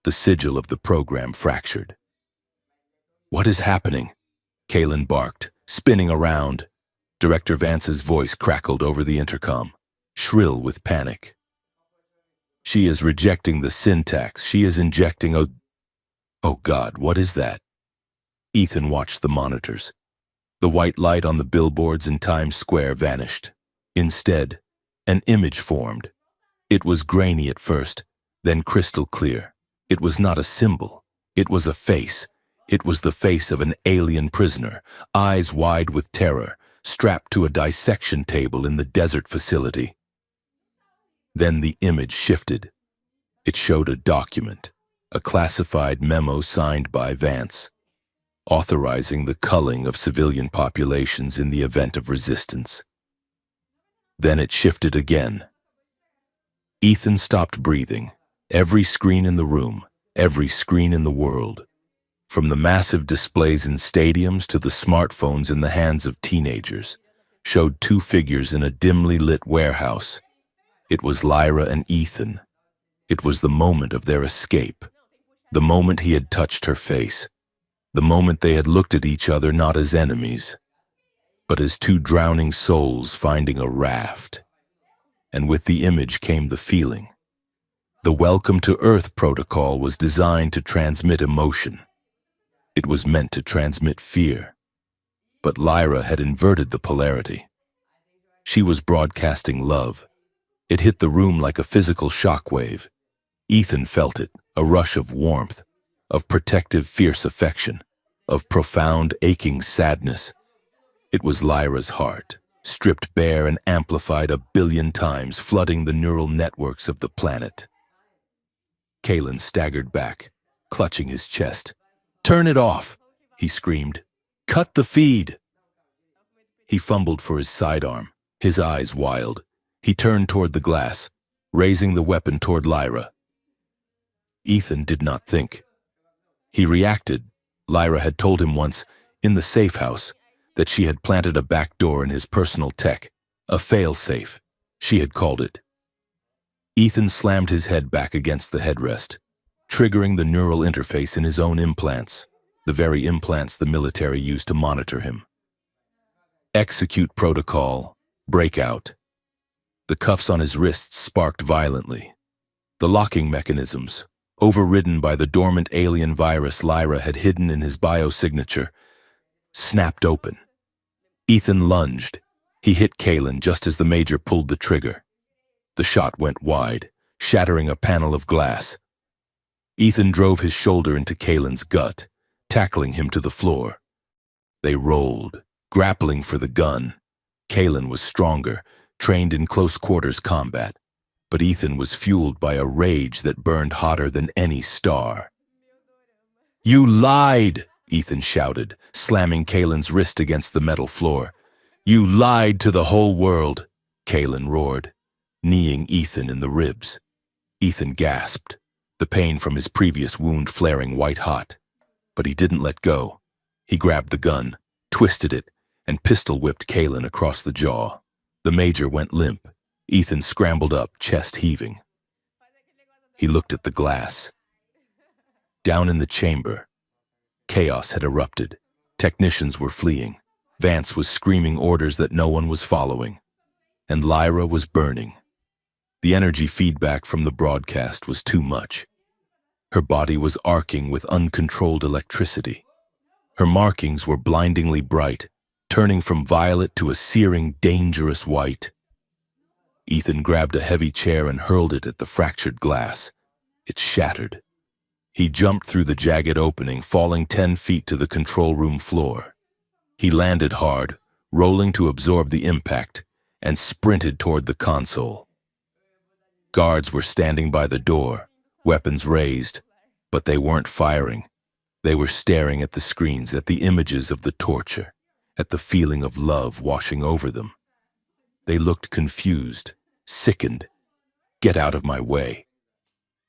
Speaker 1: the sigil of the program fractured. "What is happening?" Kalen barked, spinning around. Director Vance's voice crackled over the intercom, shrill with panic. "She is rejecting the syntax. She is injecting a... Oh God, what is that?" Ethan watched the monitors. The white light on the billboards in Times Square vanished. Instead, an image formed. It was grainy at first, then crystal clear. It was not a symbol. It was a face. It was the face of an alien prisoner, eyes wide with terror, strapped to a dissection table in the desert facility. Then the image shifted. It showed a document, a classified memo signed by Vance, authorizing the culling of civilian populations in the event of resistance. Then it shifted again. Ethan stopped breathing. Every screen in the room, every screen in the world, from the massive displays in stadiums to the smartphones in the hands of teenagers, showed two figures in a dimly lit warehouse. It was Lyra and Ethan. It was the moment of their escape, the moment he had touched her face, the moment they had looked at each other not as enemies, but as two drowning souls finding a raft. And with the image came the feeling. The Welcome to Earth protocol was designed to transmit emotion. It was meant to transmit fear. But Lyra had inverted the polarity. She was broadcasting love. It hit the room like a physical shockwave. Ethan felt it, a rush of warmth, of protective, fierce affection, of profound, aching sadness. It was Lyra's heart, stripped bare and amplified 1 billion times, flooding the neural networks of the planet. Kalen staggered back, clutching his chest. "Turn it off," he screamed. "Cut the feed." He fumbled for his sidearm, his eyes wild. He turned toward the glass, raising the weapon toward Lyra. Ethan did not think. He reacted. Lyra had told him once, in the safe house, that she had planted a back door in his personal tech, a fail-safe, she had called it. Ethan slammed his head back against the headrest, triggering the neural interface in his own implants, the very implants the military used to monitor him. Execute protocol, breakout. The cuffs on his wrists sparked violently. The locking mechanisms, overridden by the dormant alien virus Lyra had hidden in his biosignature, snapped open. Ethan lunged. He hit Kalen just as the Major pulled the trigger. The shot went wide, shattering a panel of glass. Ethan drove his shoulder into Kalen's gut, tackling him to the floor. They rolled, grappling for the gun. Kalen was stronger, trained in close-quarters combat, but Ethan was fueled by a rage that burned hotter than any star. "You lied!" Ethan shouted, slamming Kalen's wrist against the metal floor. "You lied to the whole world!" Kalen roared, kneeing Ethan in the ribs. Ethan gasped, the pain from his previous wound flaring white-hot. But he didn't let go. He grabbed the gun, twisted it, and pistol-whipped Kalen across the jaw. The Major went limp. Ethan scrambled up, chest heaving. He looked at the glass. Down in the chamber, chaos had erupted. Technicians were fleeing. Vance was screaming orders that no one was following. And Lyra was burning. The energy feedback from the broadcast was too much. Her body was arcing with uncontrolled electricity. Her markings were blindingly bright, turning from violet to a searing, dangerous white. Ethan grabbed a heavy chair and hurled it at the fractured glass. It shattered. He jumped through the jagged opening, falling 10 feet to the control room floor. He landed hard, rolling to absorb the impact, and sprinted toward the console. Guards were standing by the door, weapons raised, but they weren't firing. They were staring at the screens, at the images of the torture, at the feeling of love washing over them. They looked confused, sickened. "Get out of my way!"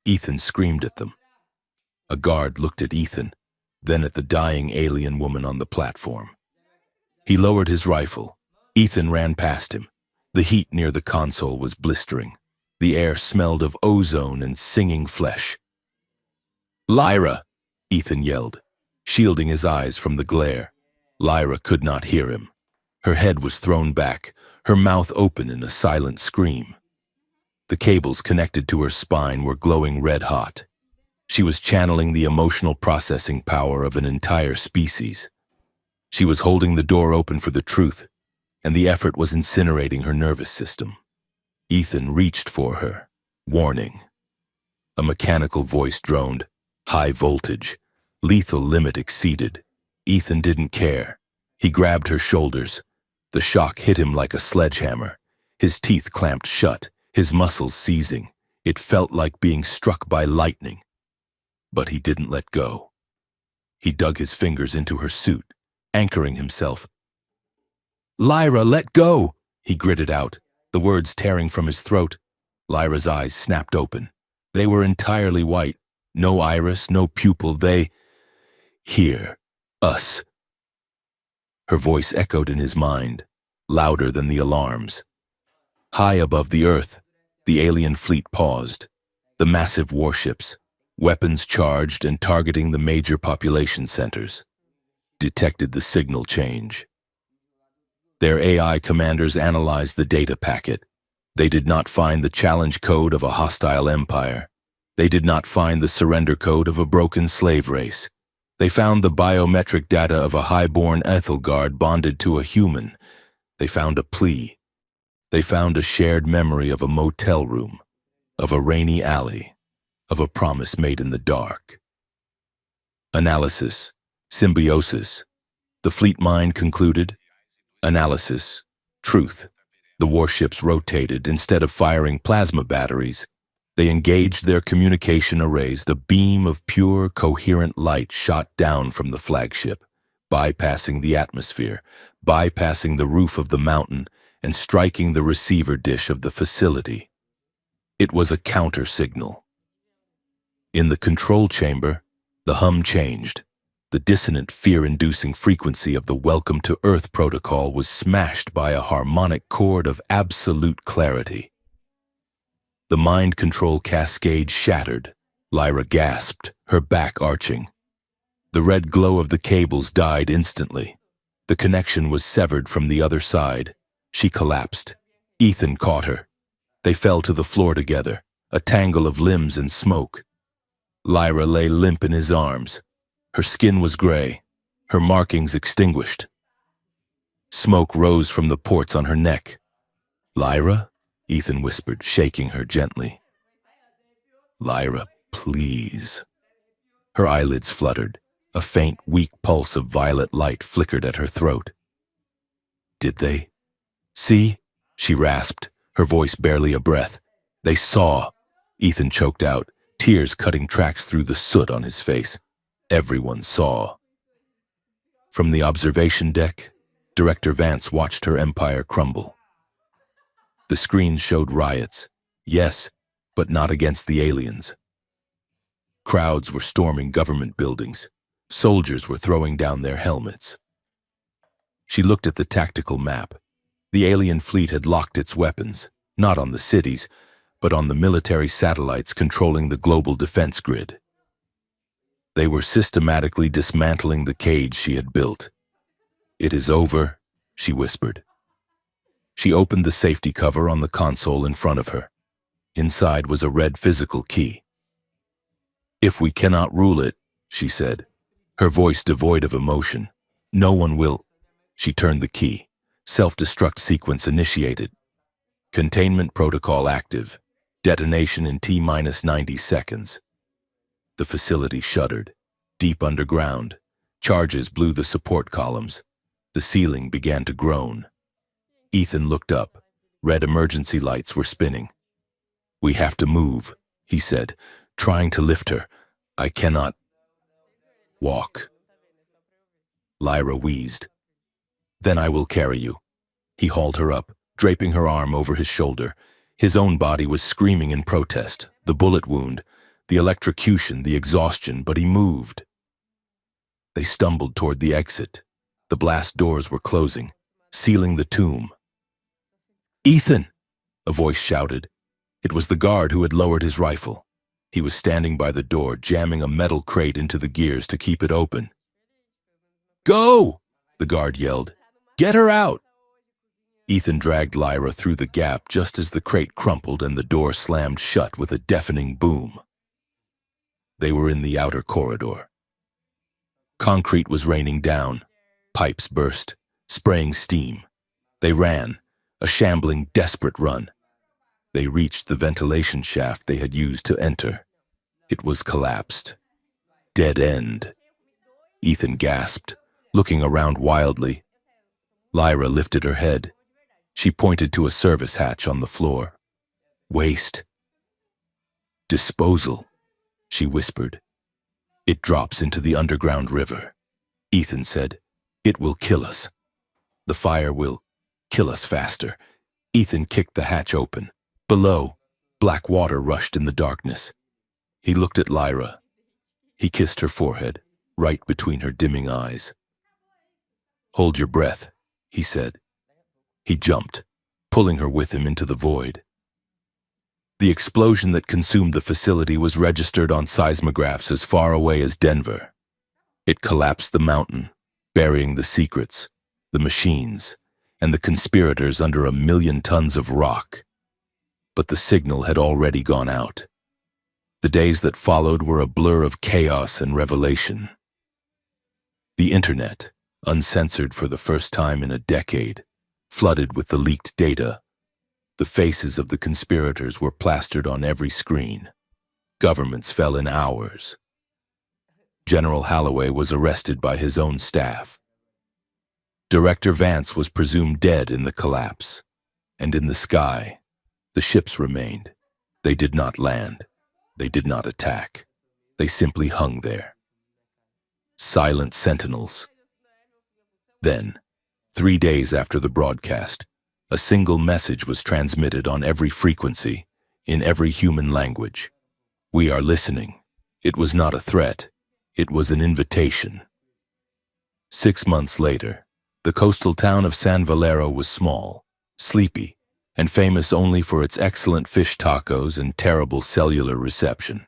Speaker 1: Ethan screamed at them. A guard looked at Ethan, then at the dying alien woman on the platform. He lowered his rifle. Ethan ran past him. The heat near the console was blistering. The air smelled of ozone and singing flesh. "Lyra!" Ethan yelled, shielding his eyes from the glare. Lyra could not hear him. Her head was thrown back, her mouth open in a silent scream. The cables connected to her spine were glowing red-hot. She was channeling the emotional processing power of an entire species. She was holding the door open for the truth, and the effort was incinerating her nervous system. Ethan reached for her, warning. A mechanical voice droned, "High voltage. Lethal limit exceeded." Ethan didn't care. He grabbed her shoulders. The shock hit him like a sledgehammer. His teeth clamped shut, his muscles seizing. It felt like being struck by lightning. But he didn't let go. He dug his fingers into her suit, anchoring himself. "Lyra, let go!" he gritted out, the words tearing from his throat. Lyra's eyes snapped open. They were entirely white. No iris, no pupil. They... "Hear us." Her voice echoed in his mind, louder than the alarms. High above the earth, the alien fleet paused. The massive warships, weapons charged and targeting the major population centers, detected the signal change. Their AI commanders analyzed the data packet. They did not find the challenge code of a hostile empire. They did not find the surrender code of a broken slave race. They found the biometric data of a high-born Ethelgard bonded to a human. They found a plea. They found a shared memory of a motel room, of a rainy alley, of a promise made in the dark. Analysis. Symbiosis. The fleet mind concluded. Analysis. Truth. The warships rotated. Instead of firing plasma batteries, they engaged their communication arrays. A beam of pure, coherent light shot down from the flagship, bypassing the atmosphere, bypassing the roof of the mountain, and striking the receiver dish of the facility. It was a counter-signal. In the control chamber, the hum changed. The dissonant, fear-inducing frequency of the Welcome to Earth protocol was smashed by a harmonic chord of absolute clarity. The mind control cascade shattered. Lyra gasped, her back arching. The red glow of the cables died instantly. The connection was severed from the other side. She collapsed. Ethan caught her. They fell to the floor together, a tangle of limbs and smoke. Lyra lay limp in his arms. Her skin was gray, her markings extinguished. Smoke rose from the ports on her neck. "Lyra?" Ethan whispered, shaking her gently. "Lyra, please." Her eyelids fluttered. A faint, weak pulse of violet light flickered at her throat. "Did they see?" she rasped, her voice barely a breath. "They saw," Ethan choked out, tears cutting tracks through the soot on his face. "Everyone saw." From the observation deck, Director Vance watched her empire crumble. The screens showed riots, yes, but not against the aliens. Crowds were storming government buildings. Soldiers were throwing down their helmets. She looked at the tactical map. The alien fleet had locked its weapons, not on the cities, but on the military satellites controlling the global defense grid. They were systematically dismantling the cage she had built. "It is over," she whispered. She opened the safety cover on the console in front of her. Inside was a red physical key. "If we cannot rule it," she said, her voice devoid of emotion, "no one will." She turned the key. Self-destruct sequence initiated. Containment protocol active. Detonation in T-90 seconds. The facility shuddered. Deep underground, charges blew the support columns. The ceiling began to groan. Ethan looked up. Red emergency lights were spinning. "We have to move," he said, trying to lift her. "I cannot walk." Lyra wheezed. "Then I will carry you." He hauled her up, draping her arm over his shoulder. His own body was screaming in protest, the bullet wound, the electrocution, the exhaustion, but he moved. They stumbled toward the exit. The blast doors were closing, sealing the tomb. "Ethan!" a voice shouted. It was the guard who had lowered his rifle. He was standing by the door, jamming a metal crate into the gears to keep it open. "Go!" the guard yelled. "Get her out!" Ethan dragged Lyra through the gap just as the crate crumpled and the door slammed shut with a deafening boom. They were in the outer corridor. Concrete was raining down. Pipes burst, spraying steam. They ran, a shambling, desperate run. They reached the ventilation shaft they had used to enter. It was collapsed. Dead end. Ethan gasped, looking around wildly. Lyra lifted her head. She pointed to a service hatch on the floor. "Waste. Disposal," she whispered. "It drops into the underground river." Ethan said, "It will kill us. The fire will kill us faster." Ethan kicked the hatch open. Below, black water rushed in the darkness. He looked at Lyra. He kissed her forehead, right between her dimming eyes. "Hold your breath," he said. He jumped, pulling her with him into the void. The explosion that consumed the facility was registered on seismographs as far away as Denver. It collapsed the mountain, burying the secrets, the machines, and the conspirators under 1,000,000 tons of rock. But the signal had already gone out. The days that followed were a blur of chaos and revelation. The internet, uncensored for the first time in a decade, flooded with the leaked data. The faces of the conspirators were plastered on every screen. Governments fell in hours. General Holloway was arrested by his own staff. Director Vance was presumed dead in the collapse. And in the sky, the ships remained. They did not land. They did not attack. They simply hung there. Silent sentinels. Then, 3 days after the broadcast, a single message was transmitted on every frequency, in every human language. "We are listening." It was not a threat. It was an invitation. 6 months later, the coastal town of San Valero was small, sleepy, and famous only for its excellent fish tacos and terrible cellular reception.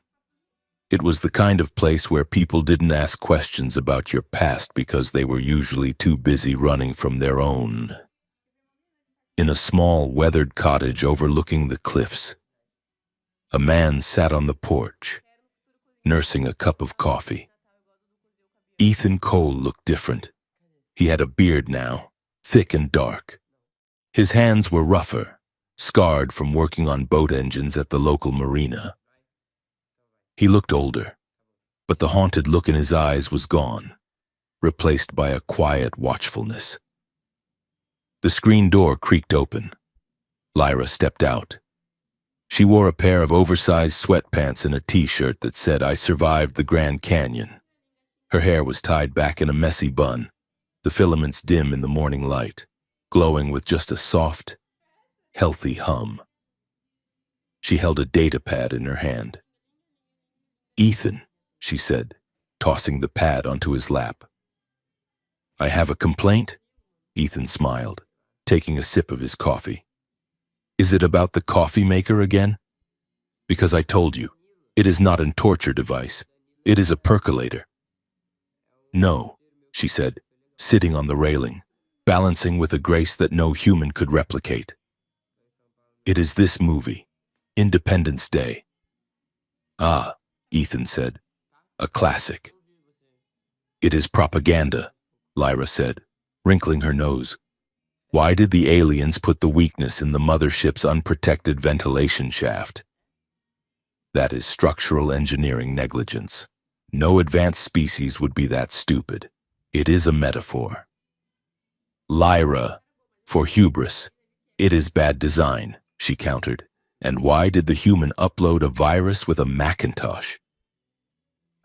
Speaker 1: It was the kind of place where people didn't ask questions about your past because they were usually too busy running from their own. In a small, weathered cottage overlooking the cliffs, a man sat on the porch, nursing a cup of coffee. Ethan Cole looked different. He had a beard now, thick and dark. His hands were rougher, scarred from working on boat engines at the local marina. He looked older, but the haunted look in his eyes was gone, replaced by a quiet watchfulness. The screen door creaked open. Lyra stepped out. She wore a pair of oversized sweatpants and a t-shirt that said, "I survived the Grand Canyon." Her hair was tied back in a messy bun, the filaments dim in the morning light, glowing with just a soft, healthy hum. She held a data pad in her hand. "Ethan," she said, tossing the pad onto his lap. "I have a complaint?" Ethan smiled, taking a sip of his coffee. "Is it about the coffee maker again? Because I told you, it is not a torture device. It is a percolator." "No," she said, sitting on the railing, balancing with a grace that no human could replicate. "It is this movie, Independence Day." "Ah," Ethan said, "a classic." "It is propaganda," Lyra said, wrinkling her nose. "Why did the aliens put the weakness in the mothership's unprotected ventilation shaft?" "That is structural engineering negligence. No advanced species would be that stupid. It is a metaphor." "Lyra, for hubris. It is bad design," she countered. "And why did the human upload a virus with a Macintosh?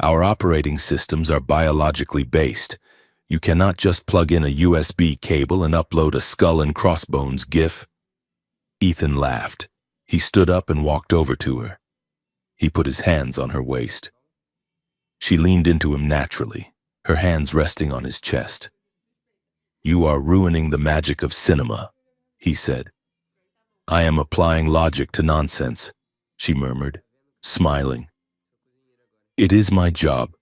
Speaker 1: Our operating systems are biologically based. You cannot just plug in a USB cable and upload a skull and crossbones GIF." Ethan laughed. He stood up and walked over to her. He put his hands on her waist. She leaned into him naturally, her hands resting on his chest. "You are ruining the magic of cinema," he said. "I am applying logic to nonsense," she murmured, smiling. "It is my job.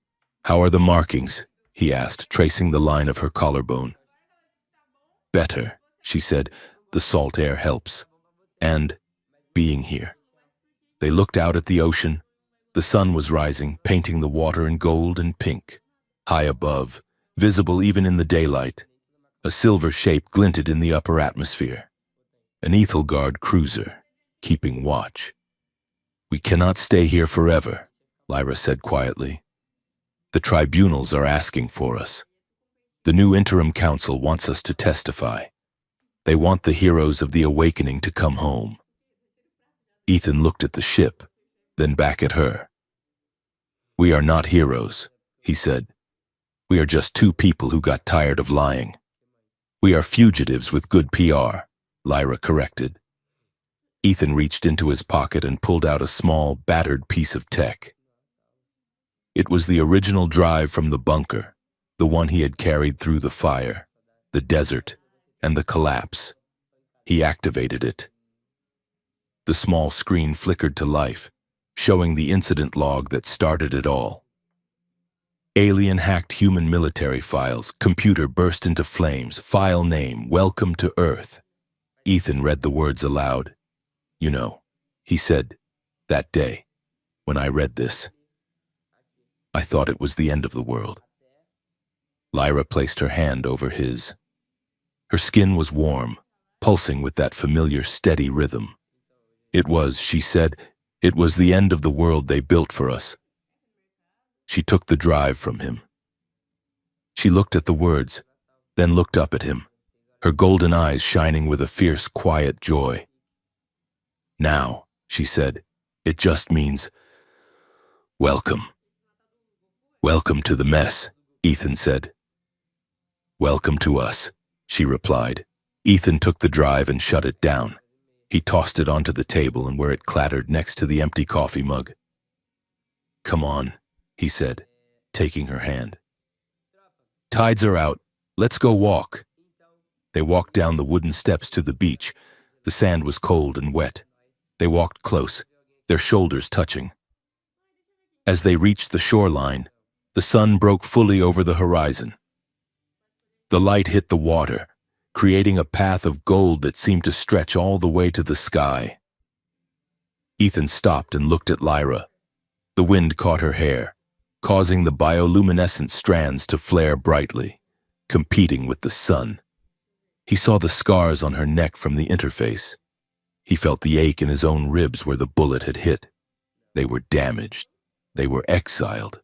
Speaker 1: How are the markings?" he asked, tracing the line of her collarbone. "Better," she said. "The salt air helps. And being here." They looked out at the ocean. The sun was rising, painting the water in gold and pink. High above, visible even in the daylight, a silver shape glinted in the upper atmosphere. An Ethelgard cruiser, keeping watch. "We cannot stay here forever," Lyra said quietly. "The tribunals are asking for us. The new interim council wants us to testify. They want the heroes of the awakening to come home." Ethan looked at the ship, then back at her. "We are not heroes," he said. "We are just two people who got tired of lying." "We are fugitives with good PR," Lyra corrected. Ethan reached into his pocket and pulled out a small, battered piece of tech. It was the original drive from the bunker, the one he had carried through the fire, the desert, and the collapse. He activated it. The small screen flickered to life, showing the incident log that started it all. "Alien hacked human military files. Computer burst into flames. File name, Welcome to Earth." Ethan read the words aloud. "You know," he said, "that day, when I read this, I thought it was the end of the world." Lyra placed her hand over his. Her skin was warm, pulsing with that familiar steady rhythm. "It was," she said, "it was the end of the world they built for us." She took the drive from him. She looked at the words, then looked up at him, her golden eyes shining with a fierce, quiet joy. "Now," she said, "it just means welcome." "Welcome to the mess," Ethan said. "Welcome to us," she replied. Ethan took the drive and shut it down. He tossed it onto the table and where it clattered next to the empty coffee mug. "Come on," he said, taking her hand. "Tides are out. Let's go walk." They walked down the wooden steps to the beach. The sand was cold and wet. They walked close, their shoulders touching. As they reached the shoreline, the sun broke fully over the horizon. The light hit the water, creating a path of gold that seemed to stretch all the way to the sky. Ethan stopped and looked at Lyra. The wind caught her hair, causing the bioluminescent strands to flare brightly, competing with the sun. He saw the scars on her neck from the interface. He felt the ache in his own ribs where the bullet had hit. They were damaged. They were exiled.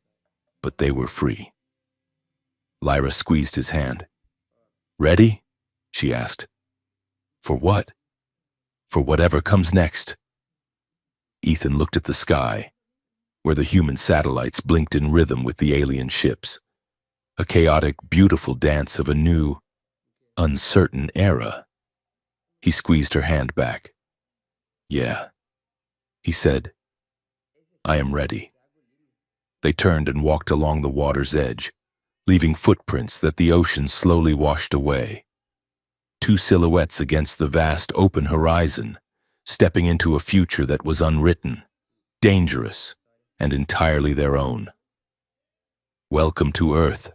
Speaker 1: But they were free. Lyra squeezed his hand. "Ready?" she asked. "For what?" "For whatever comes next." Ethan looked at the sky, where the human satellites blinked in rhythm with the alien ships. A chaotic, beautiful dance of a new, uncertain era. He squeezed her hand back. "Yeah," he said. "I am ready." They turned and walked along the water's edge, leaving footprints that the ocean slowly washed away. Two silhouettes against the vast open horizon, stepping into a future that was unwritten, dangerous, and entirely their own. "Welcome to Earth,"